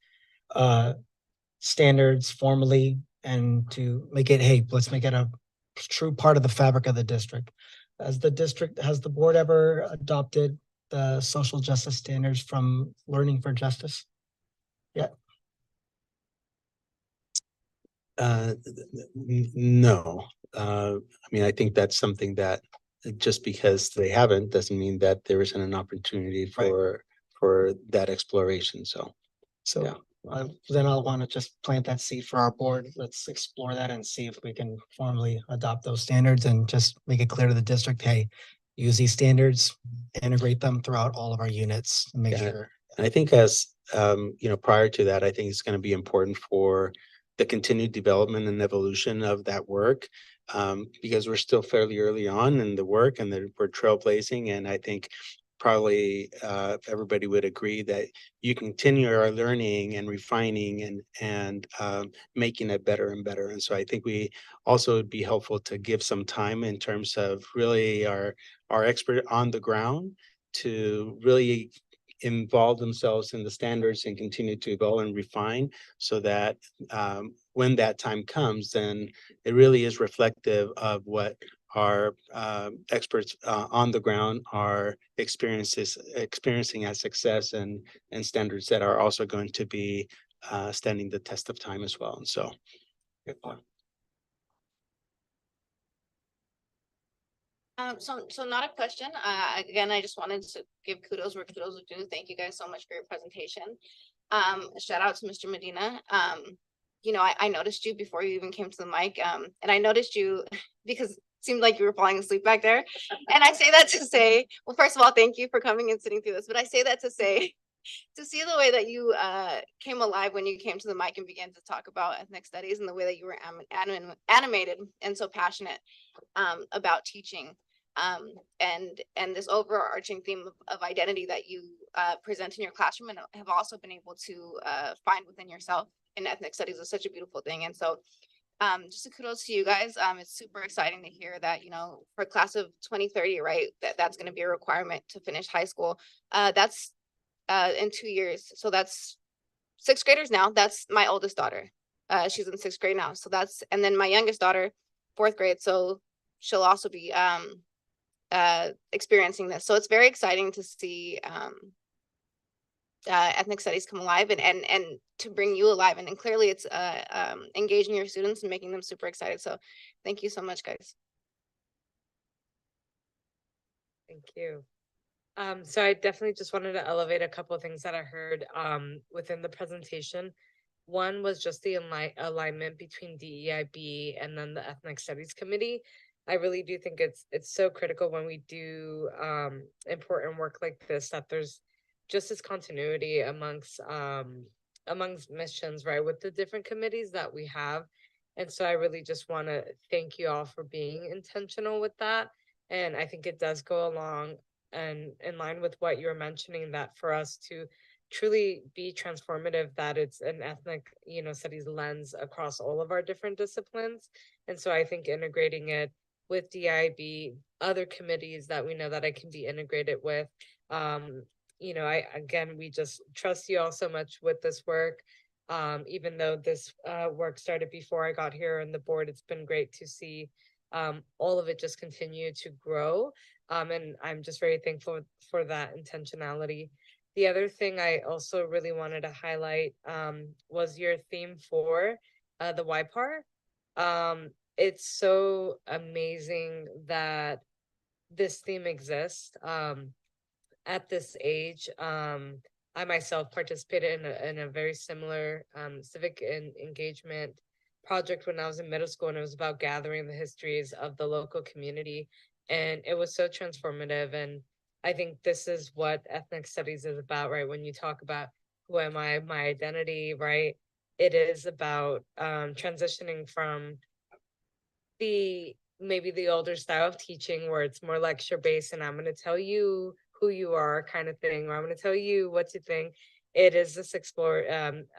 [SPEAKER 11] standards formally and to make it, hey, let's make it a true part of the fabric of the district. Has the board ever adopted the social justice standards from Learning for Justice? Yeah.
[SPEAKER 5] No. I mean, I think that's something that just because they haven't doesn't mean that there isn't an opportunity for that exploration. So yeah.
[SPEAKER 11] Then I'll want to just plant that seed for our board. Let's explore that and see if we can formally adopt those standards and just make it clear to the district, hey, use these standards, integrate them throughout all of our units, and make sure.
[SPEAKER 5] And I think as prior to that, I think it's going to be important for the continued development and evolution of that work, because we're still fairly early on in the work and we're trailblazing. And I think probably everybody would agree that you continue our learning and refining and making it better and better. And so I think we also would be helpful to give some time in terms of really our expert on the ground to really involve themselves in the standards and continue to evolve and refine, so that when that time comes, then it really is reflective of what our experts on the ground are experiencing as success and standards that are also going to be standing the test of time as well. And so good point.
[SPEAKER 15] So not a question. Again, I just wanted to give kudos where kudos are due. Thank you guys so much for your presentation. Shout out to Mr. Medina. I noticed you before you even came to the mic. And I noticed you because it seemed like you were falling asleep back there. And I say that to say, well, first of all, thank you for coming and sitting through this. But I say that to say, to see the way that you came alive when you came to the mic and began to talk about ethnic studies, and the way that you were animated and so passionate about teaching. And this overarching theme of identity that you present in your classroom and have also been able to find within yourself in ethnic studies is such a beautiful thing. And so just a kudos to you guys. It's super exciting to hear that, for class of 2030, right, that's going to be a requirement to finish high school. That's in 2 years. So that's 6th graders now. That's my oldest daughter. She's in 6th grade now. So and then my youngest daughter, 4th grade. So she'll also be experiencing this. So it's very exciting to see ethnic studies come alive and to bring you alive. And clearly it's engaging your students and making them super excited. So thank you so much, guys.
[SPEAKER 4] Thank you. So I definitely just wanted to elevate a couple of things that I heard within the presentation. One was just the alignment between DEIB and then the Ethnic Studies Committee. I really do think it's so critical when we do important work like this, that there's just this continuity amongst missions, right, with the different committees that we have. And so I really just want to thank you all for being intentional with that. And I think it does go along and in line with what you're mentioning, that for us to truly be transformative, that it's an ethnic, studies lens across all of our different disciplines. And so I think integrating it with DIB, other committees that we know that I can be integrated with. We just trust you all so much with this work. Even though this work started before I got here on the board, it's been great to see all of it just continue to grow. And I'm just very thankful for that intentionality. The other thing I also really wanted to highlight was your theme for the YPAR. It's so amazing that this theme exists at this age. I myself participated in a very similar civic engagement project when I was in middle school, and it was about gathering the histories of the local community. And it was so transformative. And I think this is what ethnic studies is about, right? When you talk about who am I, my identity, right? It is about transitioning from maybe the older style of teaching where it's more lecture based and I'm going to tell you who you are kind of thing, or I'm going to tell you what to think. It is this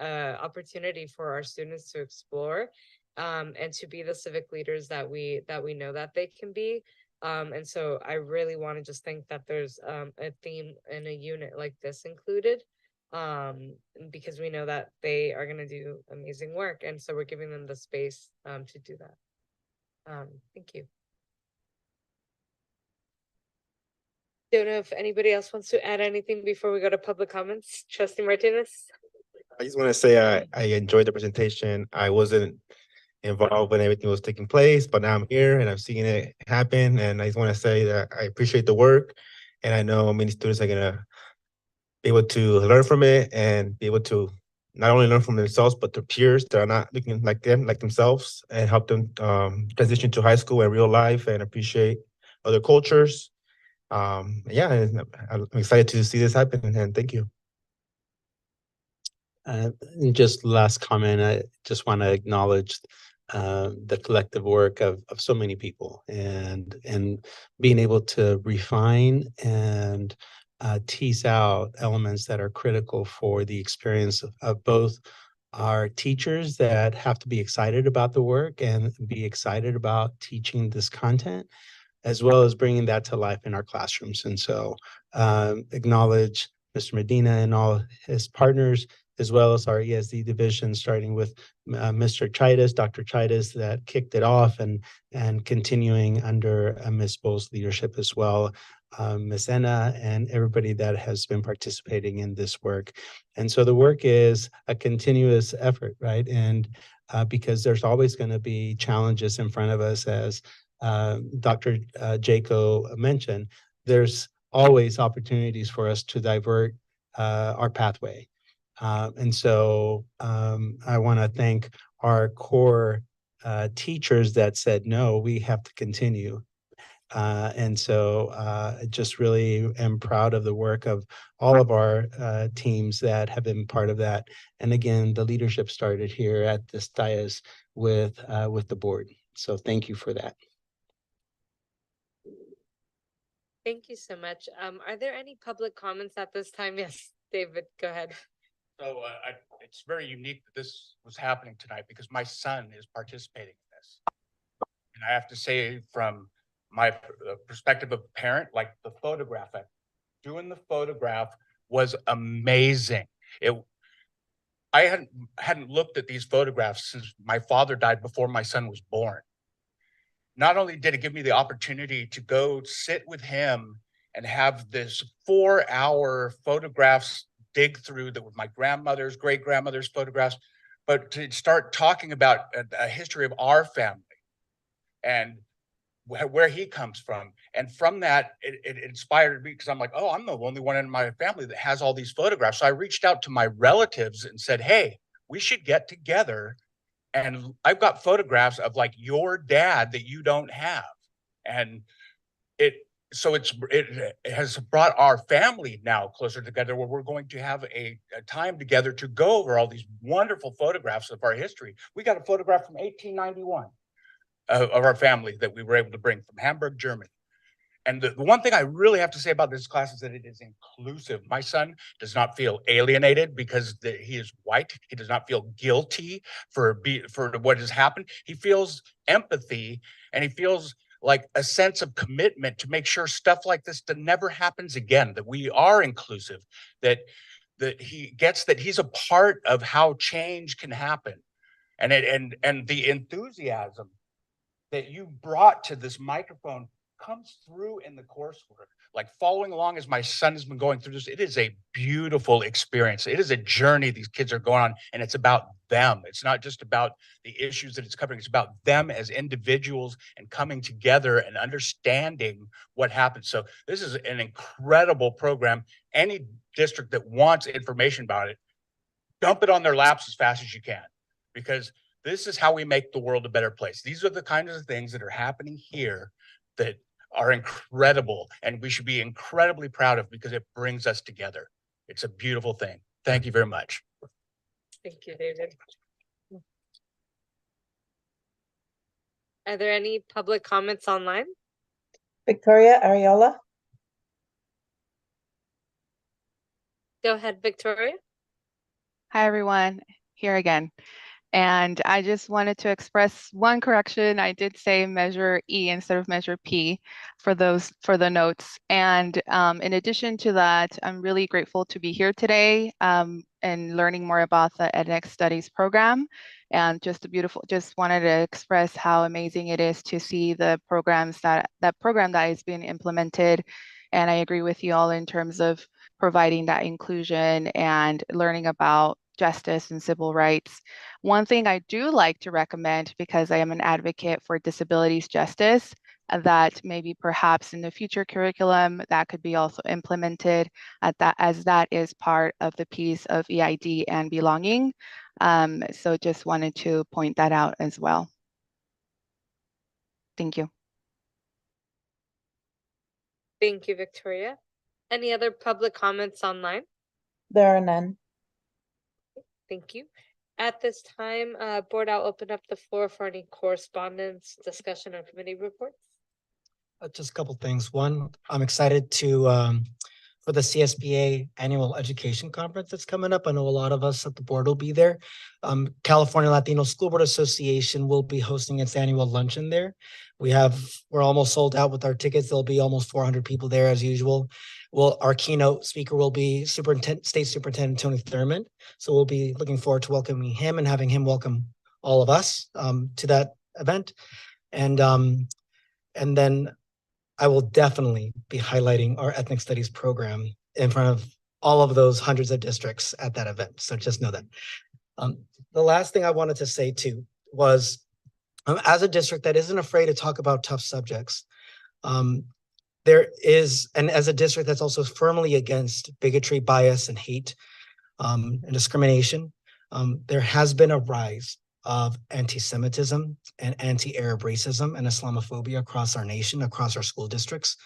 [SPEAKER 4] opportunity for our students to explore and to be the civic leaders that we know that they can be. And so I really want to just think that there's a theme and a unit like this included, because we know that they are going to do amazing work. And so we're giving them the space to do that. Thank you. Don't know if anybody else wants to add anything before we go to public comments. Trustee Martinez?
[SPEAKER 16] I just want to say I enjoyed the presentation. I wasn't involved when everything was taking place, but now I'm here and I'm seeing it happen. And I just want to say that I appreciate the work, and I know many students are gonna be able to learn from it and be able to not only learn from themselves, but their peers that are not looking like them, like themselves, and help them transition to high school and real life and appreciate other cultures. Yeah, and I'm excited to see this happen, and thank you.
[SPEAKER 5] And just last comment, I just want to acknowledge the collective work of so many people, and being able to refine and tease out elements that are critical for the experience of both our teachers that have to be excited about the work and be excited about teaching this content, as well as bringing that to life in our classrooms. And so acknowledge Mr. Medina and all his partners, as well as our ESD division, starting with Mr. Chidas, Dr. Chidas, that kicked it off, and continuing under Ms. Bowles' leadership as well, Ms. Enna, and everybody that has been participating in this work. And so the work is a continuous effort, right? And because there's always going to be challenges in front of us, as Dr. Jaco mentioned, there's always opportunities for us to divert our pathway. And so I want to thank our core teachers that said, no, we have to continue. And so I just really am proud of the work of all of our teams that have been part of that. And again, the leadership started here at this dais with the board. So thank you for that.
[SPEAKER 4] Thank you so much. Are there any public comments at this time? Yes, David, go ahead.
[SPEAKER 7] So it's very unique that this was happening tonight because my son is participating in this. And I have to say, from my perspective of parent, like the photograph, doing the photograph was amazing. I hadn't looked at these photographs since my father died before my son was born. Not only did it give me the opportunity to go sit with him and have this 4-hour photographs dig through that with my grandmother's, great grandmother's photographs, but to start talking about a history of our family and where he comes from. And from that, it inspired me, because I'm like, oh, I'm the only one in my family that has all these photographs. So I reached out to my relatives and said, hey, we should get together. And I've got photographs of like your dad that you don't have. And it has brought our family now closer together, where we're going to have a time together to go over all these wonderful photographs of our history. We got a photograph from 1891 of our family that we were able to bring from Hamburg, Germany. And the one thing I really have to say about this class is that it is inclusive. My son does not feel alienated because he is white. He does not feel guilty for what has happened. He feels empathy, and he feels like a sense of commitment to make sure stuff like this never happens again, that we are inclusive, that he gets that he's a part of how change can happen. And the enthusiasm that you brought to this microphone comes through in the coursework. Like following along as my son has been going through this, it is a beautiful experience. It is a journey these kids are going on, and it's about them. It's not just about the issues that it's covering. It's about them as individuals and coming together and understanding what happened. So this is an incredible program. Any district that wants information about it, dump it on their laps as fast as you can, because this is how we make the world a better place. These are the kinds of things that are happening here that are incredible, and we should be incredibly proud of, because it brings us together. It's a beautiful thing. Thank you very much.
[SPEAKER 4] Thank you, David. Are there any public comments online?
[SPEAKER 2] Victoria Ariola.
[SPEAKER 4] Go ahead, Victoria.
[SPEAKER 12] Hi, everyone. Here again. And I just wanted to express one correction. I did say measure E instead of measure P for the notes. And in addition to that, I'm really grateful to be here today and learning more about the edX Studies program. And just wanted to express how amazing it is to see the programs that program that is being implemented. And I agree with you all in terms of providing that inclusion and learning about justice and civil rights. One thing I do like to recommend, because I am an advocate for disabilities justice, that maybe perhaps in the future curriculum that could be also implemented as that is part of the piece of EID and belonging. So just wanted to point that out as well. Thank you.
[SPEAKER 4] Thank you, Victoria. Any other public comments online?
[SPEAKER 2] There are none.
[SPEAKER 4] Thank you. At this time, board, I'll open up the floor for any correspondence, discussion, or committee reports.
[SPEAKER 11] Just a couple things. One, I'm excited to for the CSBA annual education conference that's coming up. I know a lot of us at the board will be there. California Latino School Board Association will be hosting its annual luncheon there. We're almost sold out with our tickets. There'll be almost 400 people there as usual. Well, our keynote speaker will be State Superintendent Tony Thurmond. So we'll be looking forward to welcoming him and having him welcome all of us to that event. And then I will definitely be highlighting our ethnic studies program in front of all of those hundreds of districts at that event. So just know that. The last thing I wanted to say too was, as a district that isn't afraid to talk about tough subjects, and as a district that's also firmly against bigotry, bias, and hate and discrimination, there has been a rise of anti-Semitism and anti-Arab racism and Islamophobia across our nation, across our school districts,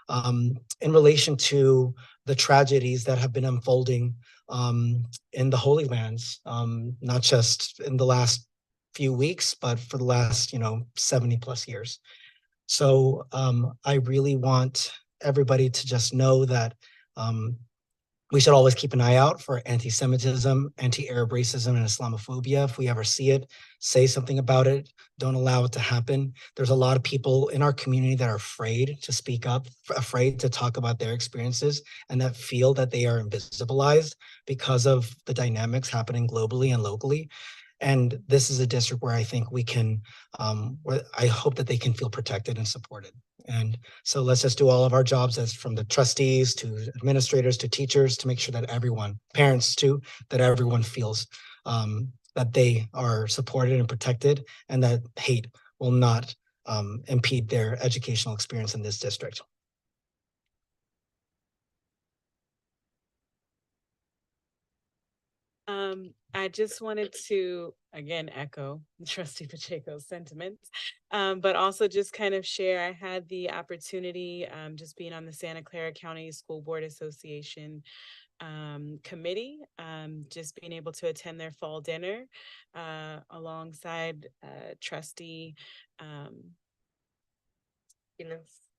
[SPEAKER 11] in relation to the tragedies that have been unfolding in the Holy Lands, not just in the last few weeks, but for the last 70 plus years. So I really want everybody to just know that we should always keep an eye out for anti-Semitism, anti-Arab racism, and Islamophobia. If we ever see it, say something about it. Don't allow it to happen. There's a lot of people in our community that are afraid to speak up, afraid to talk about their experiences, and that feel that they are invisibilized because of the dynamics happening globally and locally. And this is a district where I think we can, where I hope that they can feel protected and supported. And so let's just do all of our jobs, as from the trustees to administrators to teachers, to make sure that everyone, parents too, that everyone feels that they are supported and protected, and that hate will not impede their educational experience in this district.
[SPEAKER 10] I just wanted to, again, echo Trustee Pacheco's sentiments, but also just kind of share, I had the opportunity, just being on the Santa Clara County School Board Association committee, just being able to attend their fall dinner alongside Trustee,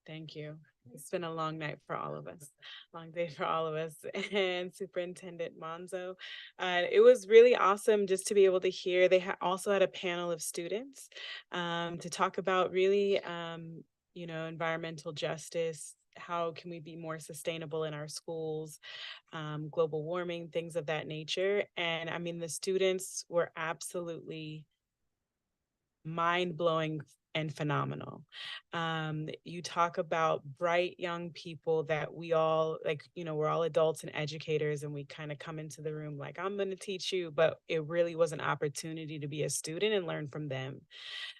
[SPEAKER 10] thank you. It's been a long night for all of us, long day for all of us, and Superintendent Monzo. It was really awesome just to be able to hear. They also had a panel of students to talk about really, environmental justice. How can we be more sustainable in our schools, global warming, things of that nature. And I mean, the students were absolutely mind-blowing and phenomenal. You talk about bright young people that we all, we're all adults and educators, and we kind of come into the room like, I'm going to teach you, but it really was an opportunity to be a student and learn from them.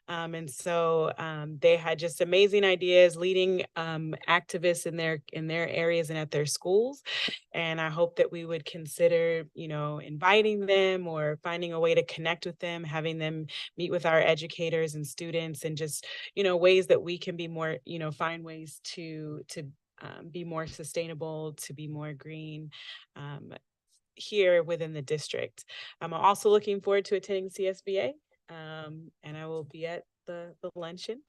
[SPEAKER 10] And so they had just amazing ideas, leading activists in their areas and at their schools. And I hope that we would consider, inviting them or finding a way to connect with them, having them meet with our educators and students, and just, ways that we can be more, find ways to be more sustainable, to be more green here within the district. I'm also looking forward to attending CSBA. And I will be at the luncheon.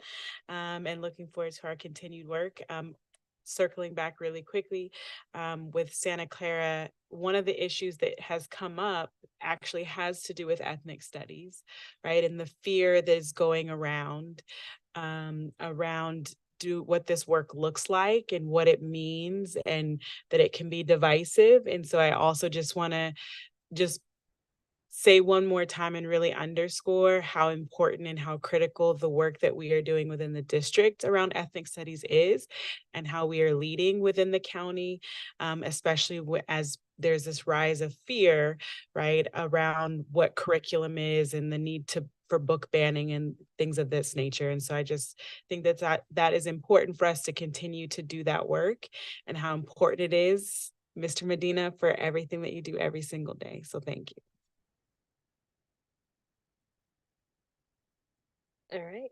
[SPEAKER 10] And looking forward to our continued work. Circling back really quickly, with Santa Clara, one of the issues that has come up actually has to do with ethnic studies, right? And the fear that is going around what this work looks like and what it means, and that it can be divisive. And so I also just want to just say one more time and really underscore how important and how critical the work that we are doing within the district around ethnic studies is, and how we are leading within the county, especially as there's this rise of fear, right, around what curriculum is and the need for book banning and things of this nature. And so I just think that is important for us to continue to do that work, and how important it is, Mr. Medina, for everything that you do every single day. So thank you.
[SPEAKER 4] All right.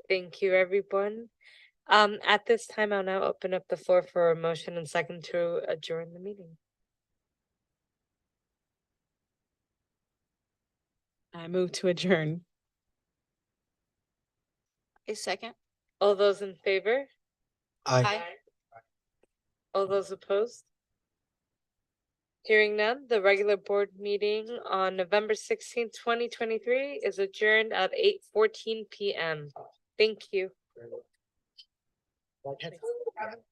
[SPEAKER 4] Thank you, everyone. At this time, I'll now open up the floor for a motion and second to adjourn the meeting.
[SPEAKER 10] I move to adjourn.
[SPEAKER 15] A second.
[SPEAKER 4] All those in favor?
[SPEAKER 11] Aye.
[SPEAKER 4] All those opposed? Hearing none, the regular board meeting on November 16th, 2023 is adjourned at 8:14 p.m. Thank you.